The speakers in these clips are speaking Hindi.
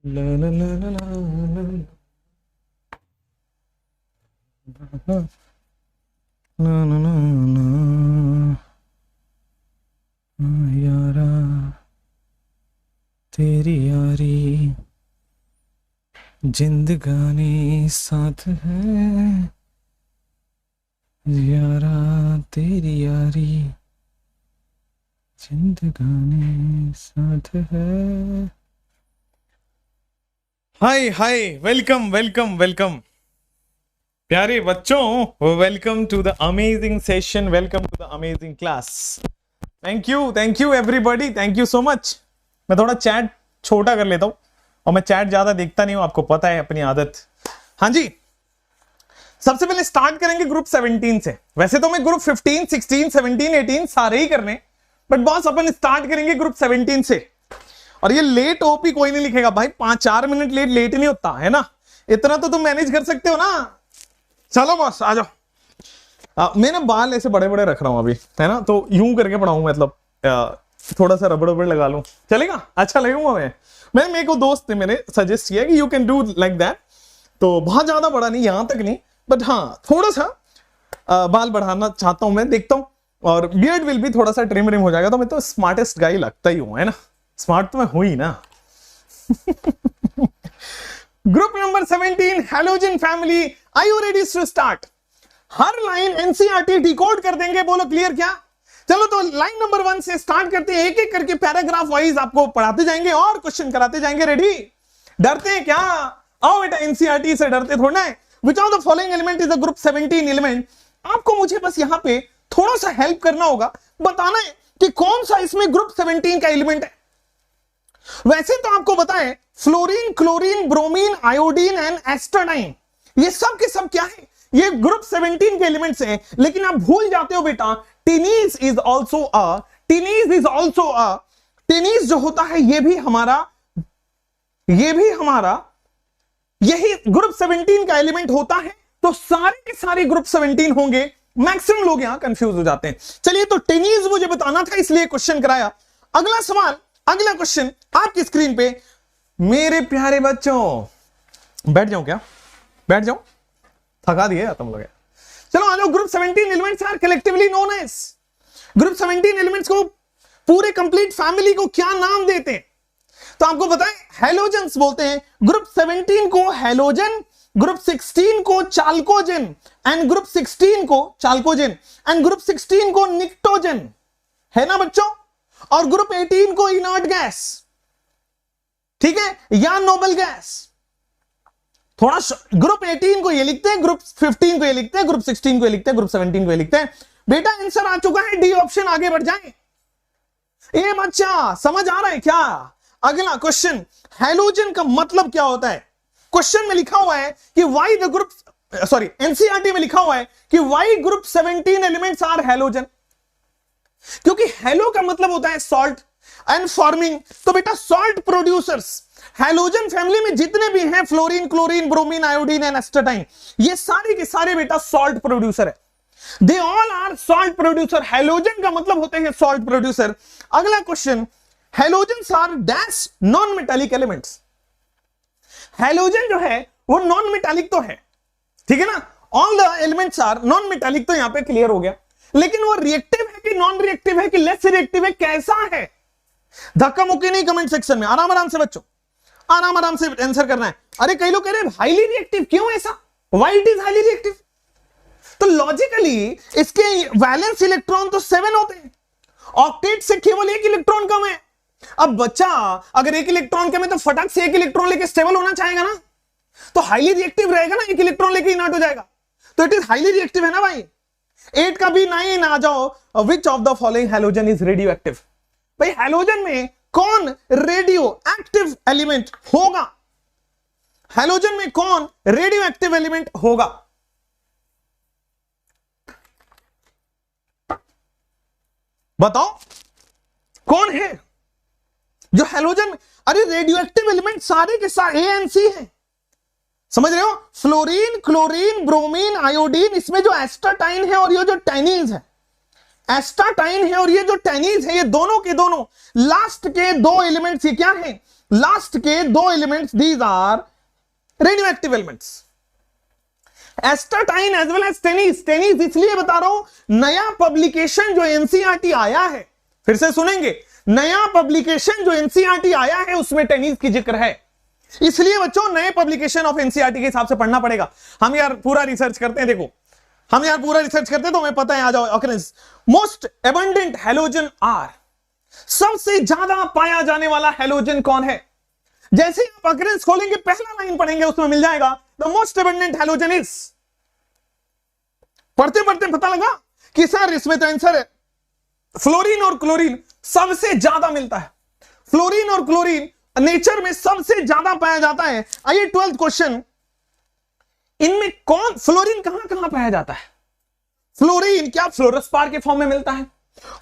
ला ला ला ला ला ला ला ला ला ला यारा तेरी यारी जिंदगानी साथ है यारा तेरी यारी जिंदगानी साथ है। Hi hi, welcome welcome welcome प्यारे बच्चों, welcome to the amazing session, welcome to the amazing class. Thank you everybody, thank you so much. मैं थोड़ा चैट छोटा कर लेता हूं और मैं चैट ज्यादा देखता नहीं हूं, आपको पता है अपनी आदत। हाँ जी, सबसे पहले स्टार्ट करेंगे ग्रुप 17 से। वैसे तो मैं ग्रुप 15, 16, 17, 18 सारे ही करने, बट बॉस अपन स्टार्ट करेंगे ग्रुप 17 से। और ये लेट ओपी कोई नहीं लिखेगा भाई, 5-4 मिनट लेट नहीं होता है ना, इतना तो तुम मैनेज कर सकते हो ना। चलो बॉस आ जाओ। मैं ना बाल ऐसे बड़े बड़े रख रहा हूं अभी, है ना, तो यूं करके पढ़ाऊं, मतलब थोड़ा सा रबड़ रबड़ लगा लूं, चलेगा? अच्छा लगेगा। मैं मेरे को दोस्त ने मैंने सजेस्ट किया कि you can do like that. तो बहुत ज्यादा बड़ा नहीं, यहां तक नहीं, बट हाँ थोड़ा सा बाल बढ़ाना चाहता हूं मैं, देखता हूं। और बियर्ड विल भी थोड़ा सा ट्रिम रिम हो जाएगा, तो मैं तो स्मार्टेस्ट गाई लगता ही हूं, है ना। स्मार्ट तो मैं हूं ही ना। Group number 17, halogen family, are you ready to start? हर लाइन एनसीईआरटी डिकोड कर देंगे, बोलो क्लियर क्या? चलो तो लाइन नंबर 1 से स्टार्ट करते हैं, एक एक करके पैराग्राफ वाइज आपको पढ़ाते जाएंगे और क्वेश्चन कराते जाएंगे। रेडी? डरते हैं क्या? आओ बेटा, एनसीईआरटी से डरते थोड़ा है। Which of the following element is a group 17 element? आपको मुझे बस यहां पे थोड़ा सा हेल्प करना होगा, बताना है कि कौन सा इसमें ग्रुप 17 का एलिमेंट है। वैसे तो आपको बताएं, fluorine, chlorine, bromine, iodine and astatine, ये सब के सब क्या है? ये ग्रुप 17 के एलिमेंट्स हैं। लेकिन आप भूल जाते हो बेटा, टिनीज इज ऑल्सो टिनीज जो होता है ये भी हमारा यही ग्रुप 17 का एलिमेंट होता है। तो सारे के सारे ग्रुप 17 होंगे। मैक्सिमम लोग यहां कंफ्यूज हो जाते हैं। चलिए, तो टिनीज मुझे बताना था, इसलिए क्वेश्चन कराया। अगला सवाल, अगला क्वेश्चन आपकी स्क्रीन पे। मेरे प्यारे बच्चों, बैठ जाऊं क्या? बैठ जाऊं? थका दिए तुम लोग। चलो आ जाओ। Group 17 elements are collectively known as, group 17 elements को, पूरे कंप्लीट फैमिली को क्या नाम देते हैं? तो आपको पता है, हैलोजेंस बोलते हैं। ग्रुप 17 को हैलोजन, ग्रुप 16 को चाल्कोजेन एंड ग्रुप 16 को चाल्कोजेन एंड ग्रुप 16 को निक्टोजेन, है ना बच्चों? और ग्रुप 18 को इनर्ट गैस, ठीक है, या नोबल गैस। थोड़ा ग्रुप 18 को ये लिखते हैं, ग्रुप 15 को ये लिखते हैं, ग्रुप 16 को ये लिखते हैं, ग्रुप 17 को ये लिखते हैं। बेटा आंसर आ चुका है, डी ऑप्शन। आगे बढ़ जाए। ए बच्चा, समझ आ रहा है क्या? अगला क्वेश्चन, हैलोजन का मतलब क्या होता है? क्वेश्चन में लिखा हुआ है कि why the group, sorry NCERT में लिखा हुआ है कि why group 17 elements are halogen. क्योंकि हेलो का मतलब होता है सॉल्ट एंड फॉर्मिंग। तो बेटा सॉल्ट प्रोड्यूसर्स, हैलोजन फैमिली में जितने भी हैं, fluorine, chlorine, bromine, iodine and astatine, ये सारे के सारे बेटा सॉल्ट प्रोड्यूसर है। They all are salt producer. Halogen का मतलब होते हैं सॉल्ट प्रोड्यूसर। अगला question, halogens are dash non metallic elements. Halogen जो है वो नॉन मेटालिक तो है, ठीक है ना। All the elements are non metallic, तो यहां पे क्लियर हो गया। लेकिन वो रिएक्टिव है कि नॉन रिएक्टिव है कि लेस रिएक्टिव है, कैसा है? धक्का मुक्की नहीं कमेंट सेक्शन में, आराम आराम से बच्चों, आराम आराम से आंसर करना है। अरे कई लोग कह रहे हैं हाईली रिएक्टिव, क्यों ऐसा? Why it is highly reactive? तो लॉजिकली इसके वैलेंस इलेक्ट्रॉन तो 7 होते हैं, ऑक्टेट से केवल 1 इलेक्ट्रॉन कम है। अब बच्चा अगर 1 इलेक्ट्रॉन कम है तो फटाक से 1 इलेक्ट्रॉन लेके स्टेबल होना चाहेगा ना, तो हाईली रिएक्टिव रहेगा ना, 1 इलेक्ट्रॉन लेके इनर्ट हो जाएगा। तो इट इज हाईली रिएक्टिव है ना भाई। 8 का भी 9 आ जाओ। विच of the following halogen is radio active? भाई हैलोजन में कौन रेडियो एक्टिव एलिमेंट होगा? हैलोजन में कौन रेडियो एक्टिव एलिमेंट होगा? बताओ कौन है जो हैलोजन में? अरे रेडियो एक्टिव एलिमेंट सारे के सारे ए एंड सी है, समझ रहे हो? फ्लोरीन, क्लोरीन, ब्रोमीन, आयोडीन, इसमें जो एस्टरटाइन है और ये जो टैनिन्स है, एस्टाटाइन है और ये जो टेनीज है, ये दोनों के दोनों लास्ट के दो एलिमेंट्स, ये क्या है, लास्ट के दो elements, these are radioactive elements, astatine as well as tennessine. Tennessine इसलिए बता रहा हूं, नया पब्लिकेशन जो एनसीईआरटी आया है, फिर से सुनेंगे, नया पब्लिकेशन जो एनसीईआरटी आया है उसमें टेनीज की जिक्र है, इसलिए बच्चों नए पब्लिकेशन ऑफ एनसीईआरटी के हिसाब से पढ़ना पड़ेगा। हम यार पूरा रिसर्च करते हैं, देखो हम यार पूरा रिसर्च करते हैं तो हमें पता है, आ जाओ occurrence. Most abundant halogen are, सबसे ज्यादा पाया जाने वाला हैलोजन कौन है? जैसे ही आप ऑकरेंस खोलेंगे पहला लाइन पढ़ेंगे उसमें मिल जाएगा the most abundant halogen is. पढ़ते पढ़ते पता लगा कि सर इसमें तो आंसर है फ्लोरीन और क्लोरीन सबसे ज्यादा मिलता है। फ्लोरीन और क्लोरीन नेचर में सबसे ज्यादा पाया जाता है। आइए 12th क्वेश्चन, इनमें कौन, फ्लोरीन कहां कहां पाया जाता है? फ्लोरीन क्या फ्लोरोस्पार के फॉर्म में मिलता है?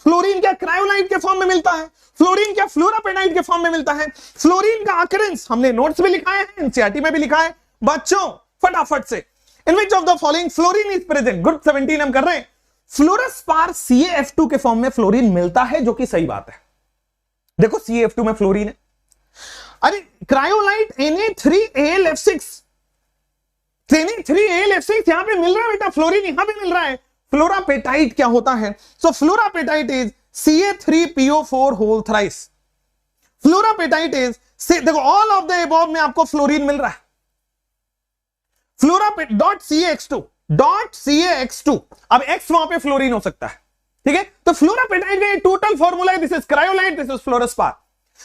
फ्लोरीन क्या क्रायोलाइट के फॉर्म में मिलता है? फ्लोरीन क्या फ्लोरापेटाइट के फॉर्म में मिलता है? फ्लोरीन का अकरेंस हमने नोट्स में लिखा है, एनसीईआरटी में भी लिखा है। बच्चों फटाफट से, in which of the following fluorine is present? Group 17 हम कर रहे हैं। फ्लोरोस्पार CaF2 के फॉर्म में फ्लोरीन मिलता है, जो कि सही बात है। देखो CaF2 में फ्लोरीन है। अरे क्रायोलाइट Na3AlF6, Na3AlF6 यहां पे मिल रहा है बेटा, फ्लोरीन यहां पे मिल रहा है। फ्लोरापेटाइट क्या होता है? So fluorapatite is Ca3PO4 whole thrice. Fluorapatite is, देखो ऑल ऑफ द अबव में आपको फ्लोरीन मिल रहा है। फ्लोरापेट .CaX2 अब X वहां पे फ्लोरीन हो सकता है, ठीक है। तो फ्लोरापेटाइट का टोटल फॉर्मूला है, this is cryolite, this is fluorspar,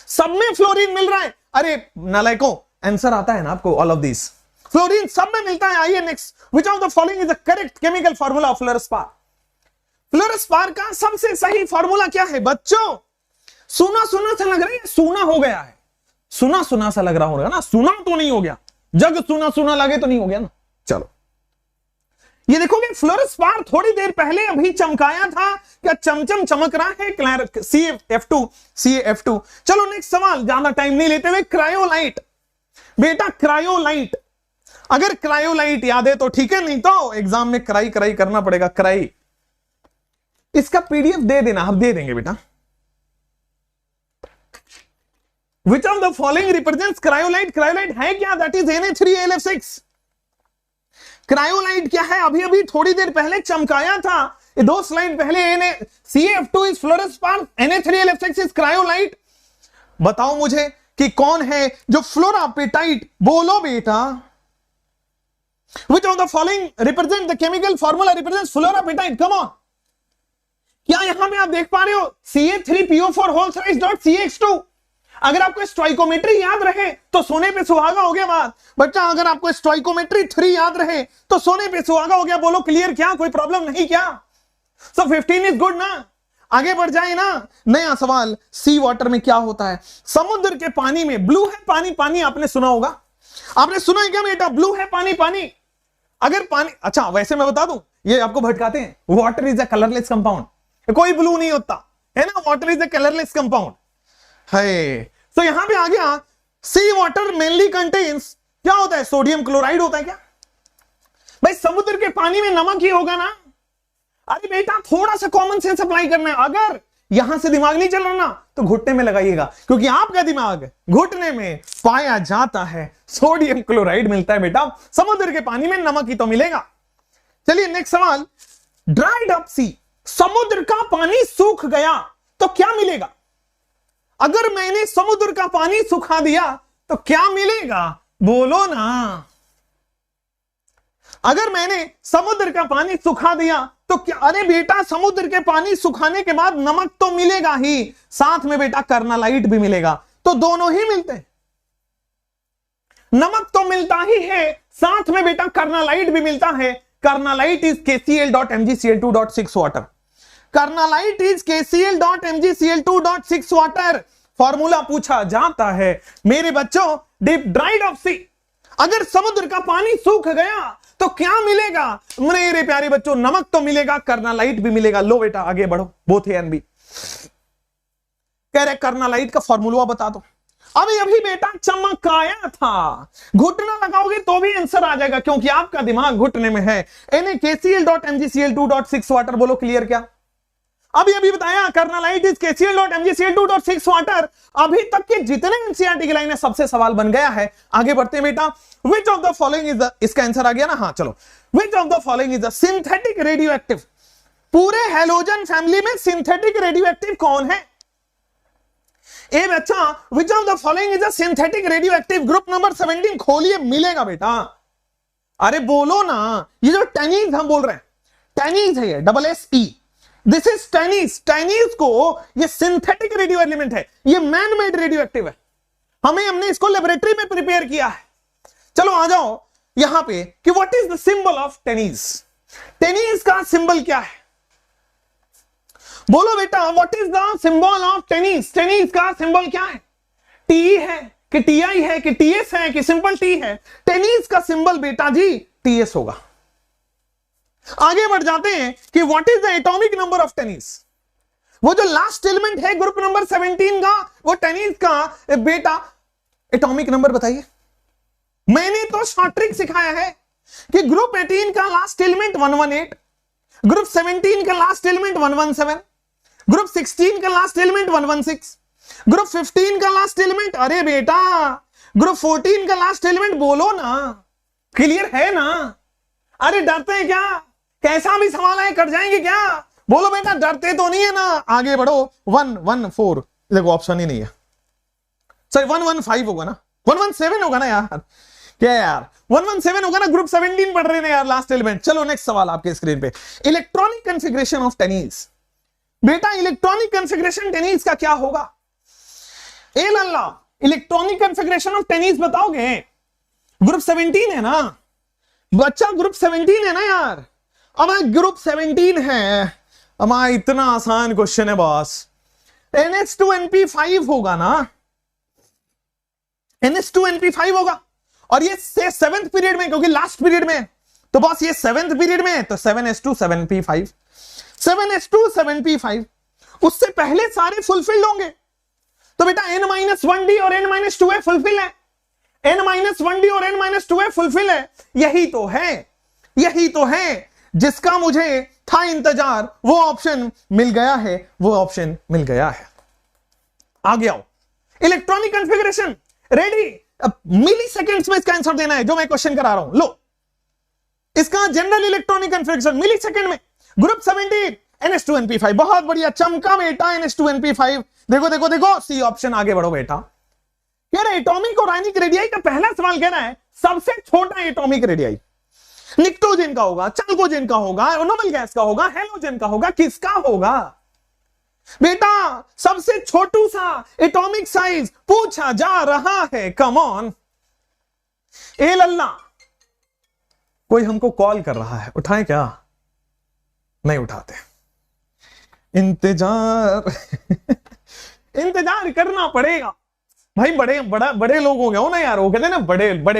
सब में फ्लोरीन मिल रहा है। अरे नालायकों, आंसर आता है ना आपको, ऑल ऑफ दिस फ्लोरीन सब में मिलता है। आइए next, which of the following is the correct chemical formula of fluorspar? Fluorspar का सबसे सही फॉर्मूला क्या है बच्चों? सुना सुना सा लग रहा है, सुना हो गया है, सुना सुना सा लग रहा होगा ना, सुना तो नहीं हो गया, जग सुना सुना लगे तो नहीं हो गया ना। चलो ये देखोगे, फ्लोरोस्पार थोड़ी देर पहले अभी चमकाया था, क्या चमचम चमक रहा है? CaF2। चलो नेक्स्ट सवाल, ज्यादा टाइम नहीं लेते हुए, क्रायोलाइट। बेटा क्रायोलाइट, अगर क्रायोलाइट याद है तो ठीक है, नहीं तो एग्जाम में कराई कराई करना पड़ेगा, कराई। इसका PDF दे देना, हम दे देंगे बेटा। Which of the following represents cryolite? Cryolite है क्या? That is Na3AlF6। क्रायोलाइट क्या है? अभी अभी थोड़ी देर पहले चमकाया था, ये 2 स्लाइड पहले। CaF2 is फ्लोरोस्पार, Na3AlF6 is cryolite. बताओ मुझे कि कौन है जो फ्लोरापेटाइट, बोलो बेटा। Which of the following represent the chemical formula represents fluorapatite? Come on, क्या यहां पे आप देख पा रहे हो Ca3PO4 whole thrice dot CaX2? अगर आपको स्टोइकोमेट्री याद रहे तो सोने पे सुहागा हो गया बात बच्चा। अगर आपको स्टोइकोमेट्री 3 याद रहे तो सोने पे सुहागा हो गया। बोलो क्लियर, क्या कोई प्रॉब्लम नहीं क्या? सो 15 इज गुड ना। आगे बढ़ जाए ना, नया सवाल, सी वाटर में क्या होता है? समुद्र के पानी में ब्लू है पानी, पानी आपने सुना होगा, आपने सुना है क्या बेटा? ब्लू है पानी, पानी। अगर पानी, अच्छा वैसे मैं बता दूं, ये आपको भटकाते हैं, water is a colourless compound, कोई ब्लू नहीं होता है ना, water is a colourless compound है। तो यहां पे आ गया, सी वाटर मेनली कंटेन्स, क्या होता है? सोडियम क्लोराइड होता है क्या भाई? समुद्र के पानी में नमक ही होगा ना। अरे बेटा थोड़ा सा कॉमन सेंस अप्लाई करना है। अगर यहां से दिमाग नहीं चल रहा ना तो घुटने में लगाइएगा, क्योंकि आपका दिमाग घुटने में पाया जाता है। सोडियम क्लोराइड मिलता है बेटा, समुद्र के पानी में नमक ही तो मिलेगा। चलिए नेक्स्ट सवाल, ड्राइड अप सी, समुद्र का पानी सूख गया तो क्या मिलेगा? अगर मैंने समुद्र का पानी सुखा दिया तो क्या मिलेगा? बोलो ना। अगर मैंने समुद्र का पानी सुखा दिया तो क्या? अरे बेटा समुद्र के पानी सुखाने के बाद नमक तो मिलेगा ही, साथ में बेटा कर्नालाइट भी मिलेगा, तो दोनों ही मिलते हैं। नमक तो मिलता ही है, साथ में बेटा कर्नालाइट भी मिलता है। Carnallite is KCl.MgCl2.6 water. Carnallite is KCl.MgCl2.6 water. Formula पूछा जाता है मेरे बच्चों, डिप ड्राइड ऑफ सी, अगर समुद्र का पानी सूख गया तो क्या मिलेगा? मेरे प्यारे बच्चों नमक तो मिलेगा, कर्नालाइट भी मिलेगा। लो बेटा आगे बढ़ो, बोथ ए एंड बी। कह रहे कर्नालाइट का फॉर्मूला बता दो। अभी अभी बेटा चमकाया था, घुटना लगाओगे तो भी आंसर आ जाएगा, क्योंकि आपका दिमाग घुटने में है। KCl.MgCl2.6 water. बोलो क्लियर क्या? अभी बताया कर्नालाइट इज KCl.MgCl2.6 वाटर। अभी तक के जितने एनसीईआरटी की लाइन है सबसे सवाल बन गया है। आगे बढ़ते हैं बेटा, which of the following is the, इसका आंसर आ गया ना, हाँ चलो, विच of the following is the synthetic radio active. पूरे हैलोजन फैमिली में सिंथेटिक रेडियो एक्टिव कौन है? ए बच्चा, विच of the following is the synthetic radio active, group number 17 खोलिए, मिलेगा बेटा। अरे बोलो ना, ये जो टेनीज हम बोल रहे हैं, टेनीज है ये, SSE, दिस इज टेनीज। टेनीज को ये सिंथेटिक रेडियो एलिमेंट है, ये मैन मेड रेडियो एक्टिव है। हमने इसको लेबोरेटरी में प्रिपेयर किया है। चलो आ जाओ यहां पे कि what is the symbol of tennessine. Tennessine का सिंबल क्या है? बोलो बेटा, what is the symbol of tennessine? Tennessine का सिंबल क्या है? टी है कि TI है कि TS है कि सिंपल टी है? टेनीज का सिंबल बेटा जी TS होगा। आगे बढ़ जाते हैं कि what is the atomic number of tennessine. वो जो लास्ट एलिमेंट है ग्रुप नंबर 17 का, वो टेनीज का बेटा एटॉमिक नंबर बताइए। मैंने तो शॉर्ट ट्रिक सिखाया है कि ग्रुप 18 का लास्ट एलिमेंट 118, ग्रुप 17 का लास्ट एलिमेंट 117, ग्रुप 16 का लास्ट एलिमेंट 116, ग्रुप 15 का लास्ट एलिमेंट, अरे बेटा ग्रुप 14 का लास्ट एलिमेंट बोलो ना, क्लियर है ना? अरे डरते हैं क्या? कैसा भी सवाल आए कट जाएंगे क्या? बोलो बेटा, डरते तो नहीं है ना? आगे बढ़ो। 114 देखो ऑप्शन ही नहीं है, सॉरी 115 होगा ना, 117 होगा ना यार, क्या यार 117 होगा ना, ग्रुप 17 पढ़ रहे हैं यार लास्ट एलिमेंट। चलो नेक्स्ट सवाल आपके स्क्रीन पे, इलेक्ट्रॉनिक कॉन्फ़िगरेशन ऑफ टेनीज। बेटा इलेक्ट्रॉनिक कॉन्फ़िगरेशन टेनीज का क्या होगा? ए लल्ला, इलेक्ट्रॉनिक कॉन्फ़िगरेशन ऑफ टेनीज बताओगे? ग्रुप 17 है ना बच्चा, ग्रुप 17 है ना यार। अब ग्रुप 17 है, अब इतना आसान क्वेश्चन है बॉस। NH2NP5 होगा ना, NH2NP5 होगा, और ये 7th पीरियड में, क्योंकि लास्ट पीरियड में, तो बॉस ये 7th पीरियड में है, तो 7s2 7p5, उससे पहले सारे फुलफिल्ड होंगे। तो बेटा n-1d और n-2a फुलफिल है, n-1d और n-2a फुलफिल है। यही तो है जिसका मुझे था इंतजार, वो ऑप्शन मिल गया है, वो ऑप्शन मिल गया है। आगे आओ, इलेक्ट्रॉनिक कॉन्फ़िगरेशन रेडी। अब मिली सेकेंड्स में इसका आंसर देना है जो मैं क्वेश्चन करा रहा हूं। लो, इसका जनरल इलेक्ट्रॉनिक कॉन्फ़िगरेशन मिली सेकेंड में, ग्रुप 17 NH2NP5, बहुत बढ़िया, चमका बेटा NH2NP5। देखो सी ऑप्शन। आगे बढ़ो बेटा, कह रहे एटॉमिक और आयनिक रेडियाई का पहला सवाल कह रहा है सबसे छोटा एटॉमिक रेडियाई निक्टोजेन का होगा, चाल्कोजेन का होगा, नोबल गैस का होगा, हेलोजन का होगा, किसका होगा? बेटा सबसे छोटू सा एटॉमिक साइज पूछा जा रहा है, कम ऑन। ए लल्ला, कोई हमको कॉल कर रहा है, उठाएं क्या? नहीं उठाते। इंतजार करना पड़ेगा भाई, बड़े लोग हो गए हो ना यार, वो कहते हैं ना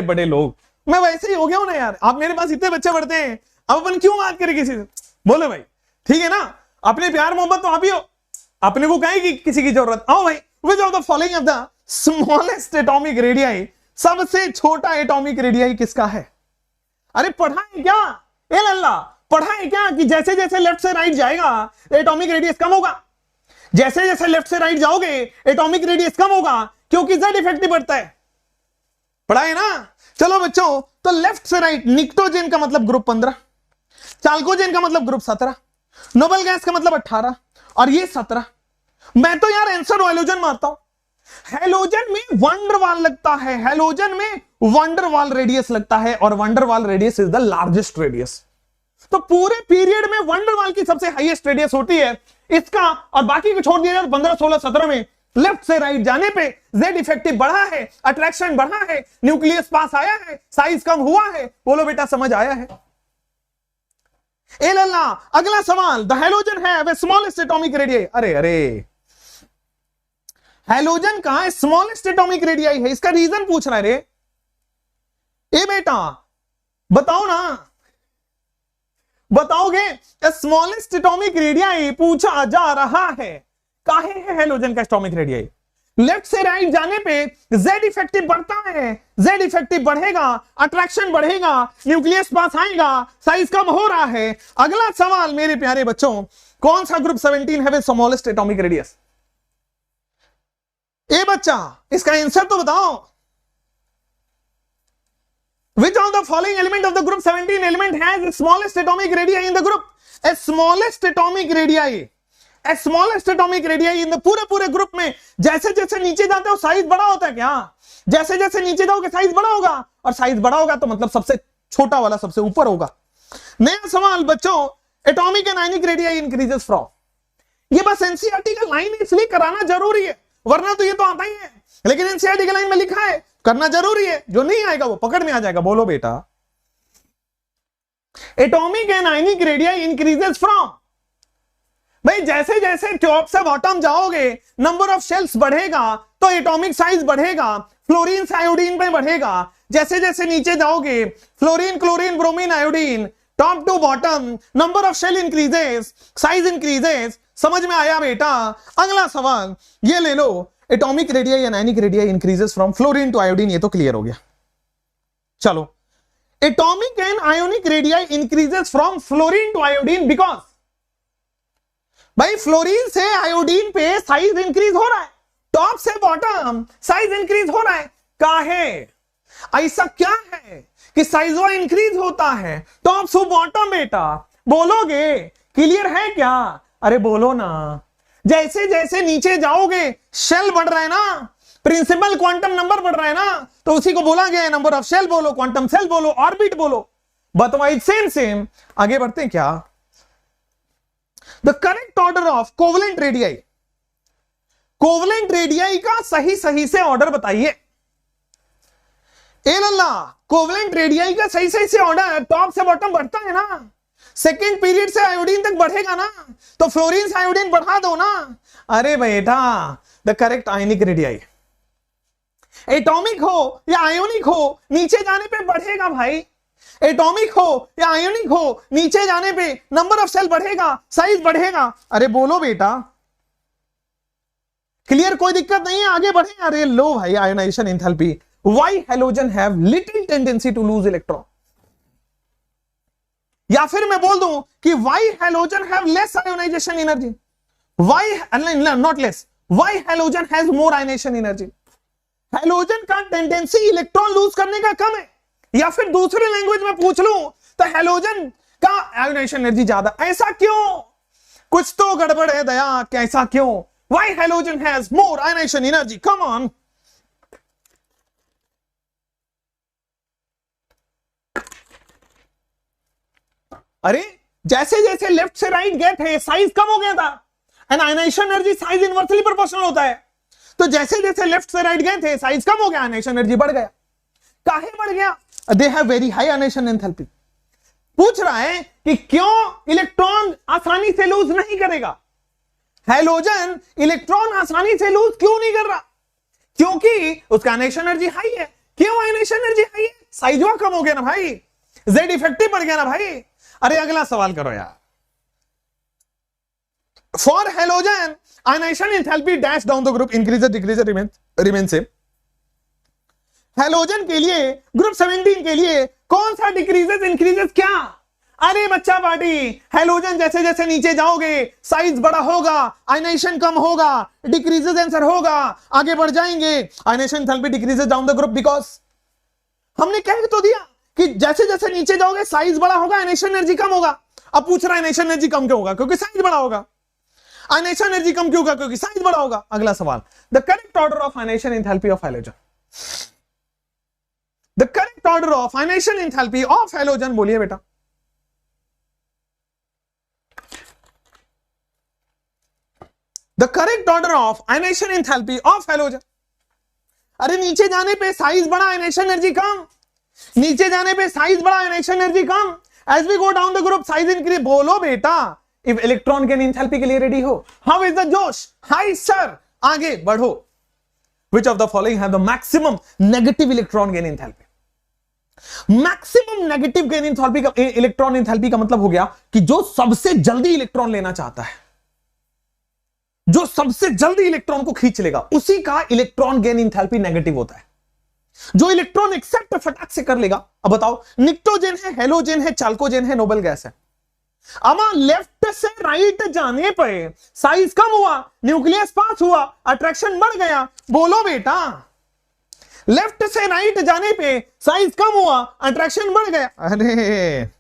बड़े लोग, मैं वैसे ही हो गया हूं ना यार। आप मेरे पास इतने बच्चे पढ़ते हैं, अब अपन क्यों बात करें किसी से? बोले भाई ठीक है ना, अपने प्यार मोहब्बत तो आप ही हो, अपने को कहे कि किसी की जरूरत। आओ भाई, which of the following of the smallest atomic radii, सबसे छोटा एटॉमिक रेडियाई किसका है? अरे पढ़ा है क्या ए लल्ला, पढ़ा है क्या कि जैसे जैसे लेफ्ट से राइट जाएगा एटॉमिक रेडियस कम होगा, जैसे जैसे लेफ्ट से राइट जाओगे एटॉमिक रेडियस कम होगा, क्योंकि Z इफेक्टिव बढ़ता है। पढ़ा है ना? चलो बच्चों, तो लेफ्ट से राइट, निक्टोजेन का मतलब ग्रुप 15, चाल्कोजेन का मतलब ग्रुप 17, नोबल गैस का मतलब 18, और ये 17। मैं तो यार आंसर हैलोजन मारता हूं। हैलोजन में वंडरवाल लगता है, हैलोजन में वंडरवाल रेडियस लगता है, और van der Waals radius is the largest radius. तो पूरे पीरियड में वंडरवाल की सबसे हाईएस्ट रेडियस होती है इसका, और बाकी को छोड़ दिया 15, 16, 17 में लेफ्ट से राइट जाने पे Z इफेक्टिव बढ़ा है, अट्रैक्शन बढ़ा है, न्यूक्लियस पास आया है, साइज कम हुआ है। बोलो बेटा समझ आया है? ए लल्ला, अगला सवाल, द हैलोजन है स्मॉलेस्ट एटॉमिक रेडियाई। अरे हैलोजन का स्मॉलेस्ट एटॉमिक रेडियाई है, इसका रीजन पूछ रहा है रे। ए बेटा बताओ ना, बताओगे? स्मॉलेस्ट एटॉमिक रेडियाई पूछा जा रहा है, काहे है हैलोजन का एटॉमिक रेडियाई? लेफ्ट से राइट जाने पे जेड इफेक्टिव बढ़ता है, जेड इफेक्टिव बढ़ेगा, अट्रैक्शन बढ़ेगा, न्यूक्लियस पास आएगा, साइज कम हो रहा है। अगला सवाल मेरे प्यारे बच्चों, कौन सा ग्रुप 17 है विद स्मॉलेस्ट एटॉमिक रेडियस? ए बच्चा, इसका आंसर तो बताओ। Which of the following element of the group 17 element has the smallest atomic radii in the group? A smallest atomic radii. A smallest atomic radii in the पूरे ग्रुप में जैसे जैसे नीचे जाते हो साइज बड़ा होता है क्या? जैसे जैसे नीचे जाओगे साइज बड़ा होगा, और साइज बड़ा होगा तो मतलब सबसे छोटा वाला सबसे ऊपर होगा। नया सवाल बच्चों, atomic and ionic radii increases from. ये बस एनसीईआरटी का लाइन इसलिए कराना जरूरी है, वरना तो ये तो आता ही है, लेकिन एनसीईआरटी का लाइन में लिखा है, करना जरूरी है। जो नहीं आएगा वो पकड़ में आ जाएगा। बोलो बेटा। Atomic and ionic radii increases from. भाई जैसे जैसे टॉप से बॉटम जाओगे नंबर ऑफ शेल्स बढ़ेगा तो एटॉमिक साइज बढ़ेगा, फ्लोरीन से आयोडीन पे बढ़ेगा। जैसे जैसे नीचे जाओगे fluorine, chlorine, bromine, iodine, top to bottom number of shell increases, size increases. समझ में आया बेटा? अगला सवाल ये ले लो, atomic radii and ionic radii increases from fluorine to iodine. ये तो क्लियर हो गया। चलो, atomic and ionic radii increases from fluorine to iodine because, भाई फ्लोरीन से आयोडीन पे साइज इंक्रीज हो रहा है, टॉप से बॉटम साइज इंक्रीज हो रहा है। काहे? ऐसा क्या है कि साइज इंक्रीज होता है टॉप से बॉटम? बेटा बोलोगे? क्लियर है क्या? अरे बोलो ना। जैसे जैसे नीचे जाओगे शेल बढ़ रहा है ना, प्रिंसिपल क्वांटम नंबर बढ़ रहा है ना, तो उसी को बोला गया है नंबर ऑफ शेल बोलो, क्वांटम सेल बोलो, ऑर्बिट बोलो। बतवाइज सेम सेम। आगे बढ़ते हैं क्या? The correct order of covalent radii. Covalent radii का सही सही से ऑर्डर बताइए। ए लल्ला, कोवलेंट रेडियाई का सही सही से ऑर्डर टॉप से बॉटम बढ़ता है ना, सेकेंड पीरियड से आयोडीन तक बढ़ेगा ना, तो फ्लोरीन से आयोडीन बढ़ा दो ना। अरे बेटा, the correct ionic radii, atomic हो या आयोनिक हो, नीचे जाने पे बढ़ेगा भाई। एटॉमिक हो या आयोनिक हो, नीचे जाने पे नंबर ऑफ सेल बढ़ेगा, साइज बढ़ेगा। अरे बोलो बेटा। क्लियर? कोई दिक्कत नहीं है, आगे बढ़े। अरे लो भाई, ionization enthalpy. Why halogen have little tendency to lose electron? या फिर मैं बोल दूं कि why halogen have less ionization energy? Why not less, why halogen has more ionization energy? Halogen का टेंडेंसी इलेक्ट्रॉन लूज करने का कम है, या फिर दूसरे लैंग्वेज में पूछ लूं तो हैलोजन का आयोनाइजेशन एनर्जी ज्यादा। ऐसा क्यों? कुछ तो गड़बड़ है दया। कैसा क्यों? Why halogen has more ionization energy? Come on. अरे जैसे जैसे लेफ्ट से राइट गए थे साइज कम हो गया था, and ionization energy size inversely proportional होता है। तो जैसे जैसे लेफ्ट से राइट गए थे साइज कम हो गया, आयोनाइजेशन एनर्जी बढ़ गया। काहे बढ़ गया? They have very high ionisation enthalpy. पूछ रहा है कि क्यों इलेक्ट्रॉन आसानी से लूज नहीं करेगा। हैलोजन इलेक्ट्रॉन आसानी से लूज क्यों नहीं कर रहा? क्योंकि उसका आयोनाइजेशन एनर्जी हाई है। क्यों आयोनाइजेशन एनर्जी हाई है? साइज कम हो गया ना भाई, जेड इफेक्टिव बढ़ गया ना भाई। अरे अगला सवाल करो यार। For halogen ionisation enthalpy dash down the group increases decreases remain same. Halogen के लिए, ग्रुप 17 के लिए कौन सा डिक्रीजेस इंक्रीजेस क्या? अरे बच्चा पार्टी, हैलोजन जैसे जैसे नीचे जाओगे साइज बड़ा होगा, आयोनाइजेशन कम होगा, डिक्रीजेस आंसर होगा। आगे बढ़ जाएंगे, ionisation enthalpy decreases down the group because हमने कह तो दिया कि जैसे जैसे नीचे जाओगे साइज बड़ा होगा, आयोनाइजेशन एनर्जी कम होगा। अब पूछ रहा है आयोनाइजेशन एनर्जी कम क्यों होगा? क्योंकि साइज बड़ा होगा। आयोनाइजेशन एनर्जी कम क्यों होगा? क्योंकि साइज बड़ा होगा। अगला सवाल, the correct order of ionisation enthalpy of halogen. The correct order of ionisation enthalpy of halogen, बोलिए बेटा। The correct order of ionisation enthalpy of halogen. अरे नीचे जाने पे साइज बड़ा, आयोनाइजेशन एनर्जी कम। नीचे जाने पे साइज बड़ा, आयोनाइजेशन एनर्जी कम। As we go down the group size increase. बोलो बेटा। इफ इलेक्ट्रॉन गेन एंथैल्पी के लिए रेडी हो? हाउ इज द जोश? Hi sir. आगे बढ़ो। Which of the following have the maximum negative electron gain enthalpy? Maximum negative gain enthalpy का, इलेक्ट्रॉन एंथैल्पी का मतलब हो गया कि जो सबसे जल्दी इलेक्ट्रॉन लेना चाहता है। जो सबसे जल्दी इलेक्ट्रॉन को खींच लेगा उसी का इलेक्ट्रॉन गेन इंथैल्पी नेगेटिव होता है। जो इलेक्ट्रॉन एक्सेप्ट फटाक से कर लेगा, अब बताओ निक्टोजेन है, हेलोजेन है, चाल्कोजेन है, नोबल गैस है, अमा लेफ्ट से राइट जाने पर साइज कम हुआ, न्यूक्लियस पास हुआ, अट्रैक्शन बढ़ गया। बोलो बेटा, लेफ्ट से राइट जाने पे साइज कम हुआ, अट्रैक्शन बढ़ गया। अरे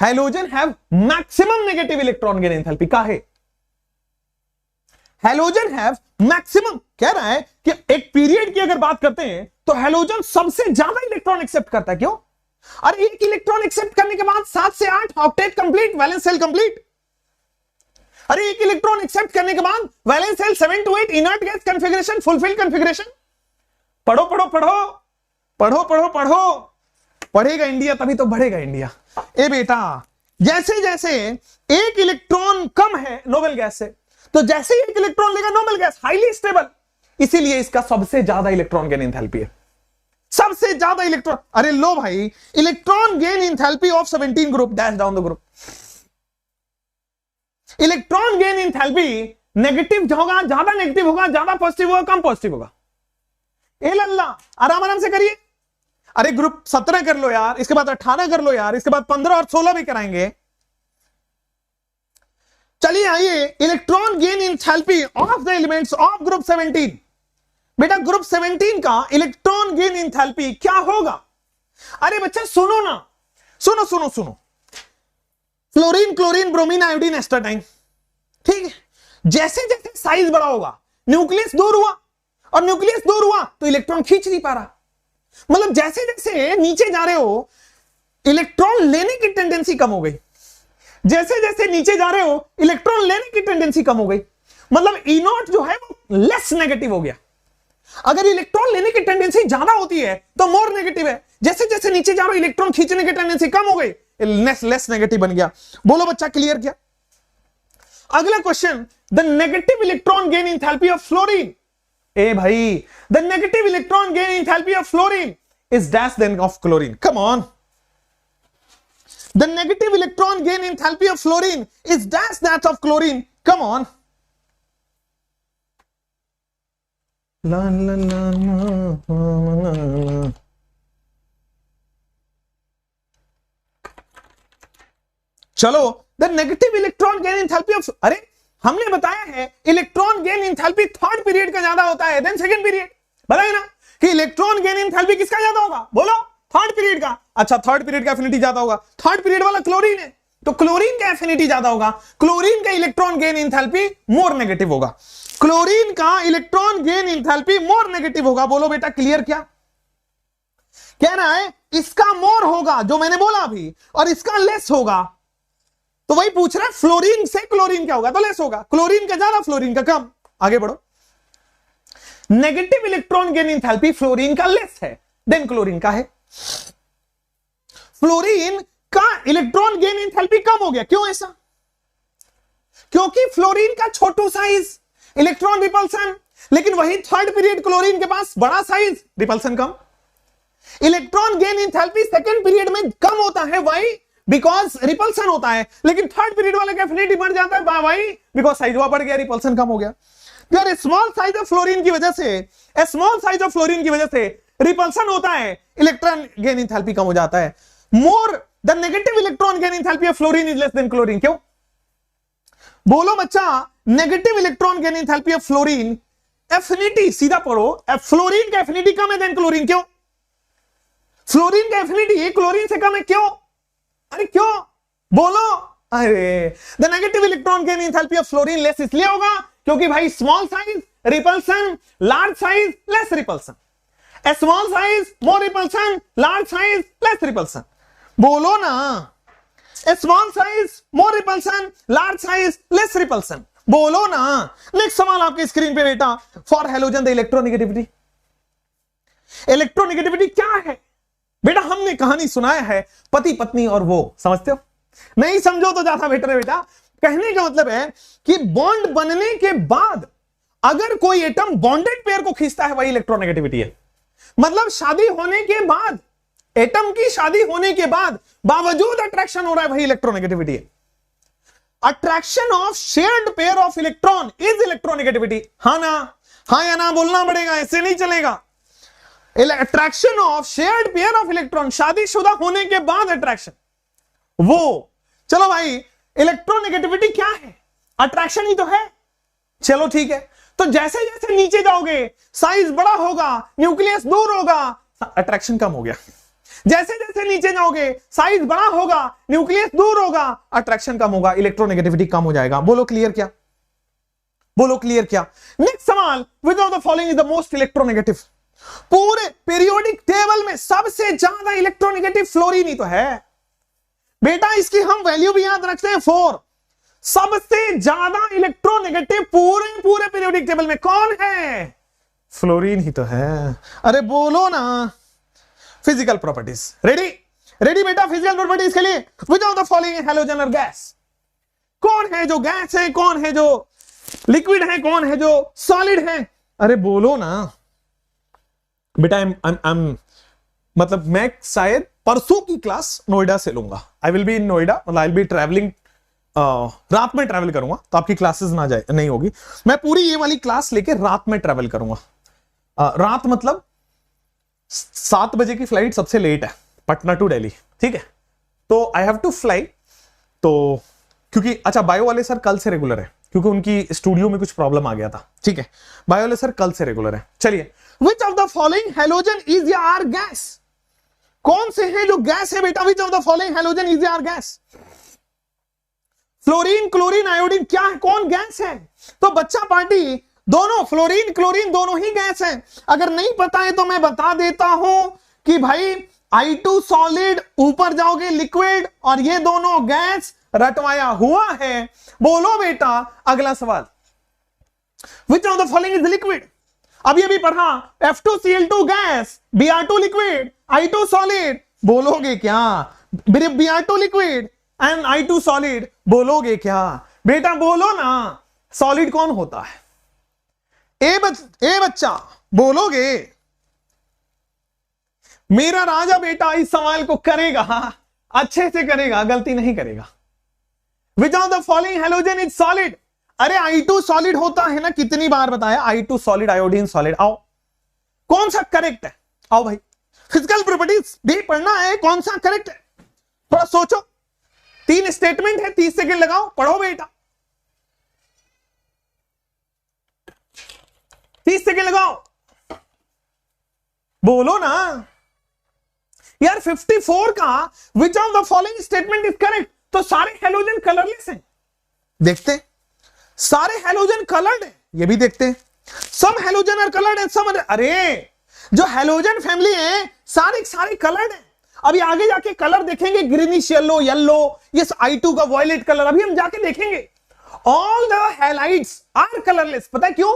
halogen have maximum negative electron gain enthalpy का है, हेलोजन हैव मैक्सिमम कह रहा है कि एक पीरियड की अगर बात करते हैं तो हेलोजन सबसे ज्यादा इलेक्ट्रॉन एक्सेप्ट करता है। क्यों? अरे एक इलेक्ट्रॉन एक्सेप्ट करने के बाद 7 से 8 octet complete, valence shell complete. अरे एक इलेक्ट्रॉन एक्सेप्ट करने के बाद valence shell 7 to 8 inert gas configuration, fulfil configuration. पढ़ो पढ़ो पढ़ो पढ़ो पढ़ो पढ़ो, पढ़ेगा इंडिया तभी तो बढ़ेगा इंडिया। ए बेटा, जैसे जैसे एक इलेक्ट्रॉन कम है नोबल गैस से, तो जैसे ही एक इलेक्ट्रॉन लेगा नोबल गैस हाईली स्टेबल, इसीलिए इसका सबसे ज्यादा इलेक्ट्रॉन गेन एंथैल्पी है, सबसे ज्यादा इलेक्ट्रॉन। अरे लो भाई, electron gain enthalpy of 17 group dash down the group. Electron gain enthalpy negative होगा, ज्यादा नेगेटिव होगा, ज्यादा पॉजिटिव होगा, कम पॉजिटिव होगा। ए लल्ला, आराम आराम से करिए। अरे ग्रुप 17 कर लो यार, इसके बाद 18 कर लो यार, इसके बाद 15 और 16 भी कराएंगे। चलिए आइए, electron gain enthalpy of the elements of group 17। बेटा ग्रुप 17 का इलेक्ट्रॉन गेन एंथैल्पी क्या होगा? अरे बच्चा सुनो ना, सुनो सुनो सुनो, फ्लोरीन, क्लोरीन, ब्रोमीन, आयोडीन, एस्टाटाइन, ठीक है। जैसे जैसे साइज बड़ा होगा, न्यूक्लियस दूर हुआ, और न्यूक्लियस दूर हुआ तो इलेक्ट्रॉन खींच नहीं पा रहा। मतलब जैसे जैसे नीचे जा रहे हो इलेक्ट्रॉन लेने की टेंडेंसी कम हो गई, जैसे जैसे नीचे जा रहे हो इलेक्ट्रॉन लेने की टेंडेंसी कम हो गई। मतलब ई नॉट जो है वो लेस नेगेटिव हो गया। अगर इलेक्ट्रॉन लेने की टेंडेंसी ज्यादा होती है तो मोर नेगेटिव है, जैसे जैसे नीचे जा रहे हो इलेक्ट्रॉन खींचने की टेंडेंसी कम हो गई, लेस नेगेटिव बन गया। बोलो बच्चा क्लियर क्या? अगला question, the negative electron gain enthalpy of fluorine. ए भाई, the negative electron gain enthalpy of fluorine is dash then of chlorine. Come on, the negative electron gain enthalpy of fluorine is dash that of chlorine. Come on. ला ला ला ला। चलो, the negative electron gain enthalpy of, अरे हमने बताया है electron gain enthalpy third period का ज्यादा होता है देन सेकंड पीरियड। बताया ना कि इलेक्ट्रॉन गेन एंथैल्पी किसका ज्यादा होगा? बोलो, थर्ड पीरियड का। अच्छा, थर्ड पीरियड का एफिनिटी ज्यादा होगा, थर्ड पीरियड वाला क्लोरीन है तो क्लोरीन का एफिनिटी ज्यादा होगा, क्लोरीन का electron gain enthalpy more negative होगा, क्लोरीन का electron gain enthalpy more negative होगा। बोलो बेटा क्लियर क्या? कह रहा है इसका मोर होगा जो मैंने बोला अभी, और इसका लेस होगा। तो वही पूछ रहा है फ्लोरीन से क्लोरीन क्या होगा? तो लेस होगा, क्लोरीन का ज्यादा, फ्लोरीन का कम। आगे बढ़ो, negative electron gain enthalpy fluorine का लेस है देन क्लोरीन का है। फ्लोरीन का इलेक्ट्रॉन गेन एंथैल्पी कम हो गया, क्यों ऐसा? क्योंकि फ्लोरीन का छोटू साइज, इलेक्ट्रॉन रिपल्सन, लेकिन वही थर्ड पीरियड क्लोरीन के पास बड़ा साइज, रिपल्सन कम। Electron gain enthalpy second period में कम होता है, वाई? बिकॉज रिपल्सन होता है, लेकिन थर्ड पीरियड वाले का एफिनिटी बढ़ जाता है, वाई? बिकॉज साइज बढ़ गया, रिपल्सन कम हो गया। यार स्मॉल साइज ऑफ फ्लोरीन की वजह से, स्मॉल साइज ऑफ फ्लोरीन की वजह से रिपल्सन होता है, इलेक्ट्रॉन गेन एंथैल्पी कम हो जाता है। More the negative electron gain enthalpy of fluorine is less than chlorine. क्यों? बोलो बच्चा, negative electron gain enthalpy of fluorine affinity, सीधा पढ़ो, फ्लोरीन का एफिनिटी कम है देन क्लोरीन। क्यों? फ्लोरीन का एफिनिटी क्लोरीन से कम है, क्यों? अरे क्यों? बोलो। अरे the negative electron gain enthalpy of fluorine less इसलिए होगा क्योंकि भाई small size repulsion, large size less repulsion, small size more repulsion, large size less repulsion. बोलो ना, small size more repulsion, large size less repulsion. बोलो ना। नेक्स्ट सवाल आपके स्क्रीन पे बेटा, for halogen the electronegativity. Electronegativity क्या है बेटा? हमने कहानी सुनाया है पति पत्नी और वो, समझते हो? नहीं समझो तो ज्यादा बेटर है बेटा। कहने का मतलब है कि बॉन्ड बनने के बाद अगर कोई एटम बॉन्डेड पेयर को खींचता है, वही इलेक्ट्रोनेगेटिविटी है। मतलब शादी होने के बाद, एटम की शादी होने के बाद बावजूद अट्रैक्शन हो रहा है, वही इलेक्ट्रोनेगेटिविटी है। Attraction of shared pair of electron is electronegativity. हाँ ना, हाँ या ना बोलना पड़ेगा, ऐसे नहीं चलेगा। Attraction of shared pair of electron, शादीशुदा होने के बाद अट्रैक्शन, वो चलो भाई इलेक्ट्रोनेगेटिविटी क्या है? अट्रैक्शन ही तो है। चलो ठीक है, तो जैसे जैसे नीचे जाओगे साइज बड़ा होगा, न्यूक्लियस दूर होगा, अट्रैक्शन कम हो गया। जैसे जैसे नीचे जाओगे साइज बड़ा होगा, न्यूक्लियस दूर होगा, अट्रैक्शन कम होगा, इलेक्ट्रोनेगेटिविटी कम हो जाएगा। बोलो क्लियर क्या? बोलो क्लियर क्या? नेक्स्ट सवाल, विच of the following is the most electronegative? पूरे पीरियोडिक टेबल में सबसे ज्यादा इलेक्ट्रोनेगेटिव फ्लोरीन ही तो है बेटा। इसकी हम वैल्यू भी याद रखते हैं 4। सबसे ज्यादा इलेक्ट्रोनेगेटिव पूरे पूरे पीरियोडिक टेबल में कौन है? फ्लोरीन ही तो है। अरे बोलो ना। फिजिकल प्रॉपर्टीज, रेडी रेडी बेटा? फिजिकल प्रॉपर्टीज के लिए विच ऑफ द फॉलोइंग हैलोजन और गैस? कौन है जो गैस है, कौन है जो लिक्विड है, कौन है जो सॉलिड है? अरे बोलो ना बेटा। मतलब मैं शायद परसों की क्लास नोएडा से लूंगा। I will be in Noida, मतलब आई विल बी ट्रैवलिंग, रात में ट्रैवल करूंगा तो आपकी क्लासेस नहीं होगी। मैं पूरी ये वाली क्लास लेके रात में ट्रैवल करूंगा। रात मतलब 7 बजे की फ्लाइट सबसे लेट है पटना टू दिल्ली, ठीक है? तो आई हैव टू फ्लाई। तो क्योंकि अच्छा बायो वाले सर कल से रेगुलर है, क्योंकि उनकी स्टूडियो में कुछ प्रॉब्लम आ गया था, ठीक है? बायो वाले सर कल से रेगुलर है। चलिए, which of the following halogen is are gas? कौन से हैं जो गैस है बेटा? Which of the following halogen is are gas? Fluorine, chlorine, iodine क्या है? कौन गैस है? तो बच्चा पार्टी दोनों फ्लोरीन क्लोरीन दोनों ही गैस हैं। अगर नहीं पता है तो मैं बता देता हूं कि भाई I2 सॉलिड, ऊपर जाओगे लिक्विड, और ये दोनों गैस रटवाया हुआ है। बोलो बेटा अगला सवाल, विच of the following is liquid? अभी अभी पढ़ा F2Cl2 gas, Br2 liquid, I2 solid. बोलोगे क्या? Br2 liquid and I2 solid, बोलोगे क्या बेटा? बोलो ना, सॉलिड कौन होता है? ए बच्चा बोलोगे? मेरा राजा बेटा इस सवाल को करेगा, अच्छे से करेगा, गलती नहीं करेगा। विच of the following halogen is solid? अरे I2 सॉलिड होता है ना, कितनी बार बताया, I2 सॉलिड, आयोडीन सॉलिड। आओ कौन सा करेक्ट है? आओ भाई, फिजिकल प्रॉपर्टीज भी पढ़ना है, कौन सा करेक्ट है? थोड़ा सोचो। 3 स्टेटमेंट है, 30 सेकंड लगाओ, पढ़ो बेटा। 30 सेकंड लगाओ, बोलो ना यार। 54 का विच of the following statement is correct? तो सारे हैलोजन कलरलेस हैं, देखते। सारे हैलोजन कलर्ड है, ये भी देखते हैं। सब halogen are coloured and some, अरे जो हैलोजन फैमिली है सारे सारे कलर्ड है। अभी आगे जाके कलर देखेंगे, ग्रीनिश येलो, येलो, ये I2 का वॉयलेट कलर अभी हम जाके देखेंगे। All the halides are colourless. पता है क्यों?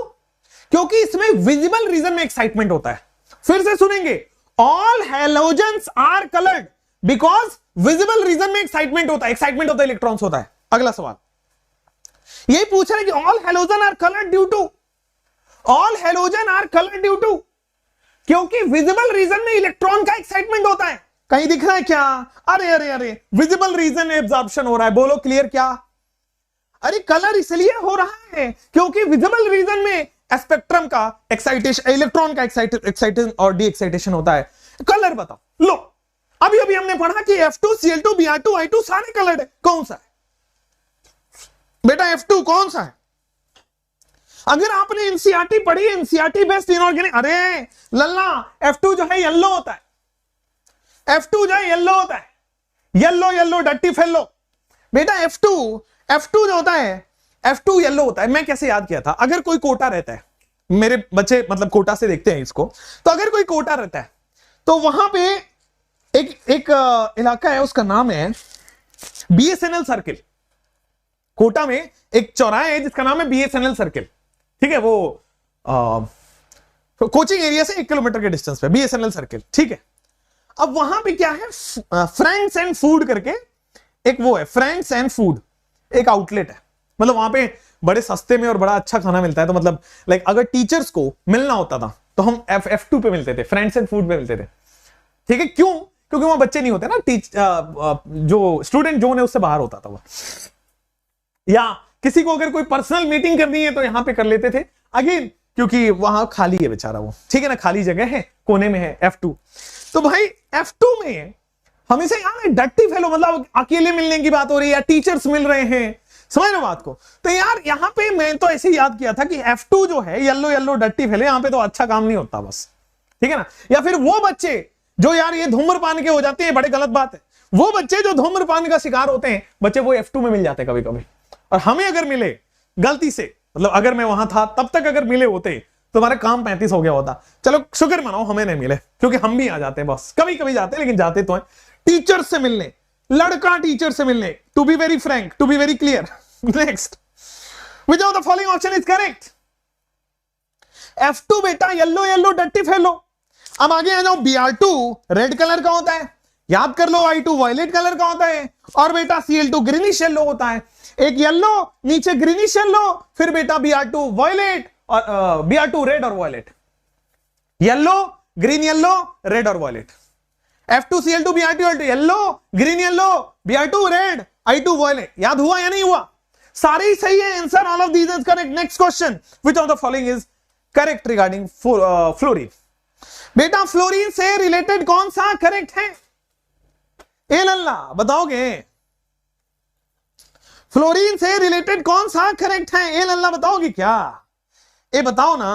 क्योंकि इसमें विजिबल रीजन में एक्साइटमेंट होता है। फिर से सुनेंगे, all halogens are coloured because visible region में एक्साइटमेंट होता है। एक्साइटमेंट होता है, इलेक्ट्रॉन्स होता है। अगला सवाल यही पूछ रहे कि all halogen are coloured due to, all halogen are coloured due to, क्योंकि विजिबल रीजन में इलेक्ट्रॉन का एक्साइटमेंट होता है। कहीं दिख रहा है क्या? अरे अरे अरे, विजिबल रीजन में एब्जॉर्प्शन हो रहा है। बोलो क्लियर क्या? अरे कलर इसलिए हो रहा है क्योंकि विजिबल रीजन में स्पेक्ट्रम का एक्साइटेशन, इलेक्ट्रॉन का एक्साइटेशन और डी एक्साइटेशन होता है। कलर बताओ। लो अभी अभी हमने पढ़ा कि F2Cl2 Br2 I2 सारे कलर्ड है। कौन सा है बेटा? F2 कौन सा है? अगर आपने एनसीईआरटी पढ़ी, एनसीईआरटी बेस्ड इनऑर्गेनिक, अरे लल्ला F2 जो है येलो होता है। F2 जो है येलो होता है, येलो येलो डट्टी फेलो। बेटा F2 जो होता है, F2 येलो होता है। मैं कैसे याद किया था? अगर कोई कोटा रहता है, मेरे बच्चे मतलब कोटा से देखते हैं इसको, तो अगर कोई कोटा रहता है तो वहां पे एक इलाका है, उसका नाम है BSNL सर्किल। कोटा में एक चौराहा है जिसका नाम है BSNL सर्किल, ठीक है? वो कोचिंग एरिया से 1 किलोमीटर के डिस्टेंस पे BSNL सर्किल, ठीक है? अब वहां पे क्या है, फ्रेंड्स एंड फूड करके एक वो है, फ्रेंड्स एंड फूड एक आउटलेट है। मतलब वहां पे बड़े सस्ते में और बड़ा अच्छा खाना मिलता है। तो मतलब लाइक अगर टीचर्स को मिलना होता था तो हम F2 पे मिलते थे, फ्रेंड्स एंड फूड पे मिलते थे, ठीक है? क्यों? क्योंकि वहां बच्चे नहीं होते ना, जो स्टूडेंट जोन है उससे बाहर होता था वो। या किसी को अगर कोई पर्सनल मीटिंग करनी है तो यहां पे कर लेते थे अगेन, क्योंकि वहां खाली है बेचारा वो, ठीक है ना, खाली जगह है, कोने में है F2। तो भाई F2 में हमेशा यार डट्टी फेलो, मतलब अकेले मिलने की बात हो रही है या टीचर्स मिल रहे हैं, समझ रहे बात को। तो यार यहां पे मैं तो ऐसे याद किया था कि F2 जो है येलो येलो डट्टी फेले, यहां पे तो अच्छा काम नहीं होता बस, ठीक है ना। या फिर वो बच्चे जो यार ये धूम्रपान के हो जाते हैं, बड़े गलत बात है, वो बच्चे जो धूम्रपान का शिकार होते हैं बच्चे, वो F2 में मिल जाते हैं कभी कभी। और हमें अगर मिले गलती से, मतलब अगर मैं वहां था तब तक अगर मिले होते तो हमारा काम 35 हो गया होता। चलो शुक्र मनाओ हमें नहीं मिले, क्योंकि हम भी आ जाते हैं बस, कभी कभी जाते हैं लेकिन जाते तो हैं। टीचर से मिलने, लड़का टीचर से मिलने, to be very frank, to be very clear. Next, which of the following option is correct? F2 बेटा येलो येलो डट्टी फेलो। अब आगे आ जाओ, Br2 रेड कलर का होता है, याद कर लो, I2 वायलेट कलर का होता है, और बेटा Cl2 ग्रीनिश येलो होता है। एक येलो नीचे ग्रीनिश येलो, फिर बेटा Br2 वायलेट और Br2 रेड और violet, yellow green yellow red और violet. F2Cl2 Br2 yellow green yellow, Br2 red, I2 violet. याद हुआ या नहीं हुआ? सारे ही सही है answer, all of these is correct. Next question, which of the following is correct regarding fluorine? बेटा फ्लोरीन से रिलेटेड कौन सा करेक्ट है? ए लल्ला बताओगे? फ्लोरीन से रिलेटेड कौन सा करेक्ट है? ए लल्ला बताओगे क्या? ए बताओ ना,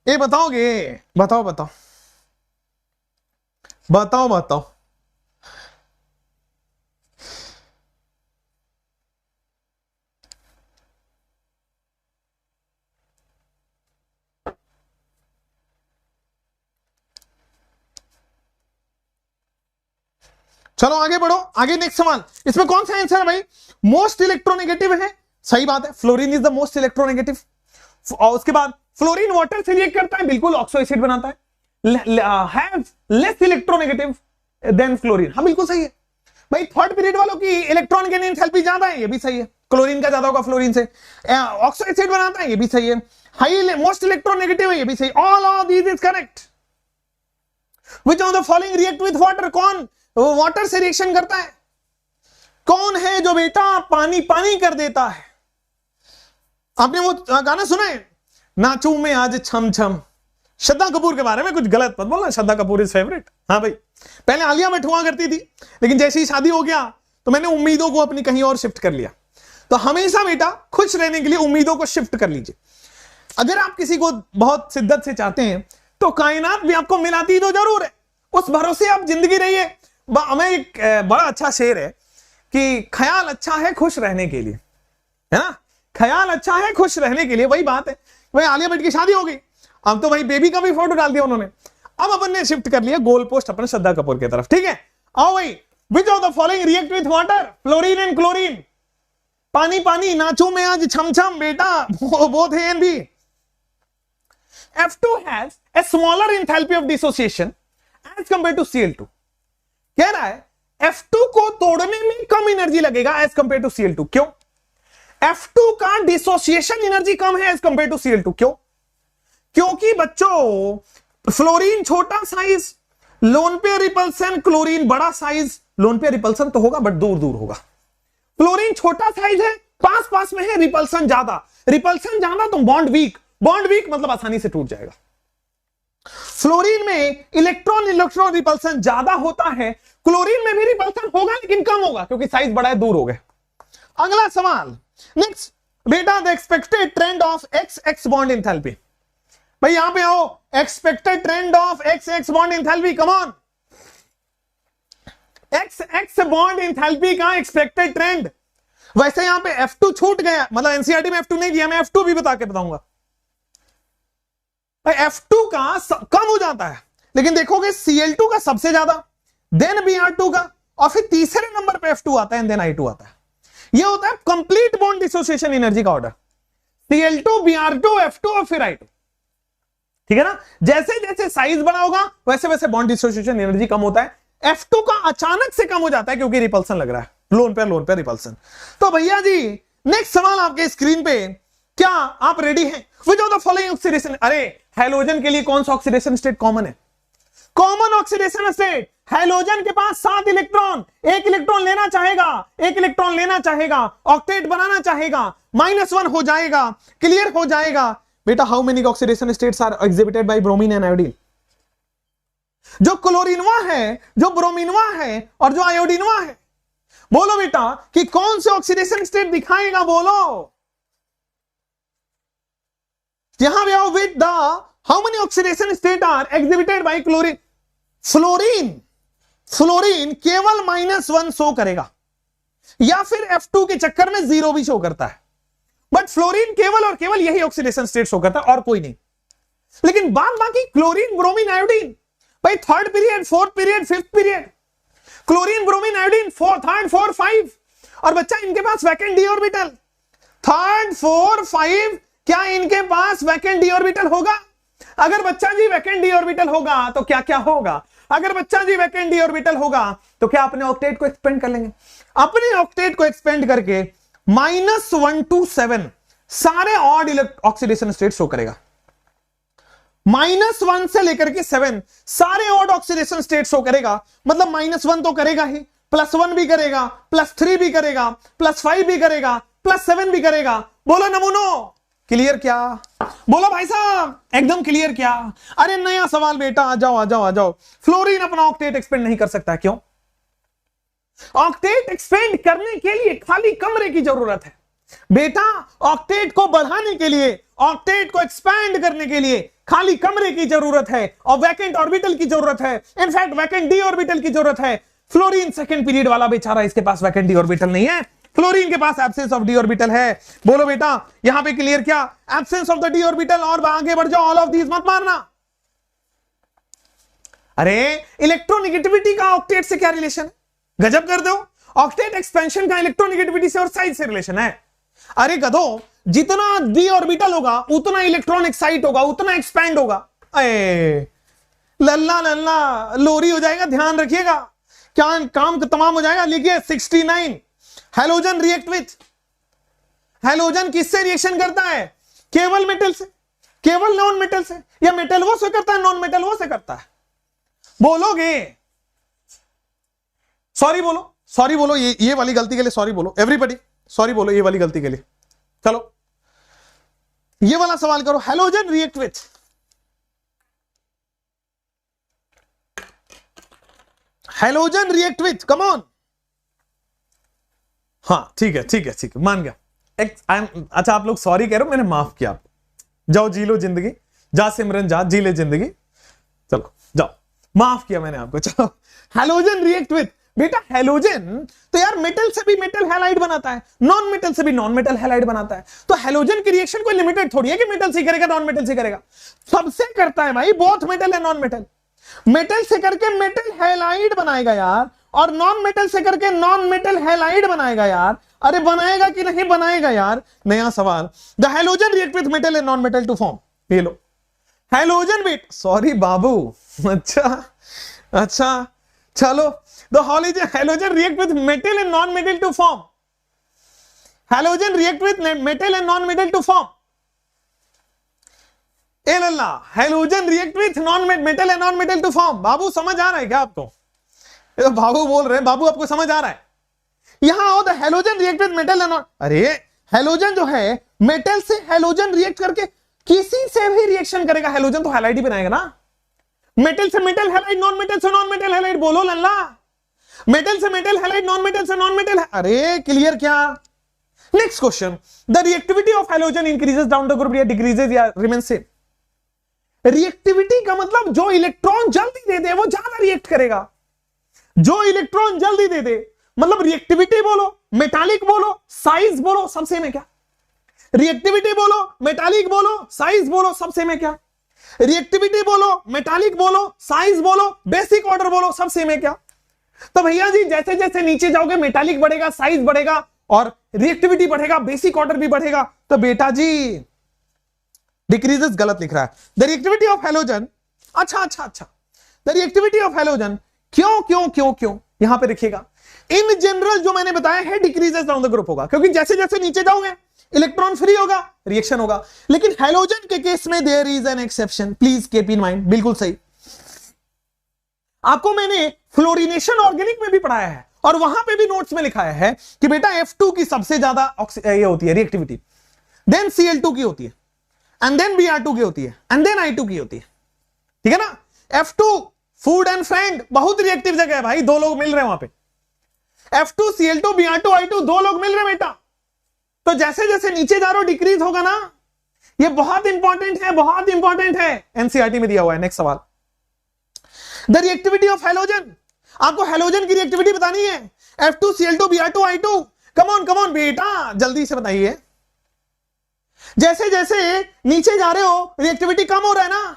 ए बताओगे? बताओ बताओ बताओ बताओ। चलो आगे बढ़ो, आगे नेक्स्ट सवाल। इसमें कौन सा आंसर है भाई? मोस्ट इलेक्ट्रोनेगेटिव है, सही बात है, fluorine is the most electronegative. और उसके बाद फ्लोरीन वाटर से रिएक्ट करता है, बिल्कुल, ऑक्सो एसिड बनाता है, have less electronegative than fluorine, हाँ बिल्कुल सही है भाई। थर्ड पीरियड वालों की इलेक्ट्रॉन गेन एंथैल्पी ज्यादा है, ये भी सही है, क्लोरीन का ज्यादा होगा फ्लोरीन से। ऑक्सो एसिड बनाता है, ये भी सही है। हाई मोस्ट इलेक्ट्रोनेगेटिव है, ये भी सही। All of these is correct. Which of the following react with water? कौन वाटर से रिएक्शन करता है? कौन है जो बेटा पानी पानी कर देता है? आपने वो गाना सुना है, नाचू में आज छम छम? श्रद्धा कपूर के बारे में कुछ गलत मत बोलना, श्रद्धा कपूर इज फेवरेट। हाँ भाई, पहले आलिया भट्ट हुआ करती थी, लेकिन जैसे ही शादी हो गया तो मैंने उम्मीदों को अपनी कहीं और शिफ्ट कर लिया। तो हमेशा बेटा खुश रहने के लिए उम्मीदों को शिफ्ट कर लीजिए। अगर आप किसी को बहुत शिद्दत से चाहते हैं तो कायनात भी आपको मिलाती तो जरूर है, उस भरोसे आप जिंदगी रहिए। हमें एक बड़ा अच्छा शेर है कि ख्याल अच्छा है खुश रहने के लिए, है ना, ख्याल अच्छा है खुश रहने के लिए। वही बात है भाई, आलिया भट्ट की शादी हो गई, अब तो भाई बेबी का भी फोटो डाल दिया उन्होंने, अब अपन ने शिफ्ट कर लिया गोल पोस्ट अपने श्रद्धा कपूर की तरफ, ठीक है। आओ भाई, which of the following react with water? Fluorine and chlorine. पानी पानी नाचू में आज छम छम, बेटा both A and B. F2 has a smaller enthalpy of dissociation as compared to Cl2। कह रहा है F2 को तोड़ने में कम एनर्जी लगेगा एज कंपेयर टू Cl2। क्यों? F2 का डिसोसिएशन एनर्जी कम है एज कंपेयर टू Cl2। क्यों? क्योंकि बच्चों फ्लोरीन छोटा साइज, लोन पे रिपल्सन, क्लोरीन बड़ा साइज। लोन पे रिपल्सन तो होगा बट दूर दूर होगा। फ्लोरीन छोटा साइज है, पास पास में है, रिपल्सन ज्यादा। रिपल्सन ज्यादा तो बॉन्ड वीक, बॉन्ड वीक मतलब आसानी से टूट जाएगा। फ्लोरीन में इलेक्ट्रॉन इलेक्ट्रॉन रिपल्सन ज्यादा होता है, क्लोरीन में भी रिपल्सन होगा लेकिन कम होगा क्योंकि साइज बड़ा है, दूर हो गए। अगला सवाल, नेक्स्ट बेटा, the expected trend of x x bond enthalpy. भाई यहां पे आओ, expected trend of x x bond enthalpy, come on. X x bond enthalpy का एक्सपेक्टेड ट्रेंड। वैसे यहां पे F2 छूट गया, मतलब एनसीईआरटी में F2 नहीं दिया, मैं F2 भी बता के बताऊंगा। F2 का कम हो जाता है, लेकिन देखोगे Cl2 का सबसे ज्यादा, देन Br2 का, और फिर तीसरे नंबर पे F2 आता है, देन I2 आता है। ये होता है कंप्लीट बॉन्ड डिसोसिएशन एनर्जी का ऑर्डर, Cl2 Br2 F2 और फिर I2, ठीक है ना। जैसे जैसे साइज बड़ा होगा वैसे वैसे बॉन्ड डिसोसिएशन एनर्जी कम होता है। F2 का अचानक से कम हो जाता है क्योंकि रिपल्सन लग रहा है, लोन पे रिपल्सन। तो भैया जी नेक्स्ट सवाल आपके स्क्रीन पे, क्या आप रेडी हैं? Which of the following oxidation? अरे हैलोजन के लिए कौन सा ऑक्सीडेशन स्टेट कॉमन है? कॉमन ऑक्सीडेशन स्टेट हैलोजन के पास 7 इलेक्ट्रॉन, एक इलेक्ट्रॉन लेना चाहेगा, एक इलेक्ट्रॉन लेना चाहेगा, ऑक्टेट बनाना चाहेगा, -1 हो जाएगा, क्लियर हो जाएगा। बेटा how many oxidation states are exhibited by bromine and iodine? जो क्लोरीनवा है, जो ब्रोमीनवा है और जो आयोडीनवा है, बोलो बेटा कि कौन से ऑक्सीडेशन स्टेट दिखाएगा, बोलो। यहां पे आओ with the how many oxidation state are exhibited by chlorine. Fluorine केवल -1 शो करेगा, या फिर F2 के चक्कर में 0 भी शो करता है, बट फ्लोरीन केवल और केवल यही ऑक्सीडेशन स्टेट शो करता है और कोई नहीं। लेकिन बाद बाकी क्लोरीन ब्रोमीन आयोडीन, भाई 3rd period, 4th period, 5th period, chlorine bromine iodine 3rd 4 5, और बच्चा इनके पास वैकेंट डी ऑर्बिटल 3rd 4 5, क्या इनके पास वैकेंट डी ऑर्बिटल होगा? अगर बच्चा जी वैकेंट डी ऑर्बिटल होगा तो क्या क्या होगा? अगर बच्चा जी वैकेंट डी ऑर्बिटल होगा तो क्या अपने ऑक्टेट को एक्सपेंड कर लेंगे? अपने ऑक्टेट को एक्सपेंड करके -1 to 7 सारे ऑड ऑक्सीडेशन स्टेट शो करेगा। -1 से लेकर के 7 सारे ऑड ऑक्सीडेशन स्टेट शो करेगा। मतलब -1 तो करेगा ही, +1 भी करेगा, +3 भी करेगा, +5 भी करेगा, +7 भी करेगा। बोलो नमूनो क्लियर क्या? बोलो भाई साहब एकदम क्लियर क्या? अरे नया सवाल बेटा, आ जाओ आ जाओ आ जाओ। फ्लोरीन अपना ऑक्टेट एक्सपेंड नहीं कर सकता, क्यों? ऑक्टेट एक्सपेंड करने के लिए खाली कमरे की जरूरत है बेटा। ऑक्टेट को बढ़ाने के लिए, ऑक्टेट को एक्सपैंड करने के लिए खाली कमरे की जरूरत है और वैकेंट ऑर्बिटल की जरूरत है। इनफैक्ट वैकेंट डी ऑर्बिटल की जरूरत है। फ्लोरीन 2nd पीरियड वाला बेचारा, इसके पास वैकेंट डी ऑर्बिटल नहीं है, फ्लोरीन के पास एब्सेंस ऑफ डी ऑर्बिटल है। बोलो बेटा यहां पे क्लियर क्या? Absence of the D orbital. और आगे बढ़ जाओ, ऑल ऑफ दीज मत मारना। अरे इलेक्ट्रोनेगेटिविटी का ऑक्टेट से क्या रिलेशन है? गजब कर दो। ऑक्टेट एक्सपेंशन का इलेक्ट्रोनेगेटिविटी से और साइज से रिलेशन है। अरे गधो, जितना डी ऑर्बिटल होगा उतना इलेक्ट्रॉन एक्साइट होगा, उतना एक्सपैंड होगा। अरे लल्ला लल्ला लोरी हो जाएगा, ध्यान रखिएगा, क्या काम तमाम हो जाएगा। लिखिए 69 हैलोजन रिएक्ट विथ, हैलोजन किससे रिएक्शन करता है? केवल मेटल से, केवल नॉन मेटल से, या मेटल वो से करता है, नॉन मेटल वो से करता है? बोलोगे सॉरी बोलो, सॉरी बोलो, ये वाली गलती के लिए सॉरी बोलो एवरीबॉडी, सॉरी बोलो ये वाली गलती के लिए। चलो ये वाला सवाल करो, halogen react with, halogen react with, come on. हाँ ठीक है ठीक है ठीक है, मान गया। अच्छा आप लोग सॉरी कह रहे हो, मैंने माफ किया आपको। जाओ जी लो जिंदगी, जा सिमरन जा, जी ले जिंदगी, चलो जाओ, माफ किया मैंने आपको। चलो हैलोजन रिएक्ट विथ, बेटा हैलोजन तो यार मेटल से भी मेटल हैलाइड बनाता है, नॉन मेटल से भी नॉन मेटल हैलाइड बनाता है। तो हैलोजन की रिएक्शन कोई लिमिटेड थोड़ी है कि मेटल से करेगा नॉन मेटल से करेगा, सबसे करता है भाई, both metal and non metal. Metal से करके मेटल हैलाइड बनाएगा यार, और नॉन मेटल से करके नॉन मेटल हैलाइड बनाएगा यार। अरे बनाएगा कि नहीं बनाएगा यार? नया सवाल, the halogen react with metal and non metal to form, ये लो हैलोजन बेट, सॉरी बाबू, अच्छा अच्छा चलो, the halogen react with metal and non metal to form, halogen react with metal and non metal to form. ए लल्ला, halogen react with non metal and non metal to form. बाबू समझ आ रहा है क्या आपको? ये तो बाबू बोल रहे हैं, बाबू आपको समझ आ रहा है? यहां आओ, the halogen react with metal and non, अरे हैलोजन जो है मेटल से हैलोजन रिएक्ट करके किसी से भी रिएक्शन करेगा, हैलोजन तो हैलाइड ही बनाएगा ना। मेटल से मेटल हैलाइड, नॉन मेटल से नॉन मेटल हैलाइड, बोलो लल्ला, मेटल से मेटल हैलाइड, नॉन मेटल से नॉन मेटल। अरे क्लियर क्या? Next question, the reactivity of halogen increases down the group या डिक्रीजेस या रिमेंस सेम? रिएक्टिविटी का मतलब जो इलेक्ट्रॉन जल्दी दे दे वो ज्यादा रिएक्ट करेगा, जो इलेक्ट्रॉन जल्दी दे दे, मतलब रिएक्टिविटी बोलो, मेटालिक बोलो, साइज बोलो, सब सेम है क्या? रिएक्टिविटी बोलो, मेटालिक बोलो, साइज बोलो, सब सेम है क्या? रिएक्टिविटी बोलो, मेटालिक बोलो, साइज बोलो, बेसिक ऑर्डर बोलो, सब सेम है क्या? तो भैया जी जैसे जैसे नीचे जाओगे मेटालिक बढ़ेगा, साइज बढ़ेगा और रिएक्टिविटी बढ़ेगा, बेसिक ऑर्डर भी बढ़ेगा। तो बेटा जी डिक्रीजेस गलत लिख रहा है। द रिएक्टिविटी ऑफ हैलोजन, अच्छा, द रिएक्टिविटी ऑफ हैलोजन क्यों यहां पे देखिएगा, इन जनरल जो मैंने बताया है डिक्रीजेस डाउन द ग्रुप होगा, क्योंकि जैसे जैसे नीचे जाओगे इलेक्ट्रॉन फ्री होगा, रिएक्शन होगा। लेकिन हैलोजन के केस में there is an exception, please keep in mind, बिल्कुल सही। आपको मैंने फ्लोरिनेशन ऑर्गेनिक में भी पढ़ाया है और वहां पे भी नोट्स में लिखाया है कि बेटा F2 की सबसे ज्यादा ये होती है रिएक्टिविटी, देन Cl2 की होती है, एंड देन Br2 की होती है, एंड देन I2 की होती है। ठीक है ना। F2 फूड एंड फ्रेंड बहुत रिएक्टिव जगह है भाई, दो लोग मिल रहे हैं वहां पे। F2 Cl2 Br2 I2 दो लोग मिल रहे हैं बेटा। तो जैसे जैसे नीचे जा रहे हो डिक्रीज होगा ना, ये बहुत इंपॉर्टेंट है, बहुत इंपॉर्टेंट है, एनसीईआरटी में दिया हुआ है। नेक्स्ट सवाल, द रिएक्टिविटी ऑफ हैलोजन, आपको हैलोजन की रिएक्टिविटी बतानी है। F2 Cl2 Br2 I2, come on बेटा जल्दी से बताइए। जैसे जैसे नीचे जा रहे हो रिएक्टिविटी कम हो रहा है ना,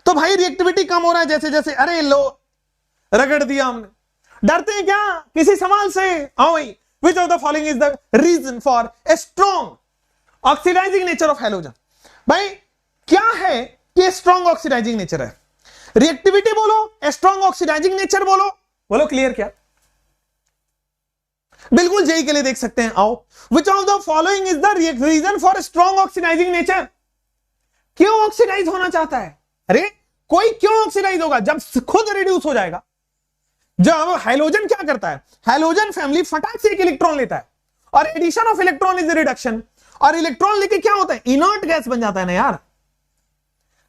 तो भाई रिएक्टिविटी कम हो रहा है जैसे जैसे, अरे लो रगड़ दिया हमने, डरते हैं क्या किसी सवाल से? हाँ भाई, which of the following is the reason for a strong oxidizing nature of halogen? भाई क्या है कि स्ट्रॉन्ग ऑक्सीडाइजिंग नेचर है? रिएक्टिविटी बोलो, स्ट्रॉन्ग ऑक्सीडाइजिंग नेचर बोलो, बोलो क्लियर क्या? बिल्कुल जेई के लिए देख सकते हैं। आओ, which of the following is the reason for strong oxidizing nature? क्यों ऑक्सीडाइज होना चाहता है? अरे कोई क्यों ऑक्सीडाइज होगा? जब खुद रिड्यूस हो जाएगा। जब हैलोजन क्या करता है, हैलोजन फैमिली फटाक से एक इलेक्ट्रॉन लेता है, और addition of electron is reduction, और इलेक्ट्रॉन लेके क्या होता है, इनर्ट गैस बन जाता है ना यार,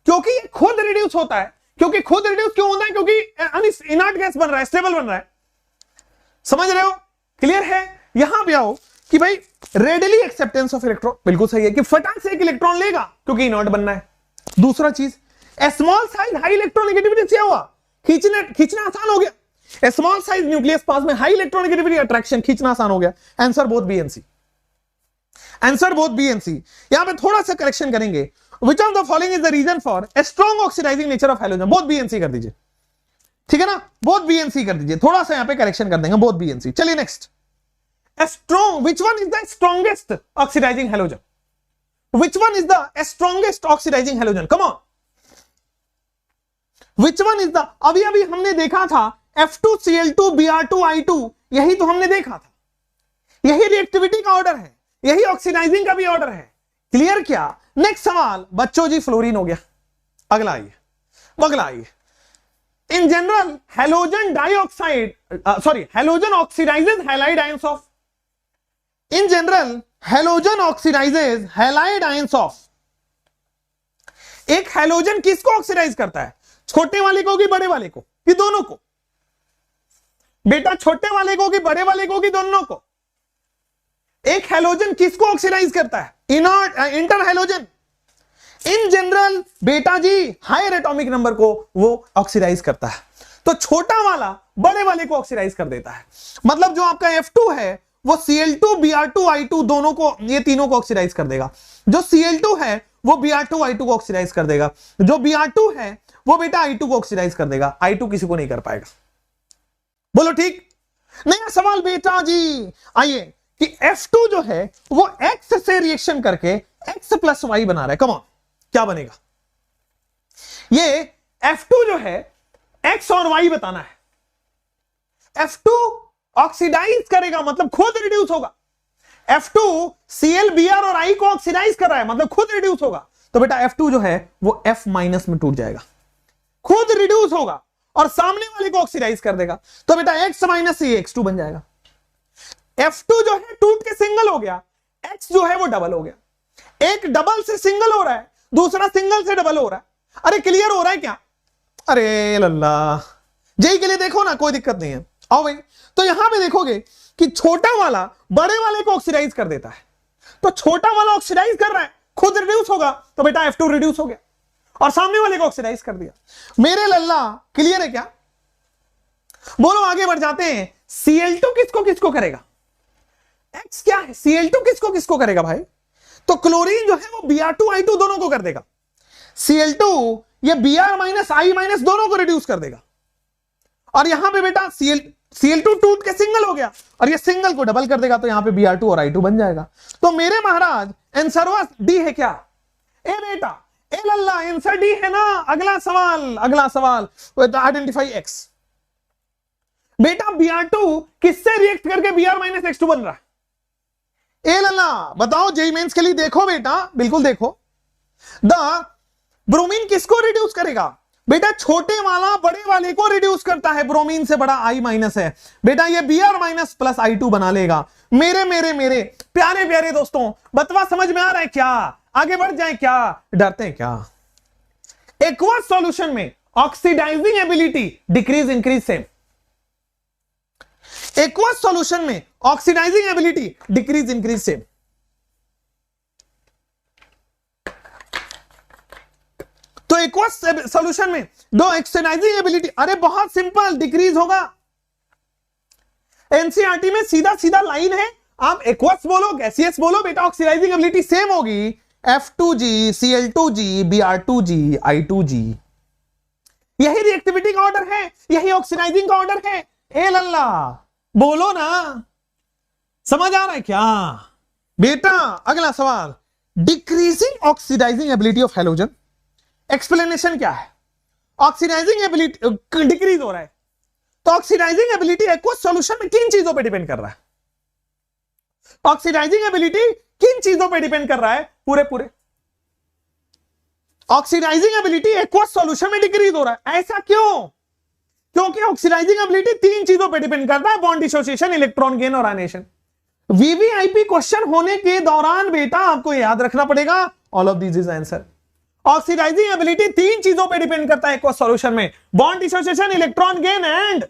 क्योंकि ये खुद रिड्यूस होता है। क्योंकि खुद रिड्यूस क्यों होता है? क्योंकि इनर्ट गैस बन रहा है, स्टेबल बन रहा है। समझ रहे हो? क्लियर है? यहां पे आओ कि भाई रेडिली एक्सेप्टेंस ऑफ इलेक्ट्रॉन, बिल्कुल सही है कि फटाक से एक इलेक्ट्रॉन लेगा क्योंकि इनर्ट बनना है। दूसरा चीज, स्मॉल साइज हाई इलेक्ट्रोनेगेटिविटी से क्या हुआ, खींचना आसान हो गया। स्मॉल साइज न्यूक्लियस पास में हाई इलेक्ट्रोनेगेटिविटी अट्रैक्शन, खींचना आसान हो गया। Answer both B and C, answer both B and C. यहां पे थोड़ा सा करेक्शन करेंगे, which of the following is the reason for a strong oxidizing nature of halogen? Both B and C कर दीजिए, ठीक है ना, बोथ बी एंड सी कर दीजिए, थोड़ा सा यहां पे करेक्शन कर देंगे, बोथ बी एंड सी। चलिए next, a strong, which one is the strongest oxidizing halogen? Which one is the strongest oxidizing halogen? Come on, which one is the, अभी अभी हमने देखा था F2Cl2 Br2 I2, यही तो हमने देखा था, यही रिएक्टिविटी का ऑर्डर है, यही ऑक्सीडाइजिंग का भी ऑर्डर है। क्लियर क्या? नेक्स्ट सवाल बच्चों जी, फ्लोरीन हो गया। अगला आइए, अगला आइए। In general, halogen dioxide, halogen oxidizes halide ions of. In general, halogen oxidizes halide ions of. एक हैलोजन किसको ऑक्सीडाइज करता है? छोटे वाले को कि बड़े वाले को, कि दोनों को? बेटा छोटे वाले को कि बड़े वाले को, कि दोनों को? एक हैलोजन किसको ऑक्सीडाइज करता है? Inter halogen. इन जनरल बेटा जी हायर एटॉमिक नंबर को वो ऑक्सीडाइज करता है, तो छोटा वाला बड़े वाले को ऑक्सीडाइज कर देता है। मतलब जो आपका F2 है वो Cl2 Br2 I2 दोनों को, ये तीनों को ऑक्सीडाइज कर देगा। जो Cl2 है वो Br2 I2 को ऑक्सीडाइज कर देगा, जो Br2 है वो बेटा I2 को ऑक्सीडाइज कर देगा, I2 किसी को नहीं कर पाएगा। बोलो ठीक? नया सवाल बेटा जी, आइए कि F2 जो है वो X से रिएक्शन करके X प्लस Y बना रहा है। कम ऑन, क्या बनेगा? ये F2 जो है X और Y बताना है। F2 ऑक्सीडाइज करेगा मतलब खुद रिड्यूस होगा। F2 Cl Br और I को ऑक्सीडाइज कर रहा है मतलब खुद रिड्यूस होगा, तो बेटा F2 जो है वो F माइनस में टूट जाएगा, खुद रिड्यूस होगा और सामने वाले को ऑक्सीडाइज कर देगा, तो बेटा X माइनस से X2 बन जाएगा। F2 जो है टूट के सिंगल हो गया, X जो है वो डबल हो गया। एक डबल से सिंगल हो रहा है, दूसरा सिंगल से डबल हो रहा है। अरे क्लियर हो रहा है क्या? अरे लल्ला, जेई के लिए देखो ना, कोई दिक्कत नहीं है। आओ भाई, तो यहां पे देखोगे कि छोटा वाला बड़े वाले को ऑक्सीडाइज कर देता है, तो छोटा वाला ऑक्सीडाइज कर रहा है, खुद रिड्यूस होगा, तो बेटा F2 रिड्यूस हो गया और सामने वाले को ऑक्सीडाइज कर दिया। मेरे लल्ला क्लियर है क्या? बोलो आगे बढ़ जाते हैं। Cl2 किसको किसको करेगा? X क्या है? Cl2 किसको किसको करेगा भाई? तो क्लोरीन जो है वो Br2 I2 दोनों को कर देगा। Cl2 ये Br माइनस I माइनस दोनों को रिड्यूस कर देगा, और यहां पे बेटा Cl2 टूट के सिंगल हो गया और ये सिंगल को डबल कर देगा, तो यहां पे Br2 और I2 बन जाएगा। तो मेरे महाराज आंसर डी है क्या? ए बेटा, ए लल्ला, आंसर डी है ना। अगला सवाल, अगला सवाल, आइडेंटिफाई X। बेटा Br2 किससे रिएक्ट करके Br माइनस X2 बन रहा है? ए लल्ला बताओ, जेई मेंस के लिए देखो बेटा, बिल्कुल देखो। द ब्रोमीन किसको रिड्यूस करेगा? बेटा छोटे वाला बड़े वाले को रिड्यूस करता है, ब्रोमीन से बड़ा I माइनस है बेटा, ये Br माइनस प्लस I2 बना लेगा। मेरे मेरे मेरे प्यारे प्यारे दोस्तों, बतवा समझ में आ रहा है क्या? आगे बढ़ जाए क्या? डरते हैं क्या? एक्वस सॉल्यूशन में oxidising ability decrease increase same. Aqueous solution में oxidising ability decrease increase same. तो एक्वस सॉल्यूशन में दो ऑक्सीडाइजिंग एबिलिटी, अरे बहुत सिंपल, डिक्रीज होगा। एनसीईआरटी में सीधा सीधा लाइन है, आप एक्वस बोलो गैसियस बोलो बेटा, ऑक्सीडाइजिंग एबिलिटी सेम होगी, F2G Cl2G Br2G I2G। यही रिएक्टिविटी का ऑर्डर है, यही ऑक्सीडाइजिंग का ऑर्डर है। ए लल्ला बोलो ना, समझ आ रहा है क्या बेटा? अगला सवाल, decreasing oxidizing ability of halogen, explanation क्या है? ऑक्सीडाइजिंग एबिलिटी डिक्रीज हो रहा है, तो ऑक्सीडाइजिंग एबिलिटी एक्वस सॉल्यूशन में किन चीजों पे डिपेंड कर रहा है? ऑक्सीडाइजिंग एबिलिटी किन चीजों पे डिपेंड कर रहा है? पूरे पूरे ऑक्सीडाइजिंग एबिलिटी एक्वस सॉल्यूशन में डिक्रीज हो रहा है। ऐसा क्यों? क्योंकि ऑक्सीडाइजिंग एबिलिटी तीन चीजों पे डिपेंड करता है, बॉन्ड डिसोसिएशन, इलेक्ट्रॉन गेन और आयनेशन। वीवीआईपी क्वेश्चन होने के दौरान बेटा आपको याद रखना पड़ेगा, all of this is answer. Oxidizing ability तीन चीजों पे डिपेंड करता है एक्वस सॉल्यूशन में, bond dissociation, electron gain and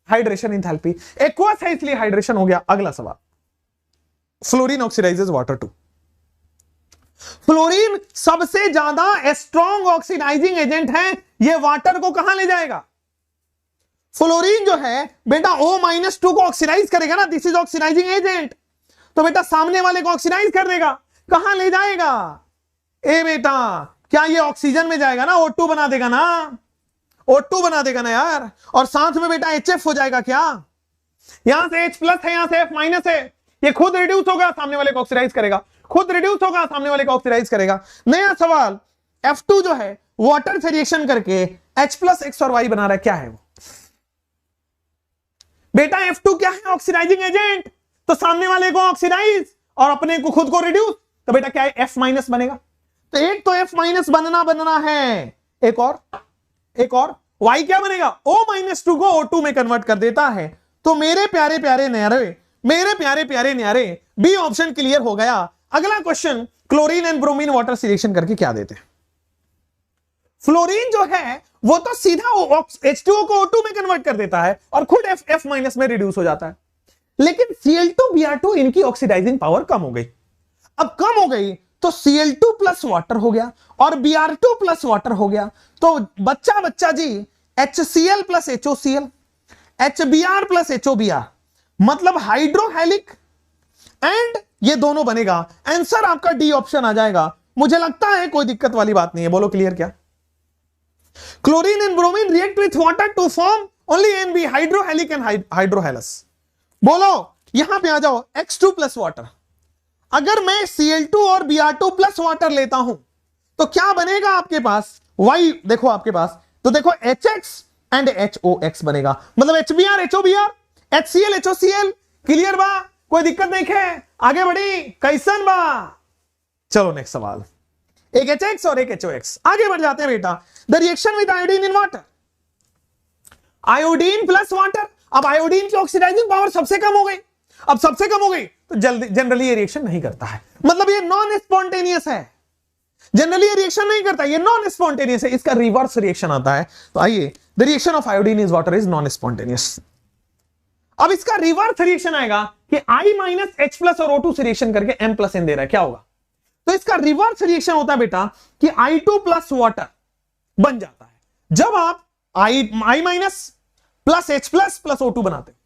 hydration enthalpy. Aqueous है इसलिए हाइड्रेशन हो गया। अगला सवाल, fluorine oxidizes water too. Fluorine सबसे ज्यादा स्ट्रॉन्ग ऑक्सीडाइजिंग एजेंट है, यह वाटर को कहां ले जाएगा? फ्लोरीन जो है बेटा O-2 को ऑक्सीडाइज करेगा ना, दिस इज ऑक्सीडाइजिंग एजेंट, तो बेटा सामने वाले को ऑक्सीडाइज कर देगा, कहां ले जाएगा? ए बेटा क्या ये ऑक्सीजन में जाएगा ना, O2 बना देगा ना, O2 बना देगा ना यार, और साथ में बेटा HF हो जाएगा क्या? यहां से H प्लस है, यहां से F माइनस है, ये खुद रिड्यूस होगा, सामने वाले को ऑक्सीडाइज करेगा, खुद रिड्यूस होगा, सामने वाले को ऑक्सीडाइज करेगा। नया सवाल, F2 जो है वाटर से रिएक्शन करके H प्लस X और Y बना रहा है, क्या है वो? बेटा F2 क्या है? ऑक्सीडाइजिंग एजेंट, तो सामने वाले को ऑक्सीडाइज और अपने को खुद को रिड्यूस, तो बेटा क्या है? F माइनस बनेगा। तो एक तो F माइनस बनना है, एक और Y क्या बनेगा? O-2 को O2 में कन्वर्ट कर देता है। तो मेरे प्यारे प्यारे न्यारे बी ऑप्शन क्लियर हो गया। अगला question, chlorine and bromine water से रिएक्शन करके क्या देते हैं? फ्लोरीन जो है वो तो सीधा H2O को O2 में कन्वर्ट कर देता है और खुद F माइनस में रिड्यूस हो जाता है, लेकिन Cl2 Br2 इनकी ऑक्सीडाइजिंग पावर कम हो गई। अब कम हो गई तो Cl2 प्लस वाटर हो गया और Br2 प्लस वाटर हो गया, तो बच्चा जी HCl plus HOCl, HBr plus HOBr, मतलब हाइड्रोहेलिक एंड ये दोनों बनेगा। आंसर आपका डी ऑप्शन आ जाएगा। मुझे लगता है कोई दिक्कत वाली बात नहीं है, बोलो क्लियर क्या? Chlorine and bromine react with water to form only NB, hydrohalic and hydrohalous. बोलो यहां पे आ जाओ, X2 प्लस वाटर। अगर मैं Cl2 और Br2 प्लस वाटर लेता हूं तो क्या बनेगा आपके पास? Y देखो आपके पास, तो देखो HX एंड HOX बनेगा, मतलब HBr HOBr, HCl HOCl। Clear बा? कोई दिक्कत नहीं है? आगे बढ़ी कैसन बा? चलो नेक्स्ट सवाल, एक HX और एक HOX। आगे बढ़ जाते हैं बेटा। The reaction with iodine in water, iodine plus water. अब आयोडीन की ऑक्सीडाइजिंग पावर सबसे कम हो गई, अब सबसे कम हो गई तो जल्दी जनरली ये रिएक्शन नहीं करता है, मतलब ये नॉन स्पॉन्टेनियस है, जनरली ये रिएक्शन नहीं करता, ये नॉन स्पॉन्टेनियस है। इसका रिवर्स रिएक्शन आता है। तो आइए, the reaction of iodine is water is non spontaneous. अब इसका रिवर्स रिएक्शन आएगा कि I माइनस H प्लस और O2 से रिएक्शन करके M प्लस N दे रहा है, क्या होगा? तो इसका रिवर्स रिएक्शन होता है बेटा कि I2 प्लस वाटर बन जाता है जब आप I minus plus H plus plus O2 बनाते हैं,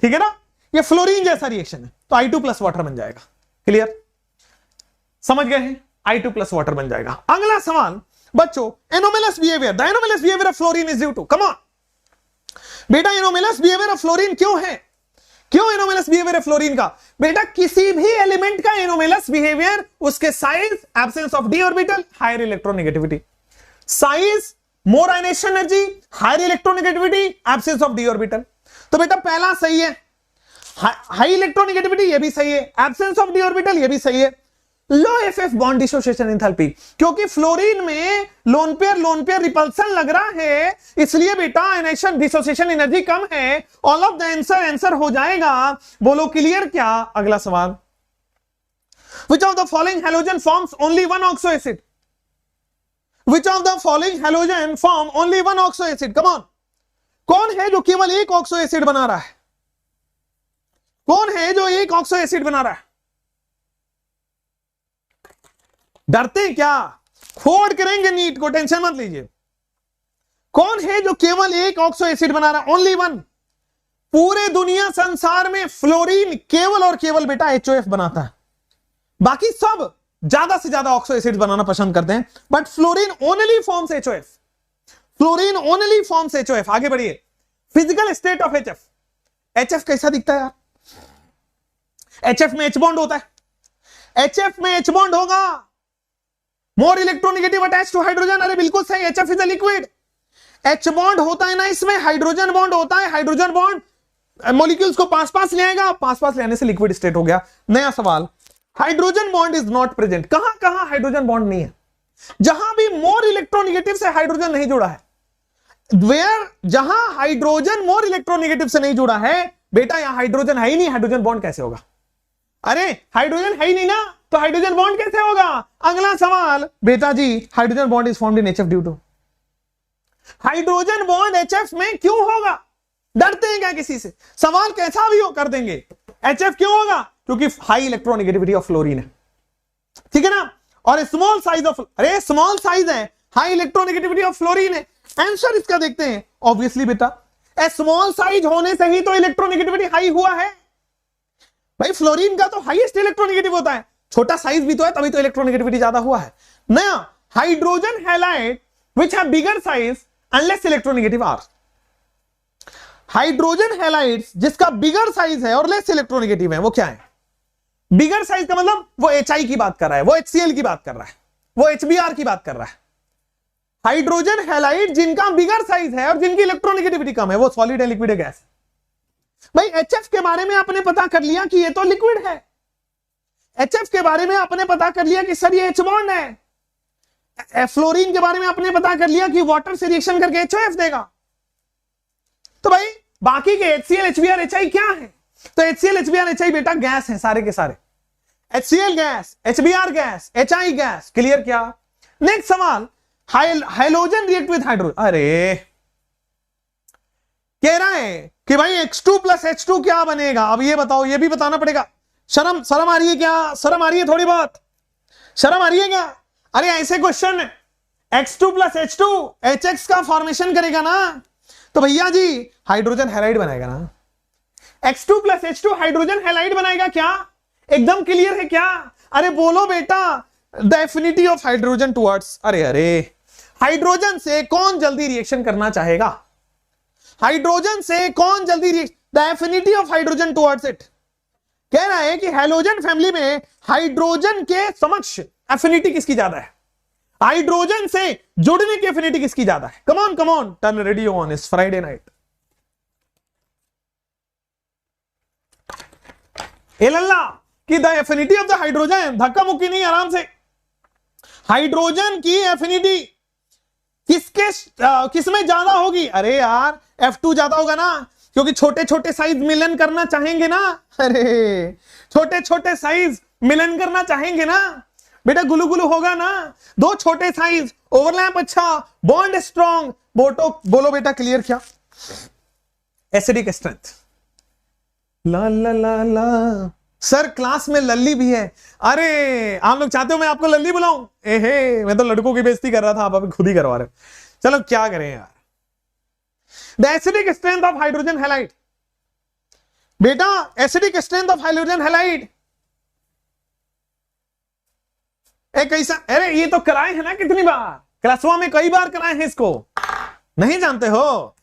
ठीक है ना? ये फ्लोरीन जैसा रिएक्शन है, तो I2 प्लस वाटर बन जाएगा। क्लियर? समझ गए हैं? I2 प्लस वाटर बन जाएगा। अगला सवाल बच्चों, anomalous behaviour, the anomalous behaviour of fluorine is due to, come on बेटा, एनोमेलस बिहेवियर ऑफ फ्लोरीन क्यों है? क्यों एनोमेलस बिहेवियर है फ्लोरीन का? बेटा किसी भी एलिमेंट का एनोमेलस बिहेवियर, उसके size, absence of D orbital, higher electronegativity. Size, more ionization energy, higher electronegativity, absence of D orbital. तो बेटा पहला सही है, हाई इलेक्ट्रोनेगेटिविटी ये भी सही है, एब्सेंस ऑफ डी ऑर्बिटल ये भी सही है। लो एफएफ बॉन्ड डिसोसिएशन एंथैल्पी, क्योंकि फ्लोरीन में लोन पेयर रिपल्सन लग रहा है, इसलिए बेटा आयनाइजेशन डिसोसिएशन एनर्जी कम है। ऑल ऑफ द आंसर हो जाएगा। बोलो क्लियर क्या? अगला सवाल, which of the following halogen forms only one oxo acid? Which of the following halogen form only one oxo acid? Come on, कौन है जो केवल एक ऑक्सो एसिड बना रहा है? कौन है जो एक ऑक्सो एसिड बना रहा है? डरते क्या? खोड़ करेंगे नीट को, टेंशन मत लीजिए। कौन है जो केवल एक ऑक्सो एसिड बना रहा है? Only one. पूरे दुनिया संसार में फ्लोरीन केवल और केवल बेटा HOF बनाता है, बाकी सब ज्यादा से ज्यादा ऑक्सो एसिड बनाना पसंद करते हैं, but fluorine only forms HOF। Fluorine only forms HOF। आगे बढ़िए, physical state of HF। HF कैसा दिखता है यार? HF में H बॉन्ड होता है, HF में H बॉन्ड होगा, more electronegative attach to hydrogen. अरे बिल्कुल सही, HF is a liquid. H bond होता है ना इसमें, हाइड्रोजन बॉन्ड होता है, हाइड्रोजन बॉन्ड मॉलिक्यूल्स को पास पास ले आएगा, पास पास लेने से लिक्विड स्टेट हो गया। नया सवाल, hydrogen bond is not present. कहां कहां हाइड्रोजन बॉन्ड नहीं है? जहां भी मोर इलेक्ट्रोनेगेटिव से हाइड्रोजन नहीं जुड़ा है, वेयर जहां हाइड्रोजन मोर इलेक्ट्रोनेगेटिव से नहीं जुड़ा है, बेटा यहां हाइड्रोजन है ही नहीं, हाइड्रोजन बॉन्ड कैसे होगा? अरे हाइड्रोजन है ही नहीं ना, तो हाइड्रोजन बॉन्ड कैसे होगा? अगला सवाल बेटा जी, hydrogen bond is formed in HF due to. Hydrogen bond HF में क्यों होगा? डरते हैं क्या किसी से? सवाल कैसा भी हो कर देंगे। HF क्यों होगा? क्योंकि हाई इलेक्ट्रोनेगेटिविटी ऑफ फ्लोरीन है, ठीक है ना, और स्मॉल साइज ऑफ, अरे स्मॉल साइज है, हाई इलेक्ट्रोनेगेटिविटी ऑफ फ्लोरीन है। आंसर इसका देखते हैं, ऑब्वियसली बेटा स्मॉल साइज होने से ही तो इलेक्ट्रोनेगेटिविटी हाई हुआ है भाई। फ्लोरीन का तो हाईएस्ट इलेक्ट्रोनेगेटिव होता है, छोटा साइज भी तो है, तभी तो इलेक्ट्रोनेगेटिविटी ज्यादा हुआ है। नया, hydrogen halide which have bigger size and less electronegative are. Hydrogen halides जिसका बिगर साइज है और लेस इलेक्ट्रोनेगेटिव है, वो क्या है? बिगर साइज का मतलब वो HI की बात कर रहा है, वो HCl की बात कर रहा है, वो HBr की बात कर रहा है। हाइड्रोजन हैलाइड जिनका बिगर साइज है और जिनकी इलेक्ट्रोनेगेटिविटी कम है, वो सॉलिड है, लिक्विड है, गैस। भाई HF के बारे में आपने पता कर लिया कि ये तो लिक्विड है, HF के बारे में आपने पता कर लिया कि सर ये H बॉन्ड है, फ्लोरीन के बारे में आपने पता कर लिया कि वाटर से रिएक्शन करके HOF देगा, तो भाई बाकी के HCl HBr HI क्या है? तो HCl HBr HI बेटा गैस है सारे के सारे। HCl gas, HBr gas, HI gas. Clear क्या? नेक्स्ट सवाल, हाइलोजन रिएक्ट विद हाइड्रोजन। अरे कह रहा है कि भाई X2 प्लस H2 क्या बनेगा? अब ये बताओ, ये भी बताना पड़ेगा। शर्म आ रही है क्या? शर्म आ रही है थोड़ी बहुत? शर्म आ रही है क्या? अरे ऐसे question, X2 plus H2 HX का फॉर्मेशन करेगा ना, तो भैया जी हाइड्रोजन हैलाइड बनाएगा ना। X2 plus H2 hydrogen halide बनाएगा क्या? एकदम क्लियर है क्या? अरे बोलो बेटा, the affinity of hydrogen towards, अरे हाइड्रोजन से कौन जल्दी रिएक्शन करना चाहेगा? हाइड्रोजन से कौन जल्दी reaction, the affinity of hydrogen towards it. कह रहा है कि हैलोजन फैमिली में हाइड्रोजन के समक्ष एफिनिटी किसकी ज्यादा है? हाइड्रोजन से जुड़ने की एफिनिटी किसकी ज्यादा है? Come on turn radio on, इस फ्राइडे नाइट। एलल्ला कि the affinity of the hydrogen, धक्का मुक्की नहीं, आराम से। हाइड्रोजन की एफिनिटी किसमें ज्यादा होगी? अरे यार F2 ज्यादा होगा ना, क्योंकि छोटे छोटे साइज मिलन करना चाहेंगे ना। अरे छोटे छोटे साइज मिलन करना चाहेंगे ना बेटा, गुलू गुलू होगा ना। दो छोटे साइज, ओवरलैप अच्छा, बॉन्ड स्ट्रॉन्ग, बोलो बेटा क्लियर क्या? Acidic strength. ला ला ला ला सर क्लास में लल्ली भी है। अरे आप लोग चाहते हो मैं आपको लल्ली बुलाऊं? एहे, मैं तो लड़कों की बेइज्जती कर रहा था, आप अभी खुद ही करवा रहे हो। चलो क्या करें यार। The acidic strength of hydrogen halide, बेटा acidic strength of hydrogen halide कैसा? अरे ये तो कराए हैं ना कितनी बार, क्लासवा में कई बार कराए हैं इसको, नहीं जानते हो?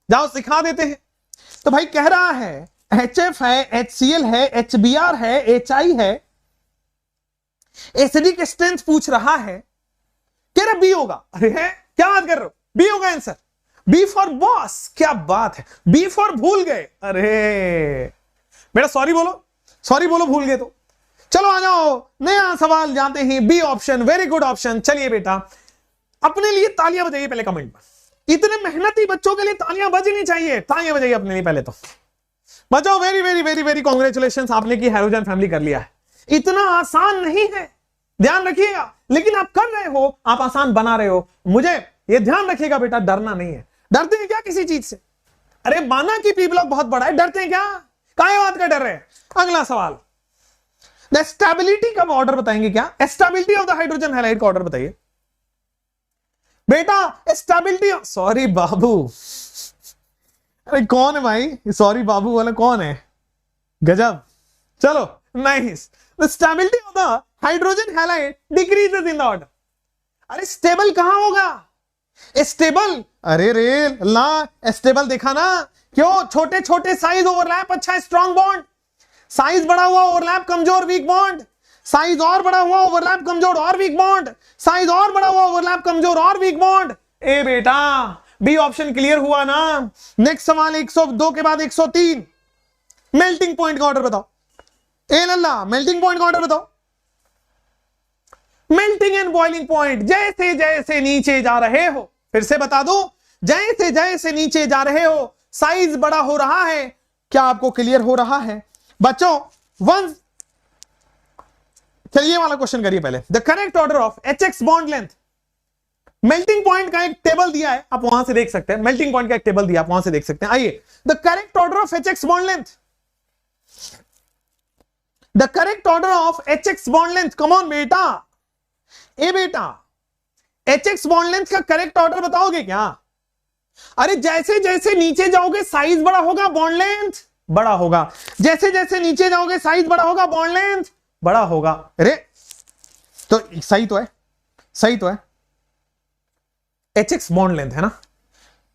जाओ सिखा देते हैं। तो भाई कह रहा है HF है, HCl है, HBr है, HI है, एसिडिक स्ट्रेंथ पूछ रहा है, कह रहा बी होगा। अरे है क्या बात कर रहे हो? बी होगा आंसर, बी फॉर बॉस। क्या बात है, बी फॉर भूल गए। अरे बेटा सॉरी बोलो भूल गए तो। चलो आ जाओ, नया सवाल जाते हैं B option, very good option. चलिए बेटा, अपने लिए तालियां बजाइए पहले कमेंट में। इतने मेहनती बच्चों के लिए तालियां बजनी चाहिए, तालियां बजाइए अपने लिए पहले तो। बच्चों very very very very congratulation, आपने की हैलोजन फैमिली कर लिया है। इतना आसान नहीं है, ध्यान रखिएगा, लेकिन आप कर रहे हो, आप आसान बना रहे हो। मुझे ये ध्यान रखिएगा बेटा, डरना नहीं है। डरते हैं क्या किसी चीज से? अरे माना कि पी ब्लॉक बहुत बड़ा है, डरते हैं क्या? काय बात का डर है? अगला सवाल, द स्टेबिलिटी का ऑर्डर बताएंगे क्या? Stability of the hydrogen halide का ऑर्डर बताइए बेटा। स्टेबिलिटी, सॉरी बाबू, अरे कौन है भाई सॉरी बाबू वाला, कौन है? गजब, चलो nice. The stability of the hydrogen halide decreases in the order. अरे स्टेबल कहां होगा? स्टेबल, अरे रे ला, स्टेबल देखा ना, क्यों? छोटे छोटे साइज ओवरलैप अच्छा स्ट्रॉन्ग बॉन्ड, साइज बड़ा हुआ ओवरलैप कमजोर वीक बॉन्ड, साइज और बड़ा हुआ ओवरलैप कमजोर और वीक बॉन्ड, साइज और बड़ा हुआ ओवरलैप कमजोर और वीक बॉन्ड। ए बेटा बी ऑप्शन क्लियर हुआ ना। नेक्स्ट सवाल 102 के बाद 103, मेल्टिंग पॉइंट का ऑर्डर बताओ। ए लल्ला, मेल्टिंग पॉइंट का ऑर्डर बताओ। मेल्टिंग एंड बॉइलिंग पॉइंट, जैसे जैसे नीचे जा रहे हो, फिर से बता दो, जैसे जैसे नीचे जा रहे हो साइज बड़ा हो रहा है। क्या आपको क्लियर हो रहा है बच्चों? वन, चलिए वाला क्वेश्चन करिए पहले। The correct order of HX bond length, melting point का एक टेबल दिया है, आप वहां से देख सकते हैं। मेल्टिंग पॉइंट का एक टेबल दिया, आप वहां से देख सकते हैं। आइए, the correct order of HX bond length, the correct order of HX bond length, come on बेटा। ए बेटा, HX बॉन्ड लेंथ का करेक्ट ऑर्डर बताओगे क्या? अरे जैसे जैसे नीचे जाओगे साइज बड़ा होगा, बॉन्ड लेंथ बड़ा होगा। जैसे जैसे नीचे जाओगे साइज बड़ा होगा, बॉन्ड लेंथ बड़ा होगा। अरे तो सही तो है, सही तो है। HX बॉन्ड लेंथ है ना,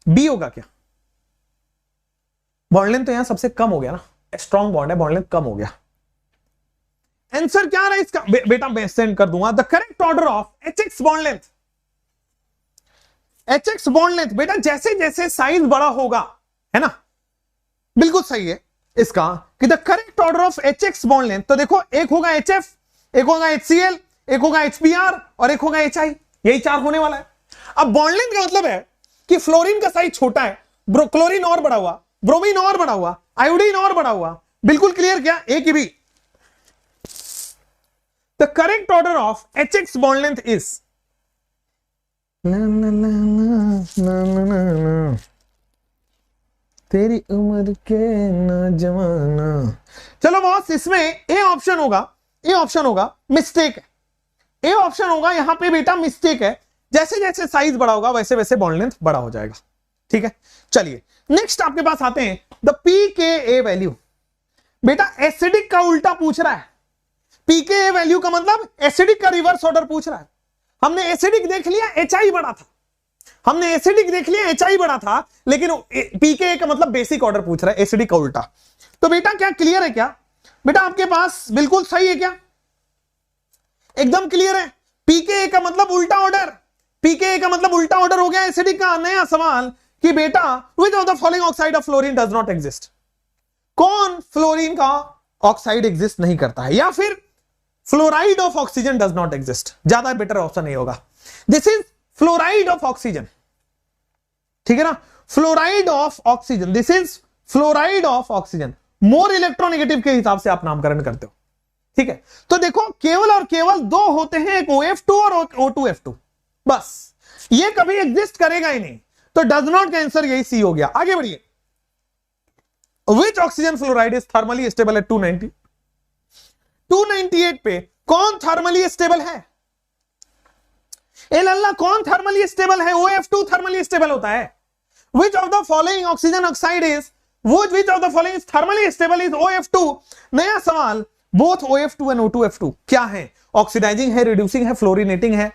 बी होगा क्या? बॉन्ड लेंथ तो यहां सबसे कम हो गया ना, स्ट्रॉन्ग बॉन्ड है, बॉन्ड लेंथ कम हो गया। आंसर क्या रहा इसका? बेटा मैं सेंड कर दूंगा। The correct order of HX bond length, HX bond length बेटा जैसे जैसे साइज बड़ा होगा, है ना, बिल्कुल सही है इसका कि the correct order of HX bond length. तो देखो, एक होगा HF, एक होगा HCl, एक होगा HBr और एक होगा HI, यही चार होने वाला है। अब बॉन्ड लेंथ का मतलब है कि फ्लोरीन का साइज छोटा है, क्लोरीन और बड़ा हुआ, ब्रोमीन और बड़ा हुआ, आयोडीन और बड़ा हुआ। बिल्कुल क्लियर क्या? ए की B. The correct order of HX bond length is तेरी उम्र के नौजवाना। चलो बॉस, इसमें ए ऑप्शन होगा, ए ऑप्शन होगा मिस्टेक है, ए ऑप्शन होगा यहां पे बेटा मिस्टेक है। जैसे जैसे साइज बड़ा होगा वैसे वैसे बॉन्ड लेंथ बड़ा हो जाएगा। ठीक है, चलिए नेक्स्ट आपके पास आते हैं। द pKa वैल्यू, बेटा एसिडिक का उल्टा पूछ रहा है। pKa वैल्यू का मतलब एसिडिक का रिवर्स ऑर्डर पूछ रहा है। हमने एसिडिक देख लिया, HI बड़ा था, हमने एसिडिक देख लिया, HI बड़ा था, लेकिन pKa का मतलब बेसिक ऑर्डर पूछ रहा है, एसिडिक का उल्टा। तो बेटा क्या क्लियर है क्या? बेटा आपके पास बिल्कुल सही है क्या? एकदम क्लियर है। pKa का मतलब उल्टा ऑर्डर, pKa का मतलब उल्टा ऑर्डर हो गया एसिडिक का। नया सवाल कि बेटा which of the following oxide of fluorine does not exist, कौन फ्लोरीन का ऑक्साइड एग्जिस्ट नहीं करता है, या फिर fluoride of oxygen does not exist, ज्यादा बेटर ऑप्शन नहीं होगा। This is fluoride of oxygen, ठीक है ना, fluoride of oxygen, this is fluoride of oxygen. More electronegative के हिसाब से आप नामकरण करते हो। ठीक है, तो देखो केवल और केवल दो होते हैं, एक OF2 और O2F2, बस, ये कभी एग्जिस्ट करेगा ही नहीं। तो डज नॉट का आंसर यही सी हो गया। आगे बढ़िए। Which oxygen fluoride is thermally stable at 290? 298 पे कौन थर्मली स्टेबल है? ए लल्ला कौन थर्मली स्टेबल है? OF2 थर्मली स्टेबल होता है। Which of the following oxygen oxide is, which of the following is thermally stable is OF2? नया सवाल, both OF2 and O2F2 क्या है? ऑक्सीडाइजिंग है, रिड्यूसिंग है, फ्लोरिनेटिंग है।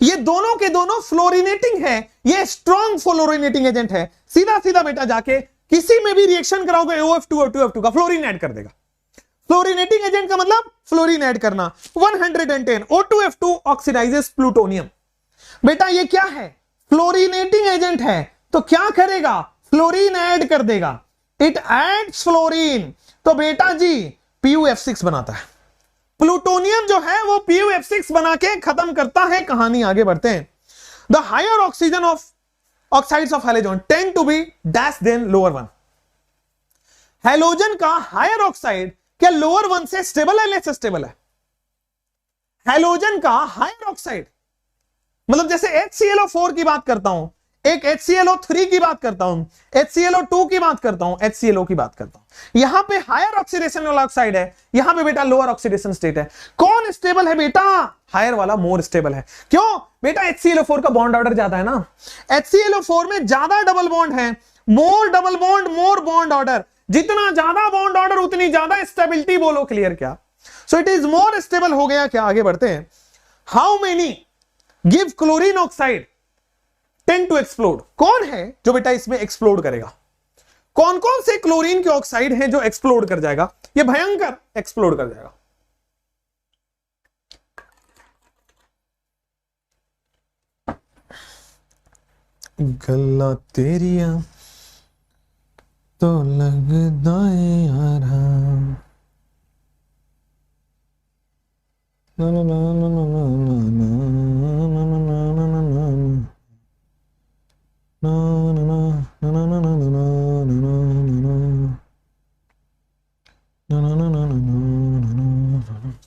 ये दोनों के दोनों फ्लोरिनेटिंग है, ये स्ट्रॉन्ग फ्लोरिनेटिंग एजेंट है। सीधा सीधा बेटा जाके किसी में भी रिएक्शन कराओगे OF2 और 2F2 का फ्लोरीन ऐड कर देगा। फ्लोरिनेटिंग एजेंट का मतलब फ्लोरीन ऐड करना। 110 O2F2 ऑक्सीडाइजेस प्लूटोनियम। बेटा ये क्या है? फ्लोरिनेटिंग एजेंट है, तो क्या करेगा? फ्लोरीन ऐड कर देगा। It adds fluorine. तो बेटा जी PuF6 बनाता है। प्लूटोनियम जो है वो PuF6 बना के खत्म करता है कहानी। आगे बढ़ते हैं। The higher oxygen of oxides of halogen tend to be dash than lower one. Halogen का हायर ऑक्साइड क्या लोअर वन से स्टेबल है, लेस स्टेबल है? हैलोजन का हायर ऑक्साइड मतलब जैसे HClO4 की बात करता हूं, एक HClO3 की बात करता हूं, HClO2 की बात करता हूं, HClO की बात करता हूं। यहां पे हायर ऑक्सीडेशन वाला ऑक्साइड है, यहां पे बेटा लोअर ऑक्सीडेशन स्टेट है। कौन स्टेबल है बेटा? हायर वाला मोर स्टेबल है। क्यों बेटा? HClO4 का बॉन्ड ऑर्डर ज्यादा है ना। HClO4 में ज्यादा डबल बॉन्ड है, मोर डबल बॉन्ड मोर बॉन्ड ऑर्डर। जितना ज्यादा बॉन्ड ऑर्डर उतनी ज्यादा स्टेबिलिटी। बोलो क्लियर क्या? So it is more stable हो गया क्या? आगे बढ़ते हैं। How many give chlorine oxide tend to explode. कौन है जो बेटा इसमें एक्सप्लोड करेगा? कौन कौन से क्लोरीन के ऑक्साइड हैं जो एक्सप्लोड कर जाएगा? ये भयंकर एक्सप्लोड कर जाएगा। गल्ला तेरिया तो लगदा है यारा। ना ना ना ना ना ना ना ना ना ना ना ना।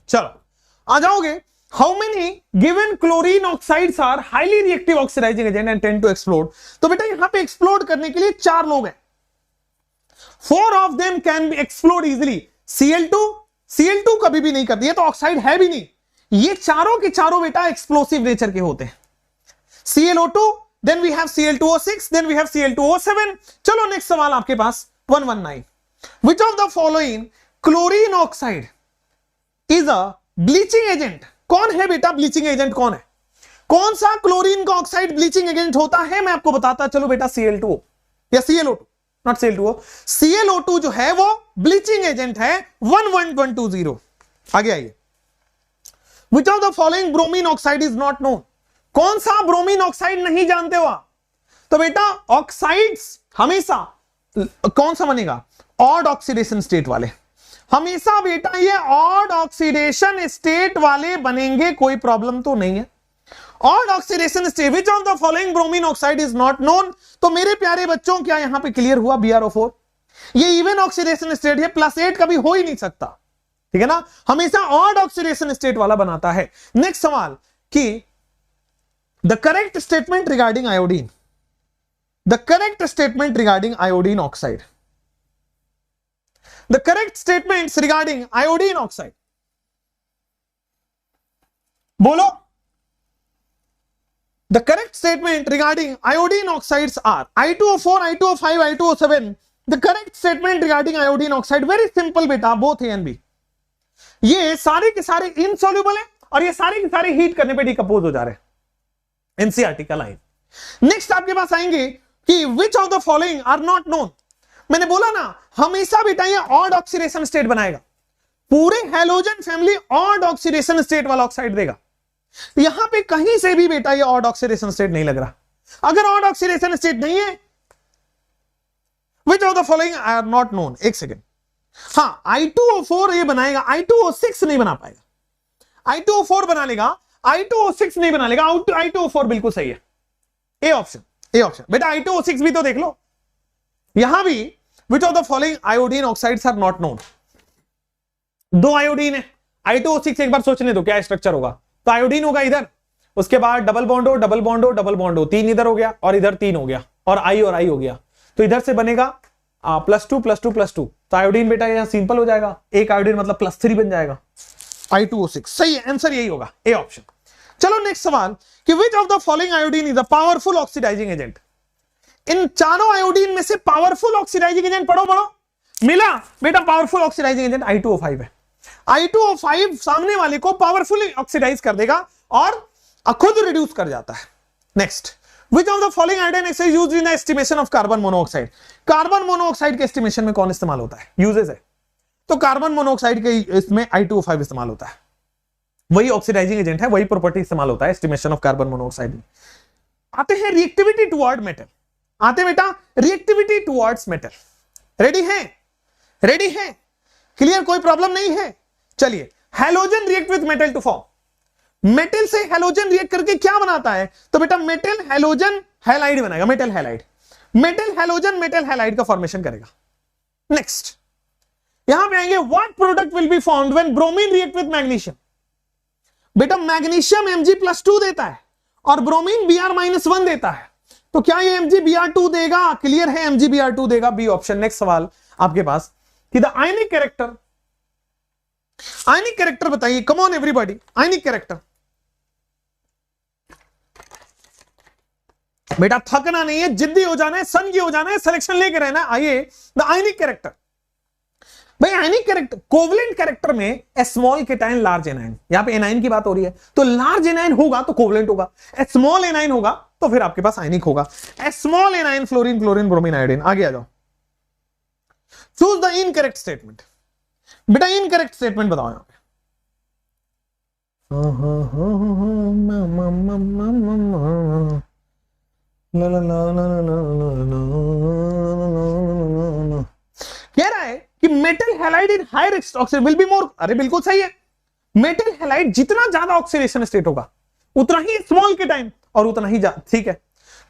चलो आ जाओगे। How many given chlorine oxides are highly reactive oxidizing agent and tend to explode. तो बेटा यहां पे एक्सप्लोड करने के लिए 4 लोग हैं। 4 of them can be explode easily. Cl2 कभी भी नहीं करती, ये तो ऑक्साइड है भी नहीं। ये चारों के चारों बेटा एक्सप्लोसिव नेचर के होते हैं। ClO2, then we have Cl2O6, then we have Cl2O7। चलो नेक्स्ट सवाल आपके पास 119। Which of the following chlorine oxide is a bleaching agent? कौन है बेटा ब्लीचिंग एजेंट? कौन है? कौन सा क्लोरीन का ऑक्साइड ब्लीचिंग एजेंट होता है? मैं आपको बताता चलो बेटा। Cl2O या ClO2, नॉट Cl2O। ClO2 जो है वो ब्लीचिंग एजेंट है। 11120। आगे आइए। Which of the following bromine oxide is not known? कौन सा ब्रोमीन ऑक्साइड नहीं जानते हो आप? तो बेटा ऑक्साइड्स हमेशा कौन सा बनेगा? ऑड ऑक्सीडेशन स्टेट वाले। हमेशा बेटा ये ऑड ऑक्सीडेशन स्टेट वाले बनेंगे, कोई प्रॉब्लम तो नहीं है। Odd oxidation state. Which of the following bromine oxide is not known? तो मेरे प्यारे बच्चों क्या यहां पे क्लियर हुआ? BrO4। ये इवन ऑक्सीडेशन स्टेट है, +8 कभी हो ही नहीं सकता, ठीक है ना। हमेशा ऑड ऑक्सीडेशन स्टेट वाला बनाता है। नेक्स्ट सवाल कि the correct statement regarding iodine. The correct statement regarding iodine oxide. The correct statements regarding iodine oxide बोलो। The correct statement regarding iodine oxides are I2O4, I2O5, I2O7. The correct statement regarding iodine oxide very simple बेटा, both A and B। ये सारे के सारे इनसॉल्युबल है और ये सारे के सारे हीट करने पे डिकम्पोज हो जा रहे हैं। एनसीईआरटी का लाइन। नेक्स्ट आपके पास आएंगे कि which of the following are not known. मैंने बोला ना हमेशा बेटा ये ऑड ऑक्सीडेशन स्टेट बनाएगा। पूरे halogen family odd oxidation state वाला ऑक्साइड देगा। यहां पे कहीं से भी बेटा ये ऑड ऑक्सीडेशन स्टेट नहीं लग रहा। अगर ऑड ऑक्सीडेशन स्टेट नहीं है, which of the following are not known. एक सेकेंड। हाँ I2O4 ये बनाएगा, I2O6 नहीं बना पाएगा। I2O4 बना लेगा, I2O6 नहीं बना लेगा। I2O4 बिल्कुल सही है। ए ऑप्शन, ए ऑप्शन बेटा। I2O6 भी तो देख लो। यहां भी which of the following iodine oxides are not known. 2 iodine है, I2O6 एक बार सोचने दो क्या स्ट्रक्चर होगा। तो आयोडीन होगा इधर, उसके बाद डबल बॉन्ड हो, डबल बॉन्ड हो, डबल बॉन्ड हो, 3 इधर हो गया और इधर 3 हो गया और I और I हो गया। तो इधर से बनेगा +2 +2 +2। तो आयोडीन बेटा यहां सिंपल हो जाएगा। एक आयोडीन मतलब +3 बन जाएगा। I2O6 सही है, आंसर यही होगा, ए ऑप्शन। चलो नेक्स्ट सवाल कि which of the following iodine is a powerful oxidising agent. इन चारों आयोडीन में से पावरफुल ऑक्सीडाइजिंग एजेंट पढ़ो पढ़ो। मिला बेटा पावरफुल ऑक्सीडाइजिंग एजेंट I2O5 है। I2O5 सामने वाले को पावरफुली ऑक्सीडाइज कर देगा और खुद रिड्यूस कर जाता है। Next, which of the following iodine is used in the estimation of carbon monoxide. Carbon monoxide के एस्टिमेशन में कौन इस्तेमाल होता है? यूजेस है तो कार्बन मोनोऑक्साइड के इसमें I2O5 इस्तेमाल होता है। वही ऑक्सीडाइजिंग एजेंट है, वही प्रॉपर्टी इस्तेमाल होता है एस्टिमेशन ऑफ कार्बन मोनोऑक्साइड में। आते हैं रिएक्टिविटी टुवर्ड मेटल। आते बेटा रिएक्टिविटी टुवर्ड्स मेटल। रेडी है? रेडी है? क्लियर, कोई प्रॉब्लम नहीं है। चलिए, halogen react with metal to form, metal से हैलोजन रिएक्ट करके क्या बनाता है, तो बेटा मेटल हैलोजन हैलाइड बनाएगा, metal halide, metal halogen metal halide का फॉर्मेशन करेगा। नेक्स्ट यहां पे आएंगे, what product will be formed when bromine react with magnesium. बेटा मैग्नीशियम Mg+2 देता है और ब्रोमीन Br-1 देता है, तो क्या ये MgBr2 देगा? क्लियर है, MgBr2 देगा, बी ऑप्शन। नेक्स्ट सवाल आपके पास कि the ionic character, ionic character बताइए, come on everybody, ionic character. बेटा थकना नहीं है, जिद्दी हो जाना है, सन की हो जाना है, सिलेक्शन लेके रहना है। आइए, द आयनिक कैरेक्टर। भाई आयनिक कैरेक्टर, कोवलेंट कैरेक्टर में स्मॉल केटायन लार्ज एनायन, यहां पे एनायन की बात हो रही है, तो लार्ज एनायन होगा तो कोवलेंट होगा, स्मॉल एनायन होगा तो फिर आपके पास आयनिक होगा। Small anion fluorine, chlorine, bromine, iodine. आगे आ जाओ, चूज द इनकरेक्ट स्टेटमेंट। बेटा इनकरेक्ट स्टेटमेंट बताओ यहां पे। कह रहा है कि metal halide in higher oxidation will be more, अरे बिल्कुल सही है, मेटल हैलाइड जितना ज्यादा ऑक्सीडेशन स्टेट होगा उतना ही स्मॉल के टाइम और उतना ही ठीक है।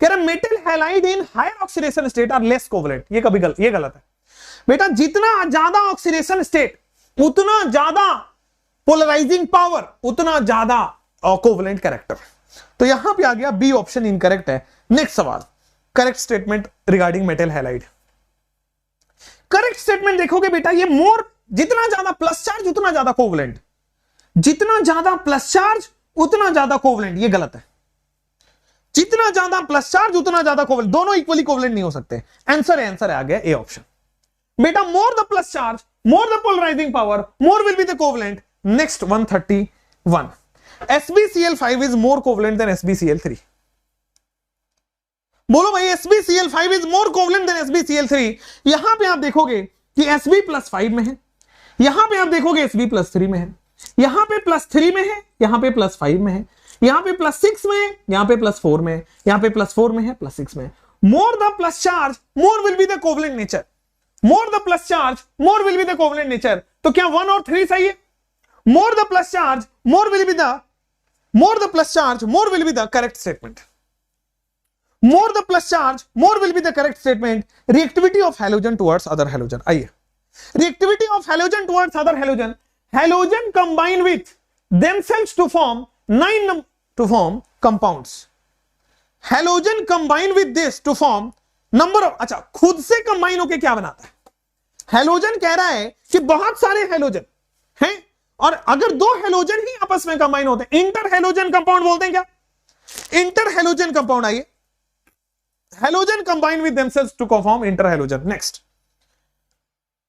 कह रहा है metal halide in higher oxidation state are less covalent, ये कभी ये गलत है बेटा, जितना ज्यादा ऑक्सीडेशन स्टेट उतना ज्यादा पोलराइजिंग पावर, उतना ज्यादा कोवलेंट कैरेक्टर। तो यहां पे आ गया बी ऑप्शन इनकरेक्ट है। नेक्स्ट सवाल, correct statement regarding metal halide. Correct statement देखोगे बेटा, ये मोर, जितना ज्यादा प्लस चार्ज उतना ज्यादा कोवलेंट, जितना ज्यादा प्लस चार्ज उतना ज्यादा कोवलेंट, ये गलत है। जितना ज्यादा प्लस चार्ज उतना ज्यादा कोवलेंट, दोनों इक्वली कोवलेंट नहीं हो सकते। आंसर आ गया ए ऑप्शन। बेटा more the plus charge, more the polarising power, more will be the covalent. Next 131, SbCl5 is more covalent than SbCl3। बोलो भाई SbCl5 is more covalent than SbCl3। यहां पे आप देखोगे कि Sb+5 में है, यहां पे आप देखोगे Sb+3 में है, यहां पे +3 में है, यहां पे +5 में है, यहां पे +6 में है, यहां पे +4 में है, यहां पे +4 में है, +6 में है। More the plus charge more will be the covalent nature, more the plus charge more will be the covalent nature. तो क्या 1 और 3 सही है? More the plus charge more will be the, more the plus charge more will be the correct statement. More the plus charge, more will be the correct statement. Reactivity of halogen towards other halogen. आइए, reactivity of halogen towards other halogen. Halogen combine with themselves to form to form compounds. Halogen combine with this to form number of, अच्छा खुद से combine होके क्या बनाता है? Halogen कह रहा है कि बहुत सारे halogen हैं और अगर दो halogen ही आपस में combine होते हैं, इंटर हेलोजन कंपाउंड बोलते हैं क्या? Inter halogen compound. आइए, halogen combine with themselves to form inter halogen. Next,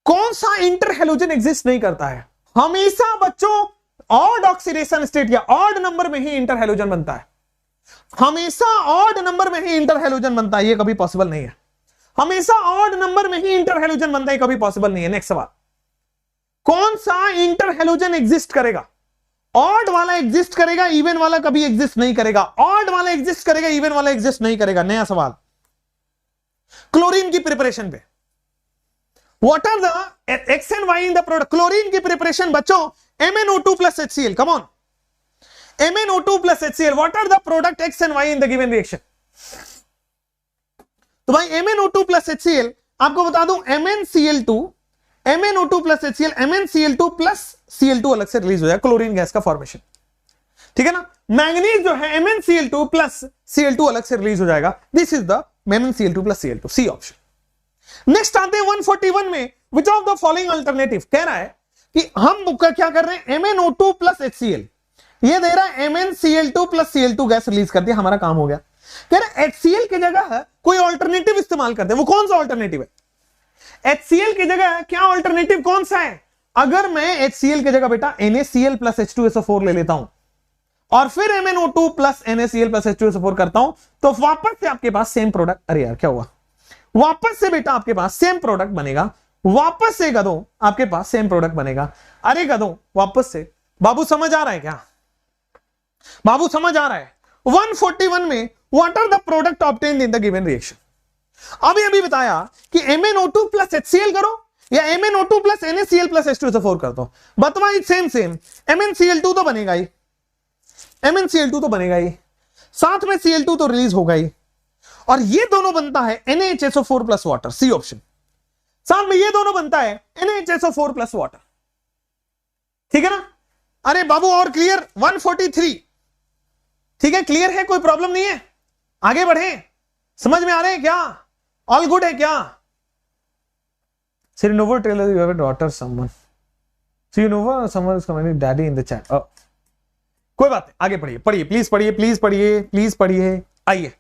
कौन सा इंटर हेलोजन एग्जिस्ट नहीं करता है? हमेशा बच्चों ऑड ऑक्सीडेशन स्टेट या ऑड नंबर में ही इंटर हेलोजन बनता है, हमेशा ऑड नंबर में ही इंटर हेलोजन बनता है, ये कभी पॉसिबल नहीं है। हमेशा ऑड नंबर में ही इंटर हेलोजन बनता है, कभी पॉसिबल नहीं है। नेक्स्ट सवाल, कौन सा इंटर हेलोजन एग्जिस्ट करेगा? ऑड वाला एग्जिस्ट करेगा, इवन वाला कभी एग्जिस्ट नहीं करेगा। ऑड वाला एग्जिस्ट करेगा, इवन वाला एग्जिस्ट नहीं करेगा। नया सवाल, क्लोरीन की प्रिपरेशन पे, what are the X and Y in the product? Chlorine की प्रिपरेशन बच्चों MnO2 plus HCl, come on, MnO2 plus HCl, what are the product X and Y in the given reaction? तो भाई MnO2 plus HCl, आपको बता दूं MnCl2, MnO2 plus HCl, MnCl2 plus Cl2 अलग से रिलीज हो जाएगा, क्लोरीन गैस का फॉर्मेशन, ठीक है ना। मैंगनीज जो है MnCl2 plus Cl2 अलग से रिलीज हो जाएगा, this is the MnCl2 plus Cl2, C option. Next आते हैं 141 में, which of the following alternative? कह रहा है कि हम क्या कर रहे हैं, MnO2 plus HCl, ये दे रहा है MnCl2 plus Cl2 gas release कर दिया, हमारा काम हो गया। कह रहा है HCl की जगह कोई ऑल्टरनेटिव इस्तेमाल करते हैं, वो कौन सा ऑल्टरनेटिव है? HCl की जगह क्या ऑल्टरनेटिव कौन सा है? अगर मैं HCl की जगह बेटा NaCl plus H2SO4 ले लेता हूं और फिर MnO2 plus NaCl plus H2SO4 करता हूं, तो वापस से आपके पास सेम प्रोडक्ट, अरे यार क्या हुआ, वापस से बेटा आपके पास सेम प्रोडक्ट बनेगा, वापस से गधों आपके पास सेम प्रोडक्ट बनेगा। अरे गधों वापस से, बाबू समझ आ रहा है क्या? बाबू समझ आ रहा है? 141 में what are the product obtained in the given reaction? अभी बताया कि MnO2 plus HCl करो, या MnO2 plus NaCl plus H2SO4 कर दो, बतवा सेम सेम MnCl2 तो बनेगा ही, MnCl2 तो बनेगा ही, साथ में Cl2 तो रिलीज होगा ही, और ये दोनों बनता है NaHSO4 plus water, C option. साथ में ये दोनों बनता है NaHSO4 प्लस वाटर, ठीक है ना। अरे बाबू और क्लियर, 143, ठीक है, क्लियर है, कोई प्रॉब्लम नहीं है, आगे बढ़े, समझ में आ रहे हैं क्या, ऑल गुड है क्या। Sirinova tell us you have a daughter someone. Sirinova someone is commenting daddy in the chat. कोई बात नहीं, आगे पढ़िए, पढ़िए प्लीज, पढ़िए प्लीज, पढ़िए प्लीज, पढ़िए। आइए,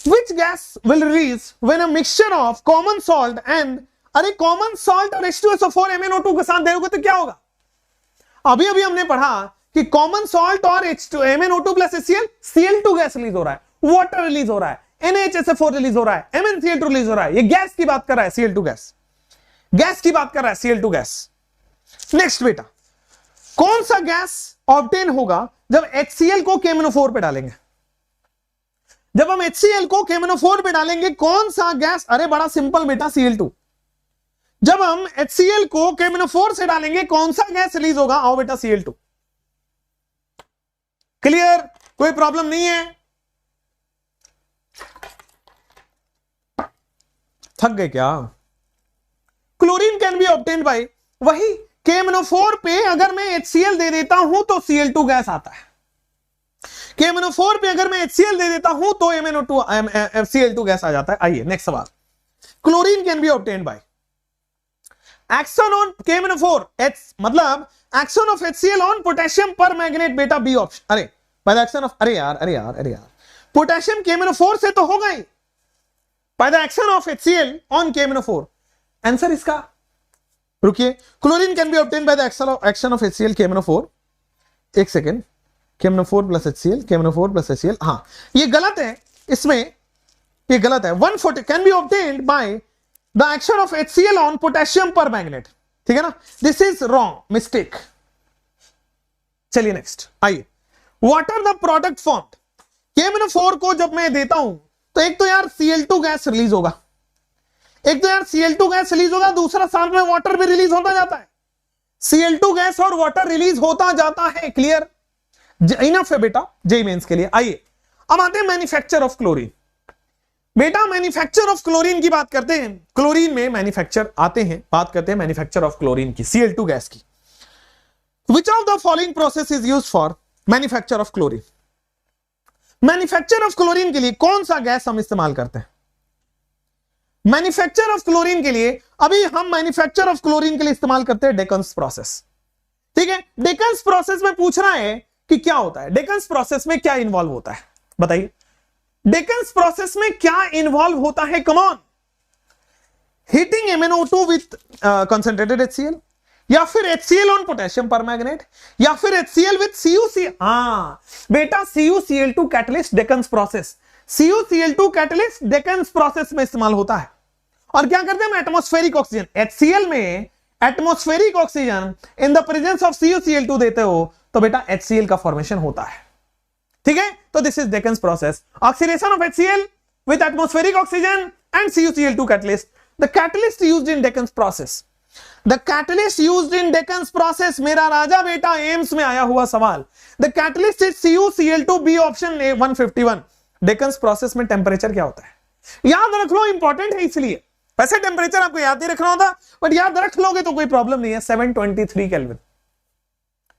which gas will release when a mixture of common salt and, अरे कॉमन सॉल्ट और H2SO4 MnO2 के साथ दोगे तो क्या होगा। अभी अभी हमने पढ़ा कि कॉमन सॉल्ट और MnO2 plus HCl, Cl2 gas release हो रहा है, वाटर रिलीज हो रहा है, NaHSO4 रिलीज हो रहा है, MnCl2 रिलीज हो रहा है। ये गैस की बात कर रहा है, Cl2 गैस, गैस की बात कर रहा है, Cl2 गैस। नेक्स्ट बेटा, कौन सा गैस ऑब्टेन होगा जब HCl को KMnO4 पे डालेंगे, जब हम HCl को KMnO4 पे डालेंगे कौन सा गैस, अरे बड़ा सिंपल बेटा, Cl2। जब हम HCl को KMnO4 से डालेंगे कौन सा गैस रिलीज होगा, आओ बेटा Cl2। क्लियर, कोई प्रॉब्लम नहीं है, थक गए क्या। Chlorine can be obtained bye, वही KMnO4 पे अगर मैं HCl दे देता हूं तो Cl2 गैस आता है, KMnO4 पे अगर मैं HCl दे देता हूं तो Cl2 गैस आ जाता है। आइए नेक्स्ट सवाल, chlorine can be obtained by action on KMnO4, मतलब action of HCl on potassium permanganate, बेटा बी ऑप्शन। अरे बाय द एक्शन ऑफ, अरे यार पोटेशियम KMnO4 से तो होगा ही, by the action of HCl on KMnO4, answer इसका, रुकिए, chlorine can be obtained by the action of HCl KMnO4, एक second, KMnO4 plus HCl, KMnO4 plus HCl, हाँ ये गलत है, इसमें ये गलत है। 140 can be obtained by the action of HCl on potassium permanganate, ठीक है ना, दिस इज रॉन्ग, मिस्टेक। चलिए नेक्स्ट, आइए, what are the product formed, KMnO4 को जब मैं देता हूं तो एक तो यार Cl2 गैस रिलीज होगा, एक तो यार Cl2 गैस रिलीज होगा, दूसरा साथ में वाटर भी रिलीज होता जाता है, Cl2 गैस और वाटर रिलीज होता जाता है। क्लियर, इनफ है बेटा जेईई मेंस के लिए। आइए अब आते हैं मैन्युफैक्चर ऑफ क्लोरीन। बेटा मैन्युफैक्चर ऑफ क्लोरीन की बात करते हैं, क्लोरीन में मैन्युफैक्चर आते हैं, बात करते हैं मैन्युफैक्चर ऑफ क्लोरीन की, Cl2 गैस की। विच of the following process is used for manufacture of chlorine, manufacture of chlorine के लिए कौन सा गैस हम इस्तेमाल करते हैं। मैन्युफैक्चर ऑफ क्लोरीन के लिए अभी हम मैन्युफैक्चर ऑफ क्लोरीन के लिए इस्तेमाल करते हैं डेकन्स प्रोसेस, ठीक है। डेकन्स प्रोसेस में पूछ रहा है कि क्या होता है, डेकन्स प्रोसेस में क्या इन्वॉल्व होता है, बताइए डेकन्स प्रोसेस में क्या इन्वॉल्व होता है। Come on, heating MnO2 with concentrated HCl, या फिर HCl ऑन पोटेशियम परमैंगनेट, या फिर HCl विथ CuCl, हाँ बेटा CuCl2 catalyst Deacon's process, CuCl2 catalyst Deacon's process में इस्तेमाल होता है। और क्या करते हैं, एटमॉस्फेरिक ऑक्सीजन, HCl में atmospheric oxygen in the presence of CuCl2 देते हो तो बेटा HCl का फॉर्मेशन होता है, ठीक है। तो this is Deacon's process, oxidation of HCl with atmospheric oxygen and CuCl2 catalyst, the catalyst used in Deacon's process, the catalyst used in Deacon's process, मेरा राजा बेटा एम्स में आया हुआ सवाल, the catalyst is CuCl2, B option 151। Deacon's process में टेंपरेचर क्या होता है, याद रख लो, इंपॉर्टेंट है इसलिए, वैसे टेंपरेचर आपको याद नहीं रखना होता बट याद रख लोगे तो कोई प्रॉब्लम नहीं है, 723 केल्विन,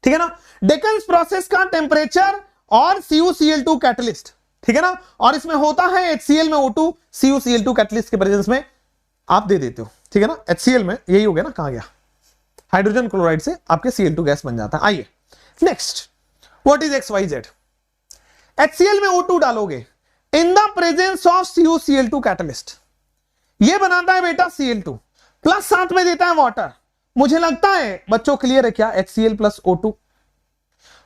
ठीक है ना। डेकन्स प्रोसेस का टेंपरेचर और CuCl2 कैटलिस्ट, ठीक है ना, और इसमें होता है HCl में O2, CuCl2 कैटलिस्ट के प्रेजेंस में आप दे देते हो, ठीक है ना। HCl में यही हो गया ना, कहां गया, हाइड्रोजन क्लोराइड से आपके Cl2 गैस बन जाता है। आइए next, what is XYZ, HCl में O2 डालोगे इन the presence of CuCl2 catalyst, ये बनाता है बेटा Cl2 प्लस साथ में देता है वाटर। मुझे लगता है बच्चों क्लियर है क्या, HCl प्लस O2,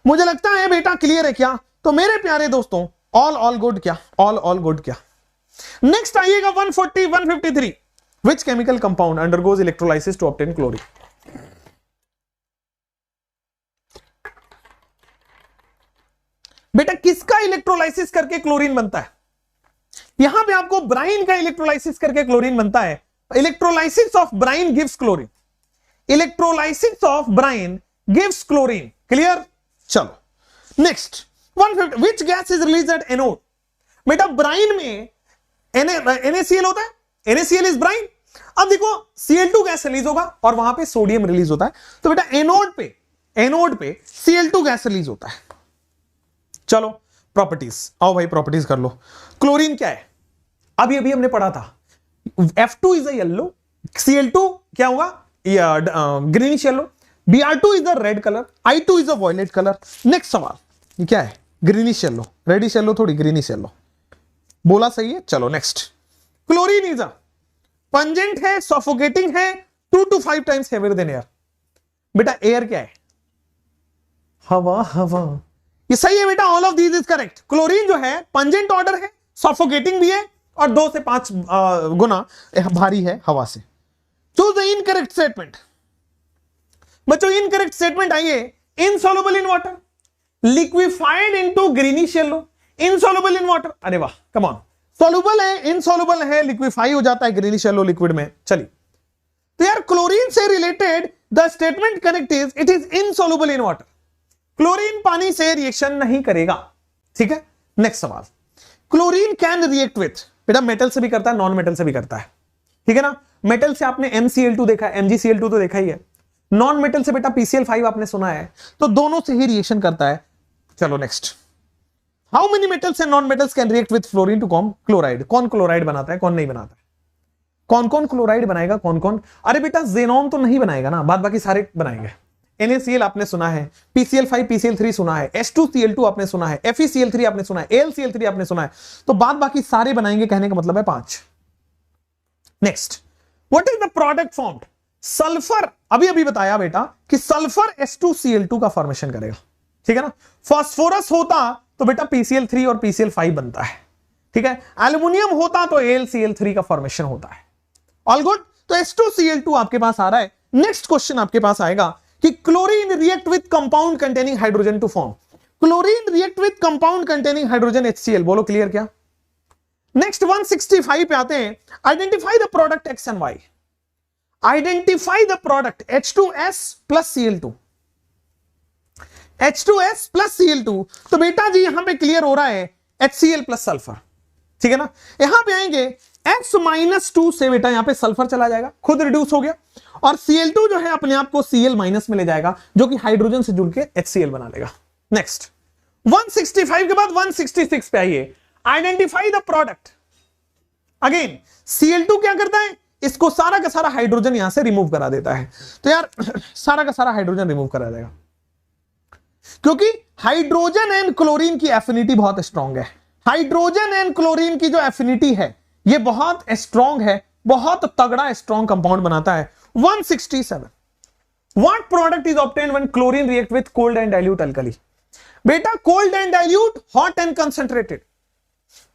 मुझे लगता है बेटा क्लियर है क्या। तो मेरे प्यारे दोस्तों ऑल गुड क्या, ऑल गुड क्या। नेक्स्ट आइएगा 140 153, which chemical compound undergoes electrolysis to obtain chlorine. बेटा किसका इलेक्ट्रोलाइसिस करके क्लोरीन बनता है, यहां पे आपको ब्राइन का इलेक्ट्रोलाइसिस करके क्लोरीन बनता है, electrolysis of brine gives chlorine, electrolysis of brine gives chlorine. Clear? चलो next 150, which gas is release at anode? बेटा ब्राइन में NaCl होता है, NaCl इज ब्राइन। अब देखो Cl2 गैस रिलीज होगा और वहां पे सोडियम रिलीज होता है, तो बेटा एनोड पे Cl2 गैस रिलीज होता है। चलो प्रॉपर्टीज, आओ भाई प्रॉपर्टीज कर लो। क्लोरीन क्या है? अभी अभी हमने पढ़ा था, F2 is a yellow, Cl2 क्या होगा? Greenish yellow, Br2 is the red colour, I2 is a violet colour. Next सवाल, ये क्या है? ग्रीनिश येलो, रेडिश येलो थोड़ी, ग्रीनिश येलो। बोला सही है। चलो next, chlorine is a pungent है, सफोकेटिंग है, 2 to 5 times heavier than air. बेटा एयर क्या है? हवा, हवा। ये सही है बेटा, all of these is correct. Chlorine जो है पंजेंट ऑर्डर है, सफोकेटिंग भी है और 2 से 5 गुना भारी है हवा से। Choose the incorrect statement. बच्चों इनकरेक्ट स्टेटमेंट आइए, insoluble in water, liquefied into greenish yellow, insoluble in water. अरे वाह, कम ऑन, सॉल्युबल है, इनसॉल्युबल है, लिक्विफाई हो जाता है ग्रीनिश येलो लिक्विड में। चलिए, तो यार क्लोरीन से related the statement correct is it is insoluble in water. Chlorine पानी से रिएक्शन नहीं करेगा। ठीक है, नेक्स्ट सवाल, क्लोरीन कैन रिएक्ट विथ? बेटा मेटल से भी करता है, नॉन मेटल से भी करता है। ठीक है ना, मेटल से आपने MCl2 देखा है, MgCl2 तो देखा ही है। नॉन मेटल से बेटा PCl5 आपने सुना है, तो दोनों से ही रिएक्शन करता है। चलो next, how many metals and non metals can react with fluorine to form chloride? कौन क्लोराइड बनाता है, कौन नहीं बनाता है? कौन कौन क्लोराइड बनाएगा, कौन कौन? अरे बेटा जेनॉन तो नहीं बनाएगा ना, बाद बाकी सारे बनाएंगे। NaCl आपने सुना है, PCl5 PCl3 सुना है, H2Cl2 आपने सुना है, FeCl3 आपने सुना है, AlCl3 आपने सुना है, तो बाद बाकी सारे बनाएंगे, कहने का मतलब है 5। Next, what is the product formed? Sulphur, अभी अभी बताया बेटा कि सल्फर H2Cl2 का फॉर्मेशन करेगा। ठीक है ना, फास्फोरस होता तो बेटा PCl3 और PCl5 बनता है। ठीक है, एल्युमिनियम होता तो AlCl3 का फॉर्मेशन होता है। ऑल गुड, तो H2Cl2 आपके पास आ रहा है। नेक्स्ट क्वेश्चन आपके पास आएगा कि chlorine react with compound containing hydrogen to form. Chlorine react with compound containing hydrogen HCl। बोलो क्लियर क्या? नेक्स्ट 165 पे आते हैं, identify the product X and Y। Identify the product H2S plus Cl2, H2S plus Cl2। तो बेटा जी यहां पे क्लियर हो रहा है HCl प्लस सल्फर। ठीक है ना, यहां पे आएंगे X-2 से बेटा यहां पे सल्फर चला जाएगा, खुद रिड्यूस हो गया, और Cl2 जो है अपने आप को Cl माइनस में ले जाएगा, जो कि हाइड्रोजन से जुड़ के HCl बना लेगा। नेक्स्ट 165 के बाद 166 पे आइए, identify the product. Again Cl2 क्या करता है? इसको सारा का सारा हाइड्रोजन यहां से रिमूव करा देता है। तो यार सारा का सारा हाइड्रोजन रिमूव करा देगा, क्योंकि हाइड्रोजन एंड क्लोरीन की एफिनिटी बहुत स्ट्रांग है। हाइड्रोजन एंड क्लोरीन की जो एफिनिटी है ये बहुत स्ट्रांग है, बहुत तगड़ा स्ट्रांग कंपाउंड बनाता है। 167, what product is obtained when chlorine react with cold and dilute alkali? बेटा cold and dilute, hot and concentrated,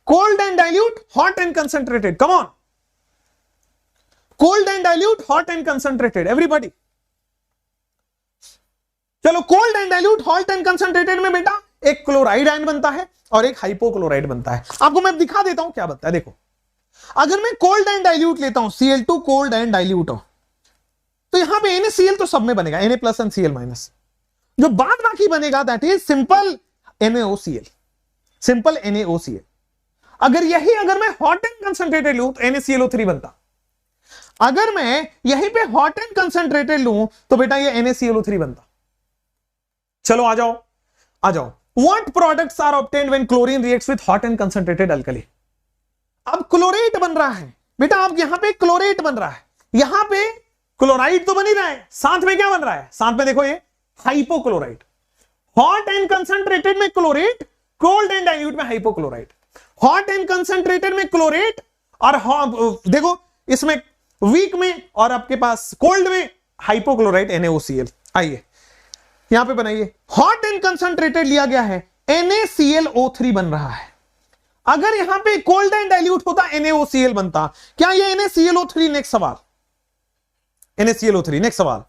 cold and dilute, hot and concentrated, come on, cold and dilute, hot and concentrated, everybody. चलो cold and dilute, hot and concentrated में बेटा एक क्लोराइड आयन बनता है और एक हाइपोक्लोराइड बनता है। आपको मैं दिखा देता हूं क्या बनता है। देखो, अगर मैं कोल्ड एंड डाइल्यूट लेता हूं, Cl2 कोल्ड एंड डाइल्यूट हो, तो यहां पे NaCl तो सब में बनेगा, Na plus and Cl minus. जो बाद बाकी बनेगा that is simple NaOCl, simple NaOCl। अगर मैं हॉट एंड कंसंट्रेटेड लूं तो NaClO3 बनता। अगर मैं यहीं पे हॉट एंड कंसंट्रेटेड लूं तो बेटा ये NaClO3 बनता। चलो आ जाओ, आ जाओ। What products are obtained when chlorine reacts with hot and concentrated alkali? अब क्लोरेट बन रहा है बेटा, अब यहां पे क्लोरेट बन रहा है, यहां पे क्लोराइड तो बन ही रहा है, साथ में क्या बन रहा है? साथ में देखो ये हाइपोक्लोराइड। हॉट एंड कंसंट्रेटेड में क्लोरेट, कोल्ड एंड डाइल्यूट में हाइपोक्लोराइड। हॉट एंड कंसंट्रेटेड में क्लोरेट, और देखो इसमें वीक में और आपके पास कोल्ड में हाइपोक्लोराइड NaOCl। आइए यहां पे बनाइए, हॉट एंड कंसंट्रेटेड लिया गया है, NaClO3 बन रहा है। अगर यहां पे कोल्ड एंड डाइल्यूट होता NaOCl बनता। क्या ये NaClO3? नेक्स्ट सवाल, NaClO3। नेक्स्ट सवाल,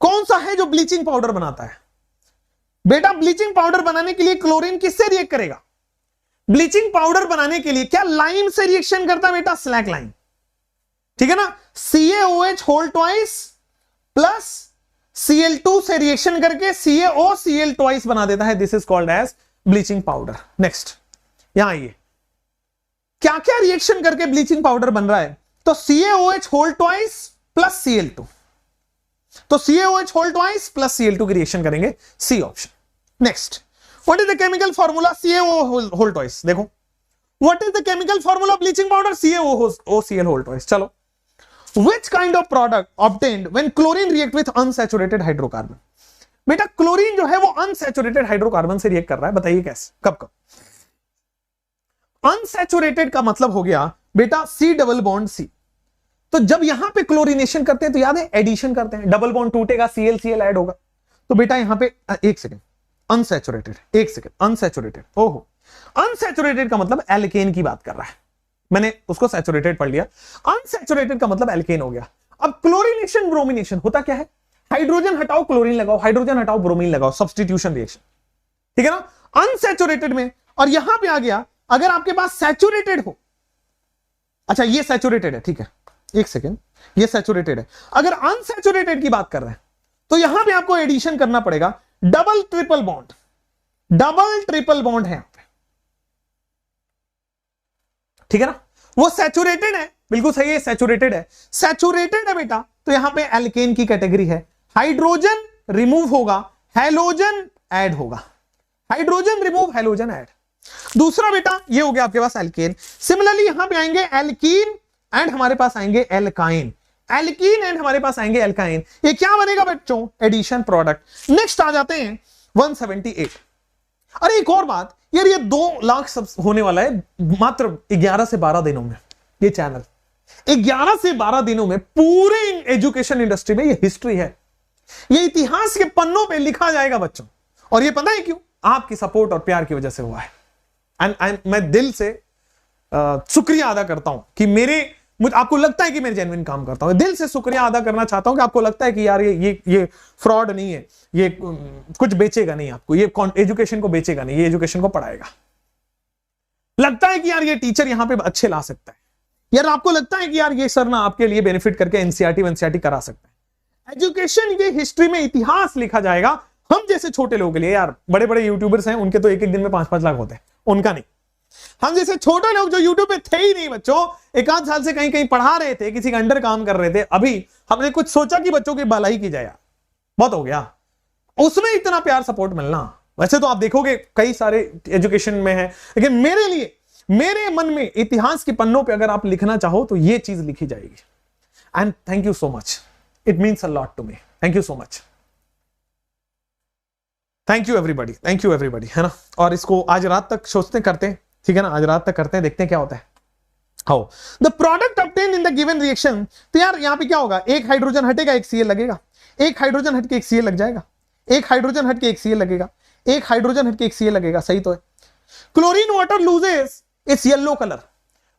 कौन सा है जो ब्लीचिंग पाउडर बनाता है? बेटा ब्लीचिंग पाउडर बनाने के लिए क्लोरीन किससे रिएक्ट करेगा? ब्लीचिंग पाउडर बनाने के लिए क्या लाइम से रिएक्शन करता है बेटा? Slack lime. ठीक है ना, CaOH whole twice plus Cl2 से रिएक्शन करके CaOCl ट्वाइस बना देता है। This is called as bleaching powder. Next यहां आइए, क्या क्या रिएक्शन करके ब्लीचिंग पाउडर बन रहा है? तो CaOH whole twice plus Cl2, तो CaOH whole twice plus Cl2 की रिएक्शन करेंगे, C option. Next, what is the chemical formula CaO whole twice? देखो, what is the chemical formula of bleaching powder? CaOCl whole twice. चलो, which kind of product obtained when chlorine react with unsaturated hydrocarbon? बेटा क्लोरीन जो है वो अनसैचुरेटेड हाइड्रोकार्बन से रिएक्ट कर रहा है, बताइए कैसे, कब कब? अनसैचुरेटेड का मतलब हो गया बेटा C डबल बॉन्ड C। तो जब यहां पे क्लोरीनेशन करते हैं तो याद है एडिशन करते हैं, डबल बॉन्ड टूटेगा, ClCl ऐड होगा। तो बेटा यहां पे एक सेकेंड, अनसैचुरेटेड, एक सेकेंड, अनसैचुरेटेड, ओहो, अनसैचुरेटेड का मतलब एल्केन की बात कर रहा है, मैंने उसको सैचुरेटेड पढ़ लिया। अनसैचुरेटेड का मतलब एल्केन हो गया। अब क्लोरीनेशन ब्रोमिनेशन होता क्या है? हाइड्रोजन हटाओ क्लोरीन लगाओ, हाइड्रोजन हटाओ ब्रोमीन लगाओ, सब्स्टिट्यूशन रिएक्शन, ठीक है ना? अनसैचुरेटेड में, और यहां पे आ गया अगर आपके पास सैचुरेटेड हो, अच्छा ये सैचुरेटेड है, ठीक है, एक सेकेंड, ये सैचुरेटेड है। अगर अनसैचुरेटेड की बात कर रहे हैं तो यहां पे आपको एडिशन करना पड़ेगा, double triple bond, double triple bond है यहां पे, ठीक है ना? वो सैचुरेटेड है, बिल्कुल सही है, सैचुरेटेड है, सैचुरेटेड है बेटा, तो यहां पे एल्केन की कैटेगरी है। हाइड्रोजन रिमूव होगा, हैलोजन ऐड होगा, हाइड्रोजन रिमूव हैलोजन ऐड। दूसरा बेटा ये हो गया आपके पास एल्केन। सिमिलरली यहां पे आएंगे एल्कीन एंड हमारे पास आएंगे एल्काइन, एल्कीन एंड हमारे पास आएंगे एल्काइन। ये क्या बनेगा बच्चों? Addition product. नेक्स्ट आ जाते हैं 178। अरे एक और बात यार, ये 2 लाख सब होने वाला है मात्र 11 से 12 दिनों में। ये चैनल 11 से 12 दिनों में पूरे एजुकेशन इंडस्ट्री में ये हिस्ट्री है, ये इतिहास के पन्नों पे लिखा जाएगा बच्चों। और ये पता है क्यों? आपकी सपोर्ट और प्यार की वजह से हुआ है। एंड मैं दिल से शुक्रिया अदा करता हूं कि आपको लगता है कि मैं जेन्युइन काम करता हूं। दिल से शुक्रिया अदा करना चाहता हूं कि आपको लगता है कि यार ये फ्रॉड नहीं है, ये कुछ बेचेगा नहीं आपको, ये एजुकेशन को बेचेगा नहीं, ये एजुकेशन को पढ़ाएगा। लगता है कि यार ये टीचर यहां पे अच्छे ला सकता है, यार आपको लगता है कि यार ये सर ना आपके लिए बेनिफिट करके एनसीईआरटी करा सकता है। एजुकेशन की हिस्ट्री में इतिहास लिखा जाएगा। हम जैसे छोटे लोगों के लिए, यार बड़े बड़े यूट्यूबर्स हैं, उनके तो एक एक दिन में 5-5 लाख होते हैं, उनका नहीं। हम जैसे छोटे लोग जो यूट्यूब पे थे ही नहीं बच्चों, 1-8 साल से कहीं कहीं पढ़ा रहे थे, किसी के अंडर काम कर रहे थे, अभी हमने कुछ सोचा कि बच्चों की भलाई की जाए, बहुत हो गया, उसमें इतना प्यार सपोर्ट मिलना। वैसे तो आप देखोगे कई सारे एजुकेशन में है, लेकिन मेरे लिए, मेरे मन में इतिहास के पन्नों पे अगर आप लिखना चाहो तो ये चीज लिखी जाएगी। And thank you so much, it means a lot to me, thank you so much, thank you everybody, है ना? और इसको आज रात तक सोचते करते हैं, ठीक है ना? आज रात तक करते हैं, देखते हैं क्या होता है। How the product obtain in the given reaction. तो यार यहां पे क्या होगा? एक हाइड्रोजन हटेगा, एक Cl लगेगा, एक हाइड्रोजन हट के एक Cl लग जाएगा, एक हाइड्रोजन हट के एक Cl लगेगा, एक हाइड्रोजन हट के एक Cl लगेगा, सही तो है। Chlorine water loses it's yellow colour.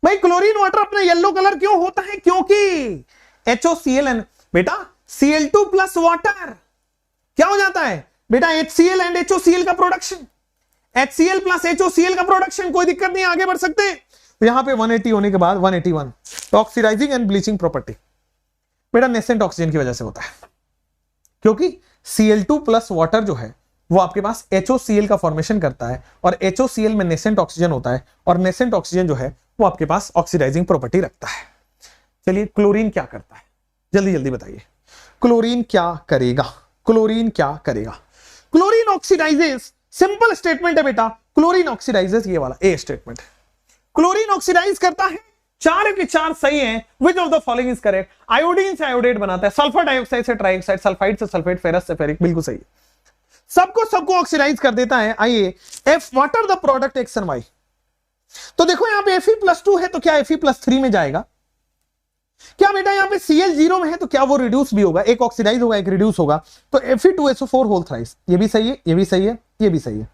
भाई क्लोरीन वाटर अपना येलो कलर क्यों होता है? क्योंकि HOCl बेटा Cl2 प्लस वाटर क्या हो जाता है बेटा? HCl एंड HOCl का प्रोडक्शन, HCl प्लस HOCl का प्रोडक्शन। कोई दिक्कत नहीं, आगे बढ़ सकते हैं। तो यहां पे 180 होने के बाद 181 तो ऑक्सीडाइजिंग एंड ब्लीचिंग प्रॉपर्टी बेटा नेसेंट ऑक्सीजन की वजह से होता है, क्योंकि Cl2 प्लस वाटर जो है वो आपके पास HOCl का फॉर्मेशन करता है, और HOCl में नेसेंट ऑक्सीजन होता है, और नेसेंट ऑक्सीजन जो है वो आपके पास ऑक्सीडाइजिंग प्रॉपर्टी रखता है। चलिए क्लोरीन क्या करता है, जल्दी जल्दी बताइए, क्लोरीन क्या करेगा? क्लोरीन क्या करेगा? क्लोरीन ऑक्सीडाइजेस, सिंपल स्टेटमेंट है बेटा, क्लोरीन ऑक्सीडाइजेस, ये वाला ए स्टेटमेंट है। क्लोरीन ऑक्सीडाइज करता है, 4 के 4 सही हैं। Which of the following is correct? Iodine से आयोडेट बनाता है, सल्फर डाइऑक्साइड से ट्राइऑक्साइड, सल्फाइड से सल्फेट, फेरस से फेरिक, बिल्कुल सही है। सबको ऑक्सीडाइज कर देता है। आइए F what are the product X and Y. तो देखो यहां पे Fe+2 है तो क्या Fe+3 में जाएगा? क्या बेटा यहां पे Cl 0 में है तो क्या वो रिड्यूस भी होगा? एक ऑक्सीडाइज होगा, एक रिड्यूस होगा, तो Fe2SO4 होल थ्राइस। ये भी सही है, ये भी सही है, ये भी सही है।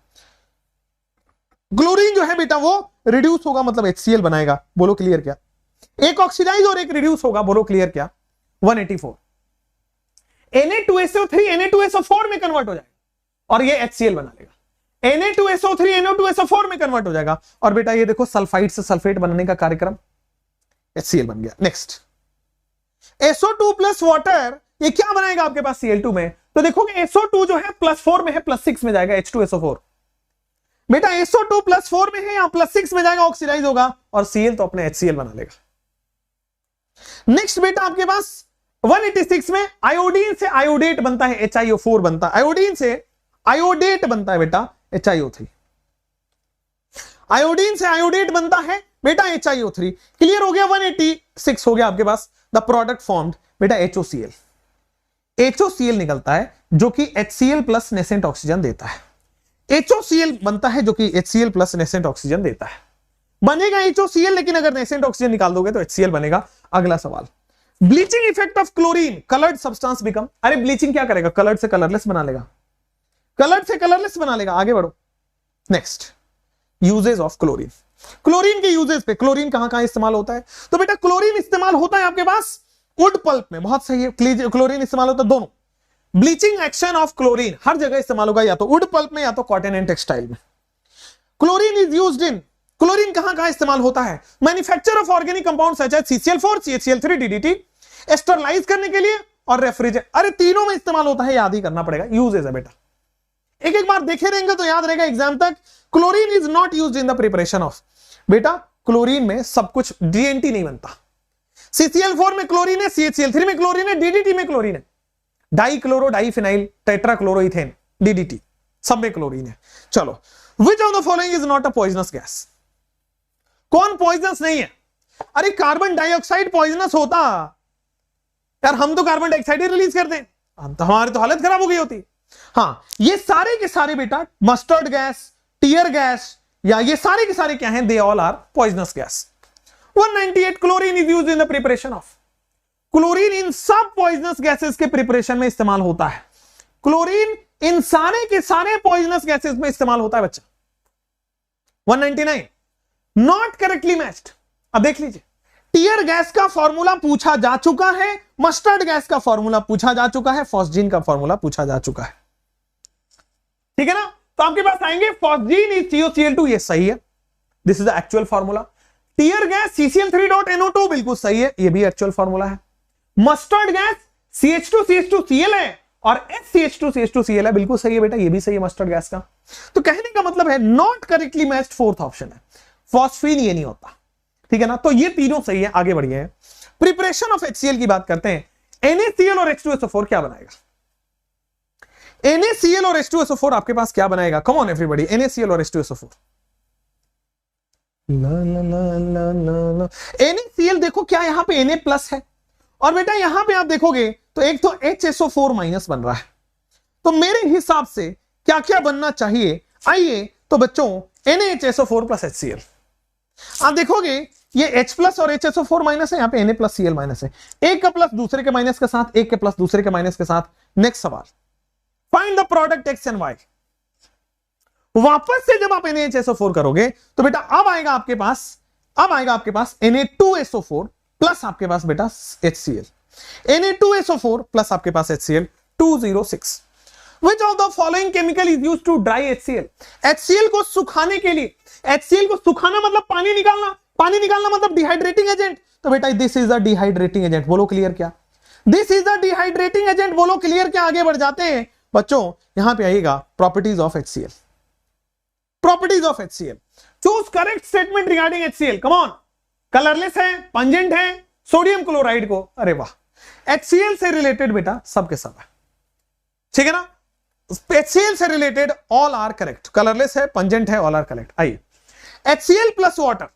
क्लोरीन जो है बेटा वो रिड्यूस होगा, मतलब HCl बनाएगा, बोलो क्लियर क्या? एक ऑक्सीडाइज और एक रिड्यूस होगा, बोलो क्लियर क्या? 184 Na2SO3 Na2SO4 में कन्वर्ट हो जाएगा और ये HCl बना लेगा। Na2SO3 Na2SO4 में कन्वर्ट हो जाएगा, और बेटा ये देखो सल्फाइड से सल्फेट बनने का कार्यक्रम, HCl बन गया। नेक्स्ट SO2 प्लस वाटर ये क्या बनाएगा आपके पास Cl2 में? तो देखोगे SO2 जो है +4 में है, +6 में जाएगा H2SO4। बेटा SO2 +4 में है या +6 में जाएगा, ऑक्सीडाइज होगा और Cl तो अपने HCl बना लेगा। नेक्स्ट बेटा आपके पास 186 में आयोडीन से आयोडेट बनता है, HiO4 बनता है, आयोडीन से आयोडेट बनता है बेटा HiO3, आयोडीन से आयोडेट बनता है बेटा HiO3। क्लियर हो गया? 186 हो गया आपके पास। द प्रोडक्ट फॉर्म्ड बेटा HOCl, HOCl निकलता है जो कि HCl प्लस नेसेंट ऑक्सीजन देता है, HOCl बनता है जो कि HCl प्लस नेसेंट ऑक्सीजन देता है, बनेगा HOCl, लेकिन अगर नेसेंट ऑक्सीजन निकाल दोगे तो HCl बनेगा। अगला सवाल, bleaching effect of chlorine, coloured substance become, अरे ब्लीचिंग क्या करेगा? कलर्ड से कलरलेस बना लेगा, कलर्ड से कलरलेस बना लेगा। आगे बढ़ो। Next, uses of chlorine, chlorine के यूजेस पे, क्लोरीन कहां कहां इस्तेमाल होता है? तो बेटा क्लोरीन इस्तेमाल होता है आपके पास वुड पल्प में, बहुत सही है, क्लोरीन इस्तेमाल होता है दोनों। ब्लीचिंग एक्शन ऑफ क्लोरीन हर जगह इस्तेमाल होगा, या तो वुड पल्प में या तो कॉटन एंड टेक्सटाइल में। Chlorine is used in, chlorine कहां कहां इस्तेमाल होता है? Manufacture of organic compound such as CCl4, CHCl3, DDT, sterilise करने के लिए और रेफ्रिजरेट, अरे तीनों में इस्तेमाल होता है, याद ही करना पड़ेगा। यूजेस है बेटा, एक एक बार देखे रहेंगे तो याद रहेगा एग्जाम तक। Chlorine is not used in the preparation of, बेटा क्लोरीन में सब कुछ DNT नहीं बनता। CCl4 में क्लोरीन है, CHCl3 में क्लोरीन है, DDT में क्लोरीन है, डाई क्लोरो डाईफिनाइल टेट्राक्लोरोइथेन DDT, सब में क्लोरीन है। चलो, विच of the following is not a poisonous gas? कौन पॉइजनस नहीं है? अरे कार्बन डाइऑक्साइड पॉइजनस होता यार, हम तो कार्बन डाइऑक्साइड ही रिलीज करते हैं, हम तो, हमारी तो हालत खराब हो गई होती। हाँ, ये सारे के सारे बेटा मस्टर्ड गैस, टीयर गैस, या ये सारे के सारे क्या हैं? They all are poisonous gas. 198 chlorine is used in the preparation of, chlorine इन सब पॉइजनस गैसेस के प्रिपरेशन में इस्तेमाल होता है, क्लोरीन इन सारे के सारे पॉइजनस गैसेस में इस्तेमाल होता है बच्चा। 199 नॉट करेक्टली मैच्ड। अब देख लीजिए, टीयर गैस का फॉर्मूला पूछा जा चुका है, मस्टर्ड गैस का फॉर्मूला पूछा जा चुका है, फॉस्जीन का फॉर्मूला पूछा जा चुका है, ठीक है ना? तो आपके पास आएंगे फॉस्जीन इज COCl2, ये सही है, this is the actual formula. Tear gas CCl3.NO2 बिल्कुल सही है, ये भी एक्चुअल फॉर्मूला है। मस्टर्ड गैस CH2CH2Cl है और SCH2CH2Cl है, बिल्कुल सही है बेटा, ये भी सही है मस्टर्ड गैस का। तो कहने का मतलब है not correctly matched fourth option है, फॉस्फीन ये नहीं होता, ठीक है ना? तो ये तीनों सही है। आगे बढ़िए, प्रिपरेशन ऑफ HCl की बात करते हैं। NaCl और H2SO4 क्या बनाएगा? NaCl और H2SO4 आपके पास क्या बनाएगा? कम ऑन एवरीबॉडी, NaCl और H2SO4। NaCl देखो क्या यहां पे Na प्लस है, और बेटा यहां पे आप देखोगे तो एक तो HSO4 माइनस बन रहा है, तो मेरे हिसाब से क्या क्या बनना चाहिए? आइए तो बच्चों, NaHSO4 प्लस HCl, आप देखोगे ये H प्लस और HSO4 माइनस है, यहां पे Na प्लस Cl माइनस है, एक का प्लस दूसरे के माइनस के साथ, एक के प्लस दूसरे के माइनस के साथ। नेक्स्ट सवाल, find the product X and Y। वापस से जब आप NaHSO4 करोगे तो बेटा अब आएगा आपके पास Na2SO4 प्लस आपके पास बेटा HCl, Na2SO4 प्लस आपके पास HCl 206। Which of the following chemical is used to dry HCl? HCl को सुखाने के लिए, HCl को सुखाना मतलब पानी निकालना, पानी निकालना मतलब डिहाइड्रेटिंग एजेंट, तो बेटा this is the dehydrating agent. बोलो क्लियर क्या? This is the dehydrating agent. बोलो क्लियर क्या? आगे बढ़ जाते हैं बच्चों, यहां पे आइएगा properties of HCl, properties of HCl। Choose correct statement regarding HCl। Come on, colourless है, पंजेंट है, सोडियम क्लोराइड को, अरे वाह, HCl से रिलेटेड बेटा सबके सब है, ठीक है ना? HCl से related all are correct, colourless है, पंजेंट है, ऑल आर करेक्ट। आइए, HCl plus water,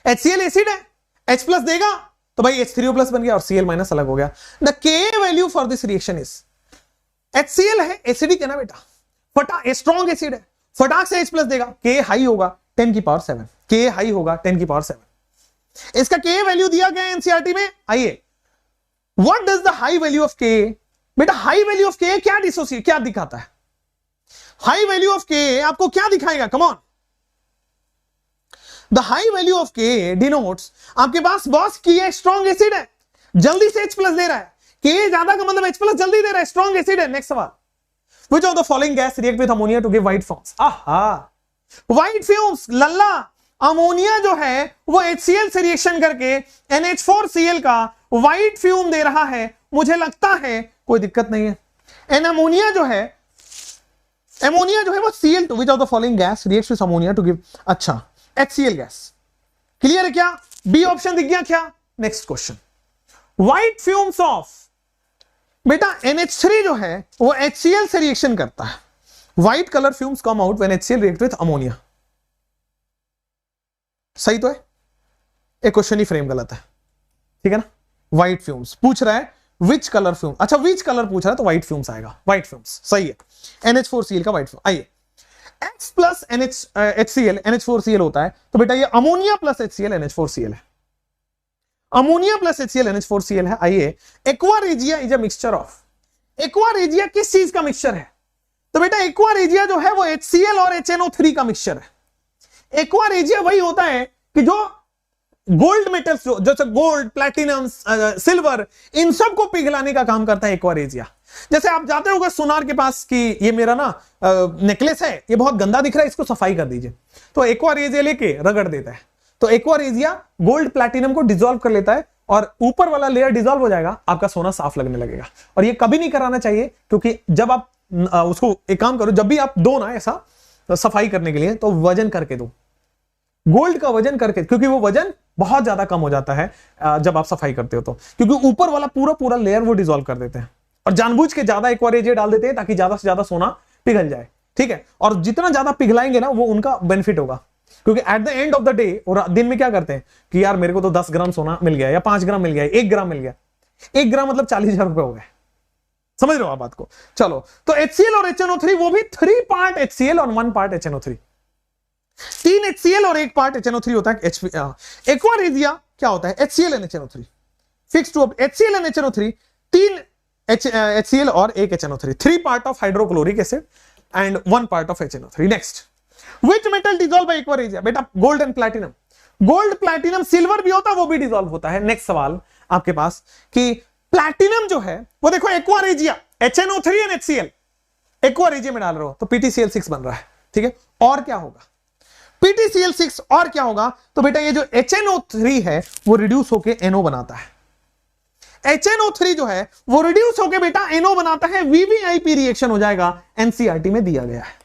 HCl acid है, H प्लस देगा तो भाई H3O प्लस बन गया और Cl माइनस अलग हो गया। The Ka value for this reaction is, HCl है, एसिडिक है ना बेटा, फटा स्ट्रॉन्ग एसिड है, फटाक से H प्लस देगा, Ka हाई होगा 10 की पावर 7, Ka हाई होगा 10 की पावर 7। इसका Ka वैल्यू दिया गया एनसीईआरटी में। आइए, what does the high value of Ka? बेटा हाई वैल्यू ऑफ Ka क्या डिसोसिएट, क्या दिखाता है? हाई वैल्यू ऑफ Ka आपको क्या दिखाएगा? कम on, the high value of Ka denotes आपके पास बॉस की स्ट्रॉन्ग एसिड है, जल्दी से H प्लस दे रहा है, Ka ज्यादा का मतलब H प्लस जल्दी दे रहा है, स्ट्रॉन्ग एसिड है। नेक्स्ट सवाल, which of the following gas react with ammonia to give white fumes? आहा, white fumes, लल्ला, अमोनिया जो है वो HCl से रिएक्शन करके NH4Cl का व्हाइट फ्यूम दे रहा है, मुझे लगता है कोई दिक्कत नहीं है। एंड अमोनिया जो है वो Cl2, which of the following gas reacts with ammonia to give, अच्छा HCl गैस। क्लियर है क्या? बी ऑप्शन दिख गया क्या? Next question, white fumes of, बेटा NH3 जो है वो HCl से रिएक्शन करता है। White colour fumes come out when HCl react with ammonia. सही तो है? एक क्वेश्चन ही फ्रेम गलत है, ठीक है ना? व्हाइट फ्यूम्स पूछ रहा है, विच कलर फ्यूम, अच्छा विच कलर पूछ रहा है तो व्हाइट फ्यूम्स आएगा, व्हाइट फ्यूम्स सही है। NH4Cl का व्हाइट फ्यूम। आइए, X प्लस HCl NH4Cl होता है, तो बेटा ये अमोनिया प्लस HCl NH4Cl है, अमोनिया प्लस HCl NH4Cl है। आइए, aqua regia is a mixture of, aqua regia किस चीज का मिक्सचर है? तो बेटा एक्वा रेजिया जो है वो HCl और HNO3 का मिक्सचर है। एक्वा रेजिया वही होता है कि जो गोल्ड मेटल्स, जैसे गोल्ड, प्लैटिनम, सिल्वर, इन सब को पिघलाने का काम करता है एक्वा रेजिया। जैसे आप जाते होगे सुनार के पास कि ये मेरा ना नेकलेस है, ये बहुत गंदा दिख रहा है, इसको सफाई कर दीजिए, तो एक्वा रेजिया लेके रगड़ देता है। तो एक्वा रेजिया गोल्ड प्लैटिनम को डिसॉल्व कर लेता है और ऊपर वाला लेयर डिसॉल्व हो जाएगा, आपका सोना साफ लगने लगेगा। और ये कभी नहीं कराना चाहिए, क्योंकि जब आप उसको, एक काम करो, जब भी आप दो ना ऐसा सफाई करने के लिए, तो वजन करके दो, गोल्ड का वजन करके, क्योंकि वो वजन बहुत ज्यादा कम हो जाता है जब आप सफाई करते हो तो, क्योंकि ऊपर वाला पूरा लेयर वो डिसॉल्व कर देते हैं और जानबूझ के ज्यादा एक्वा रेजिया डाल देते हैं ताकि ज्यादा से ज्यादा सोना पिघल जाए, ठीक है? और जितना ज्यादा पिघलाएंगे ना वो उनका बेनिफिट होगा, क्योंकि at the end of the day, और दिन में क्या करते हैं कि यार मेरे को तो 10 ग्राम सोना मिल गया, या 5 ग्राम मिल गया, 1 ग्राम मिल गया, 1 ग्राम मतलब 40,000 रुपए हो गए। समझ रहे हो आप बात को? चलो, तो HCl और HNO3, वो भी 3 पार्ट HCl और 1 पार्ट HNO3, 3 HCl और 1 पार्ट HNO3 होता है। एक्वा रेजिया क्या होता है? HCl and HNO3, fix to HCl and HNO3, 3 HCl और 1 HNO3, 3 part of hydrochloric acid and 1 part of HNO3। Next, which metal dissolve by aqua regia? बेटा gold and platinum. Gold, platinum, silver भी होता है, वो भी डिसॉल्व होता है। नेक्स्ट सवाल आपके पास कि प्लैटिनम जो है वो देखो aqua regia, HNO3 and HCl aqua regia में डाल रहे हो तो PTCl6 बन रहा है, ठीक है? और क्या होगा? PTCl6 और क्या होगा? तो बेटा ये जो HNO3 है वो रिड्यूस होके NO बनाता है। HNO3 जो है वो रिड्यूस होके बेटा NO बनाता है, VVIP रिएक्शन हो जाएगा, NCERT में दिया गया है।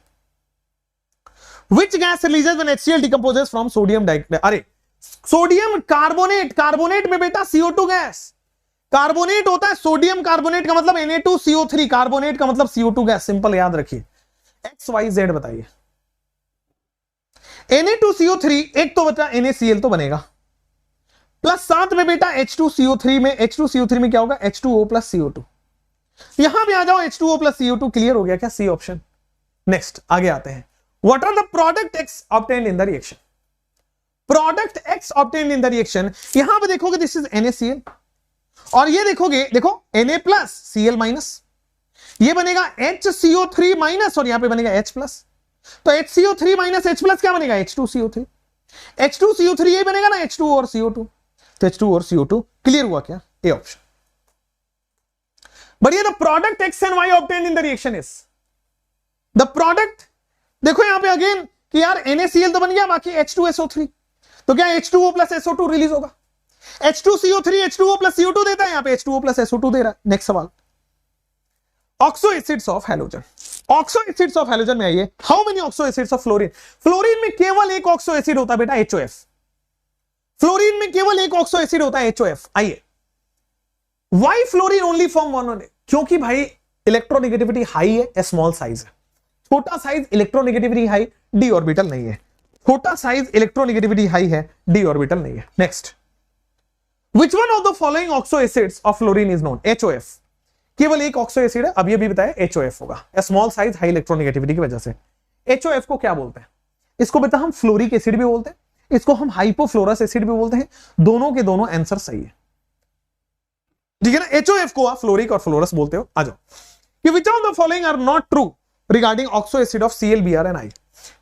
Which gas releases when HCl decomposes from sodium dioxide? अरे सोडियम कार्बोनेट, कार्बोनेट में बेटा CO2 गैस, कार्बोनेट होता है, सोडियम कार्बोनेट का मतलब Na2CO3, कार्बोनेट का मतलब CO2 गैस, सिंपल याद रखिए। XYZ बताइए। Na2CO3 एक तो बचा, NaCl तो बनेगा, प्लस साथ में बेटा H2CO3 में, H2CO3 में क्या होगा? H2O plus CO2। यहां भी आ जाओ, H2O प्लस CO2, क्लियर हो गया क्या? सी ऑप्शन। नेक्स्ट आगे आते हैं, what are the product X obtained in the reaction? Product X obtained in the reaction, यहां पे देखोगे दिस इज NaCl, और ये देखोगे, देखो Na प्लस Cl माइनस, ये बनेगा HCO3 माइनस, और यहां पे बनेगा H प्लस, तो HCO3 माइनस H प्लस क्या बनेगा? H2CO3। H2CO3 ये बनेगा ना, H2 और CO2, तो H2 और CO2, क्लियर हुआ क्या? A option. बढ़िया, the product X and Y obtained in the reaction is the product, देखो यहां पे अगेन कि यार NaCl तो बन गया, बाकी H2SO3, तो क्या H2O प्लस SO2 रिलीज होगा? H2CO3 H2O प्लस CO2 देता है, यहां पे H2O प्लस SO2 दे रहा है। नेक्स्ट सवाल, oxo acids of halogen, oxo acids of halogen में आइए, how many oxo acids of fluorine? Fluorine में केवल एक ऑक्सो एसिड होता है बेटा, HOF। फ्लोरीन में केवल एक ऑक्सो एसिड होता है, HOF। आइए, why fluorine only form one? क्योंकि भाई इलेक्ट्रोनेगेटिविटी हाई है, स्मॉल साइज है, छोटा size electronegativity high, D orbital नहीं है, छोटा साइज इलेक्ट्रोनेगेटिविटी हाई है, डी ऑर्बिटल नहीं है। Next, which one of the following oxo acids of fluorine is known? HOF, केवल एक ऑक्सो एसिड है, अब ये भी बताया HOF होगा, स्मॉल साइज हाई इलेक्ट्रोनेगेटिविटी की वजह से। HOF को क्या बोलते हैं? इसको बेटा हम फ्लोरिक एसिड भी बोलते हैं, इसको हम हाइपोफ्लोरस एसिड भी बोलते हैं, दोनों के दोनों आंसर सही है, ठीक है ना? HOF को आप फ्लोरिक और फ्लोरस बोलते हो। आ जाओ, कि which of the following are not true regarding oxo acid of ClBr and I?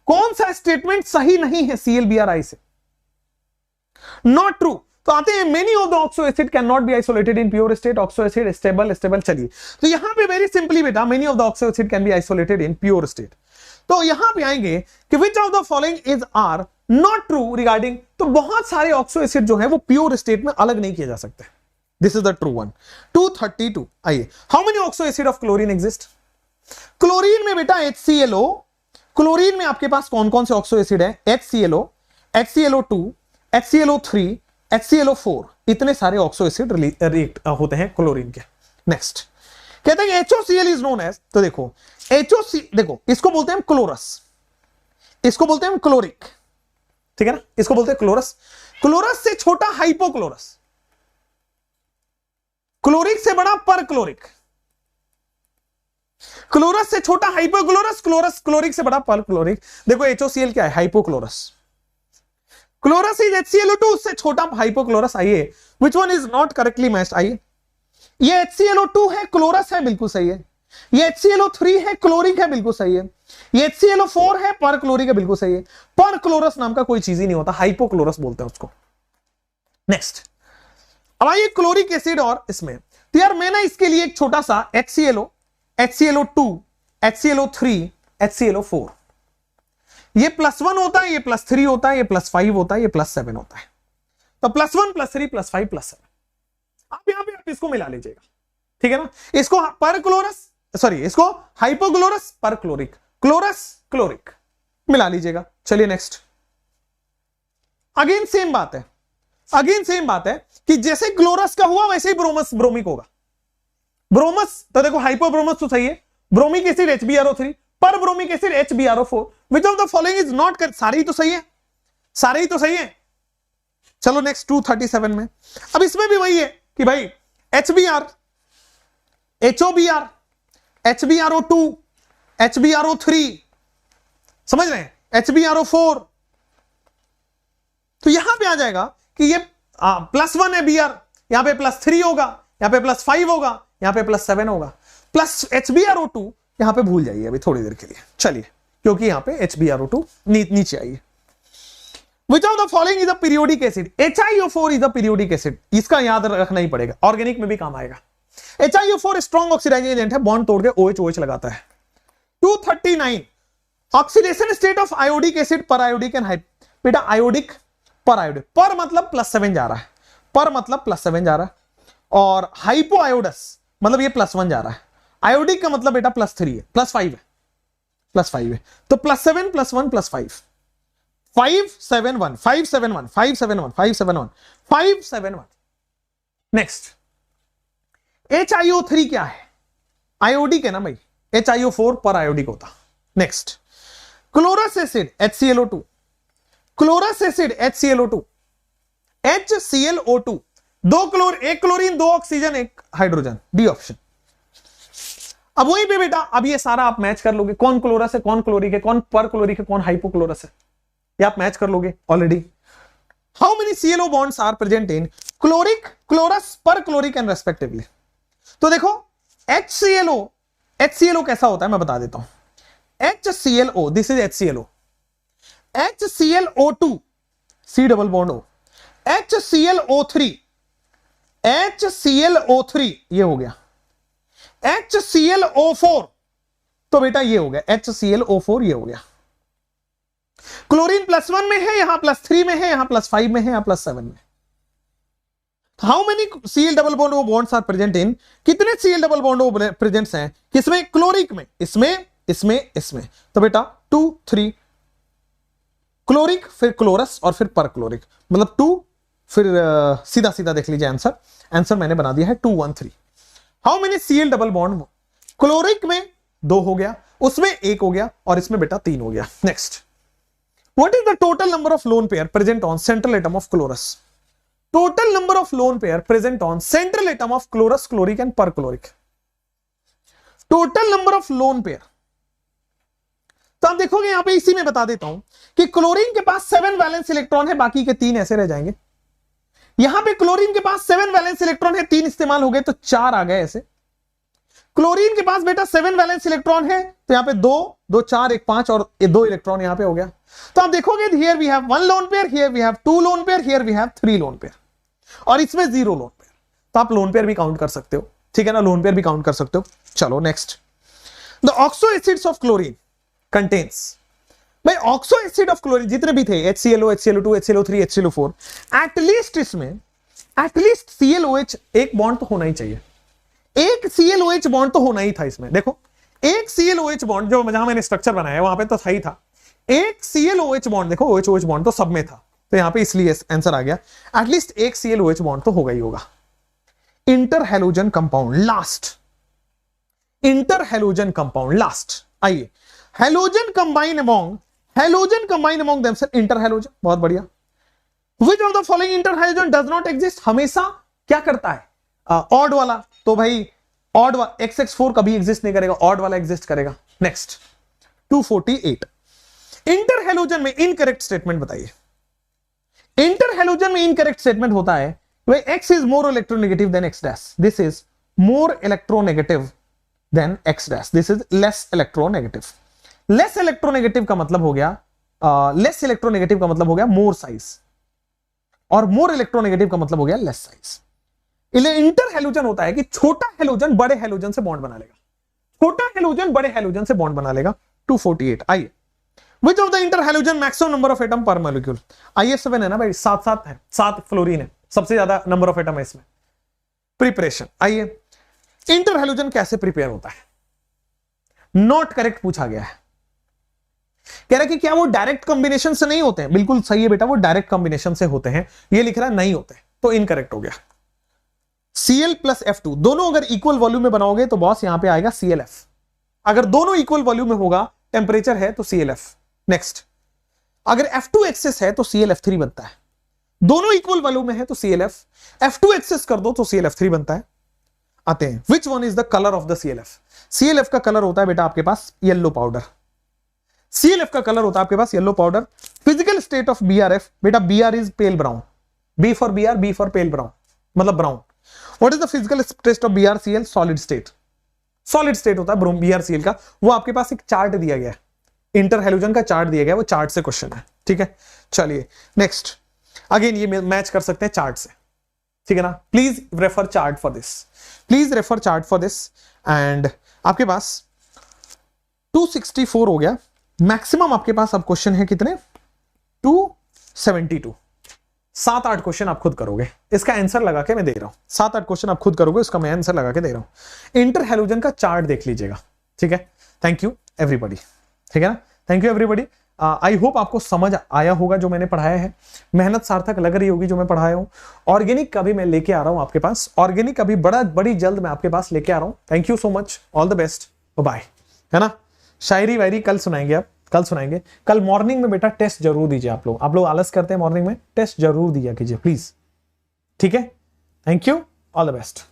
कौन सा स्टेटमेंट सही नहीं है ClBr I से? नॉट ट्रू, तो आते हैं many of the oxo acid can not be isolated in pure state, oxo acid stable, stable. चलिए, तो यहां पे वेरी सिंपली बेटा many of the oxo acid can be isolated in pure state, तो यहां पे आएंगे कि which of the following is are not true regarding, तो बहुत सारे ऑक्सो एसिड जो है वो प्योर स्टेट में अलग नहीं किए जा सकते, this is the true one. 232 आइए, how many oxo acid of chlorine exist? Chlorine में बेटा HClO, क्लोरीन में आपके पास कौन कौन से ऑक्सो एसिड है? HClO, HClO2, HClO3, HClO4, इतने सारे ऑक्सो एसिड रिएक्ट होते हैं क्लोरीन के। नेक्स्ट कहते हैं HOCl इज नोन एज, तो देखो HOC, देखो इसको बोलते हैं क्लोरस, इसको बोलते हैं क्लोरिक, ठीक है ना, इसको बोलते हैं क्लोरस। क्लोरस से छोटा हाइपोक्लोरस, क्लोरिक से बड़ा पर क्लोरिक, क्लोरस से छोटा हाइपोक्लोरस, क्लोरस क्लोरिक से बड़ा पर क्लोरिक। देखो HOCl क्या है? हाइपोक्लोरस। क्लोरस इज HClO2, उससे छोटा हाइपोक्लोरस। आइए, विच one is not correctly matched? आइए, ये HClO2 है, क्लोरस है, बिल्कुल सही है। ये HClO3 है, क्लोरिक है, बिल्कुल सही है। ये HClO4 है, पर क्लोरिक है, बिल्कुल सही है। पर क्लोरस नाम का कोई चीज ही नहीं होता, हाइपोक्लोरस बोलते हैं उसको। नेक्स्ट, अब आइए क्लोरिक एसिड और इसमें, तो यार मैं ना इसके लिए एक छोटा सा HClO, HClO2, HClO3, HClO4, ये +1 होता है, ये +3 होता है, ये +5 होता है, ये +7 होता है। तो +1 +3 +5 +7, आप यहां पे आप इसको मिला लीजिएगा, ठीक है ना। इसको पर क्लोरस, सॉरी इसको हाइपोक्लोरस पर क्लोरिक, क्लोरस क्लोरिक मिला लीजिएगा। चलिए नेक्स्ट, अगेन सेम बात है, अगेन सेम बात है कि जैसे क्लोरस का हुआ वैसे ही ब्रोमस ब्रोमिक होगा। ब्रोमस तो देखो हाइपोब्रोमस तो सही है, bromic acid HbRO3, perbromic acid HbRO4, which of the following is not correct? सारे ही तो सही है, सारे ही तो सही है। चलो नेक्स्ट 237 में, अब इसमें भी वही है कि भाई HBr, HOBr, HbRO2, HbRO3, समझ रहे हैं, HbRO4, तो यहां पे आ जाएगा कि ये +1 है Br, यहां पे +3 होगा, यहां पे +5 होगा, यहां पे +7 होगा, प्लस HbRO2 यहां पे भूल जाइए अभी थोड़ी देर के लिए, चलिए, क्योंकि यहां पे HbRO2 नीचे आइए। Which of the following is a periodic acid? HiO4 is a periodic acid, इसका याद रखना ही पड़ेगा, ऑर्गेनिक में भी काम आएगा। HiO4 स्ट्रॉन्ग ऑक्सीडाइजिंग एजेंट है, बॉन्ड तोड़ के OH लगाता है। 239 oxidation state of iodic acid पर आयोडिक एंड बेटा आयोडिक पर आयोडिक, पर मतलब +7 जा रहा है, पर मतलब +7 जा रहा है, और हाइपो आयोडस मतलब ये +1 जा रहा है। आयोडिक का मतलब बेटा +3 है, +5 है, +5 है, तो +7 +1 +5, 571 571 571 571 571। नेक्स्ट, HiO3 क्या है? आयोडिक है ना भाई, HiO4 पर आयोडिक होता। Next, chlorous acid HClO2, chlorous acid HClO2, HClO2, एक chlorine, 2 oxygen, 1 hydrogen, D option. अब वहीं पे बेटा अब ये सारा आप मैच कर लोगे, कौन क्लोरस है, कौन क्लोरिक है, कौन पर क्लोरिक है, कौन हाइपोक्लोरस है, ये आप मैच कर लोगे already. How many ClO bonds are present in chloric, chlorous, perchloric and respectively? तो देखो HClO कैसा होता है मैं बता देता हूं। HClO, this is HClO, HClO2 C double bond O, HClO3 ये हो गया, HClO4, तो बेटा ये हो गया HClO4, ये हो गया। क्लोरीन +1 में है, यहां +3 में है, यहां +5 में है, यहां +7 में। How many Cl double bond O bonds are present in, कितने Cl double bond O presents हैं किसमें? क्लोरिक में, इसमें, तो बेटा 2 3 क्लोरिक, फिर क्लोरस और फिर पर क्लोरिक, मतलब 2, फिर सीधा सीधा देख लीजिए आंसर मैंने बना दिया है 2 1 3। How many Cl double bond? Chloric में 2 हो गया, उसमें 1 हो गया, और इसमें बेटा 3 हो गया। Next, what is the total number of lone pair present on central atom of chlorous? Total number of lone pair present on central atom of chlorous, chloric and perchloric, total number of lone pair. तो आप देखोगे यहां पे इसी में बता देता हूं कि क्लोरीन के पास 7 वैलेंस इलेक्ट्रॉन है, बाकी के 3 ऐसे रह जाएंगे। यहां पे क्लोरीन के पास 7 वैलेंस इलेक्ट्रॉन है, 3 इस्तेमाल हो गए, तो 4 आ गए ऐसे। क्लोरीन के पास बेटा 7 वैलेंस इलेक्ट्रॉन है, तो यहां पे 2 2 4 1 5 और 2 इलेक्ट्रॉन यहां पे हो गया। तो आप देखोगे here we have 1 lone pair, here we have 2 lone pair, here we have 3 lone pair, और इसमें 0 लोन पेयर। तो आप लोन पेयर भी काउंट कर सकते हो, ठीक है ना, लोन पेयर भी काउंट कर सकते हो। चलो next, the oxo acids of chlorine contains, भाई ऑक्सो एसिड ऑफ क्लोरीन जितने भी थे HClO, HClO2, HClO3, HClO4, at least इसमें एटलीस्ट ClOH एक बॉन्ड तो होना ही चाहिए, एक ClOH बॉन्ड तो होना ही था इसमें। देखो एक ClOH बॉन्ड जो जहां मैंने स्ट्रक्चर बनाया वहां पे तो सही था, एक ClOH बॉन्ड, देखो OH बॉन्ड तो सब में था, तो यहां पे इसलिए आंसर आ गया। एटलीस्ट एक ClOH बॉन्ड तो होगा ही होगा। Inter halogen compound last, inter halogen compound last. आइए, halogen combine among themself, inter halogen, बहुत बढ़िया। Which of the following interhalogen does not exist? हमेशा क्या करता है ऑड वाला, तो भाई ऑड XX4 कभी एग्जिस्ट नहीं करेगा, ऑड वाला एग्जिस्ट करेगा। नेक्स्ट 248, इंटरहैलोजन में इनकरेक्ट स्टेटमेंट बताइए। इंटरहैलोजन में इनकरेक्ट स्टेटमेंट होता है X is more electronegative than X dash, this is more electronegative than X dash, this is less electronegative। Less electronegative का मतलब हो गया लेस इलेक्ट्रोनेगेटिव का मतलब हो गया मोर साइज, और मोर इलेक्ट्रोनेगेटिव का मतलब हो गया लेस साइज। इसलिए इंटर हैलोजन होता है कि छोटा हैलोजन बड़े हैलोजन से बॉन्ड बना लेगा, छोटा हैलोजन बड़े हैलोजन से बॉन्ड बना लेगा। 248, आइए, विच of the inter halogen maximum number of atom पर मॉलिक्यूल? IS7 है ना भाई, 7 है, 7 फ्लोरीन है, सबसे ज्यादा नंबर ऑफ एटम है इसमें। प्रिपरेशन, आइए, इंटर हैलोजन कैसे प्रिपेयर होता है? नॉट करेक्ट पूछा गया है, कह रहा है कि क्या वो डायरेक्ट कॉम्बिनेशन से नहीं होते हैं? बिल्कुल सही है बेटा, वो डायरेक्ट कॉम्बिनेशन से होते हैं, ये लिख रहा है नहीं होते, तो इनकरेक्ट हो गया। Cl प्लस F2 दोनों अगर इक्वल वॉल्यूम में बनाओगे तो बॉस यहां पे आएगा ClF, अगर दोनों इक्वल वॉल्यूम में होगा, टेम्परेचर है तो ClF। नेक्स्ट, अगर F2 एक्सेस है तो ClF3 बनता है, दोनों इक्वल वॉल्यूम में है तो ClF, F2 एक्सेस कर दो तो ClF3 बनता है। आते हैं, which one is the colour of the ClF? ClF का कलर होता है बेटा आपके पास येलो पाउडर, ClF का कलर होता है आपके पास yellow powder. Physical state of BRF, बेटा BR is pale brown, B for BR, B for pale brown, मतलब brown. What is the physical state of BrCl? Solid state, solid state होता है BrCl का, वो आपके पास एक चार्ट दिया गया है, इंटर हैलोजन का चार्ट दिया गया है, वो चार्ट से क्वेश्चन है, ठीक है। चलिए नेक्स्ट, अगेन ये मैच कर सकते हैं चार्ट से, ठीक है ना। Please refer chart for this, please refer chart for this. And आपके पास 264 हो गया, मैक्सिमम आपके पास अब क्वेश्चन है कितने? 272। 7-8 क्वेश्चन आप खुद करोगे, इसका आंसर लगा के मैं दे रहा हूं, 7-8 क्वेश्चन आप खुद करोगे, उसका मैं आंसर लगा के दे रहा हूं। इंटर हैलोजन का चार्ट देख लीजिएगा, ठीक है। थैंक यू एवरीबॉडी, ठीक है ना, thank you everybody. I hope आपको समझ आया होगा जो मैंने पढ़ाया है, मेहनत सार्थक लग रही होगी जो मैं पढ़ाया हूं। ऑर्गेनिक का भी मैं लेके आ रहा हूं आपके पास, ऑर्गेनिक का भी बड़ी जल्द मैं आपके पास लेके आ रहा हूं। Thank you so much, all the best, bye, है ना। शायरी वायरी कल सुनाएंगे, आप कल सुनाएंगे। कल मॉर्निंग में बेटा टेस्ट जरूर दीजिए, आप लोग आलस करते हैं मॉर्निंग में, टेस्ट जरूर दिया कीजिए प्लीज, ठीक है। Thank you, all the best.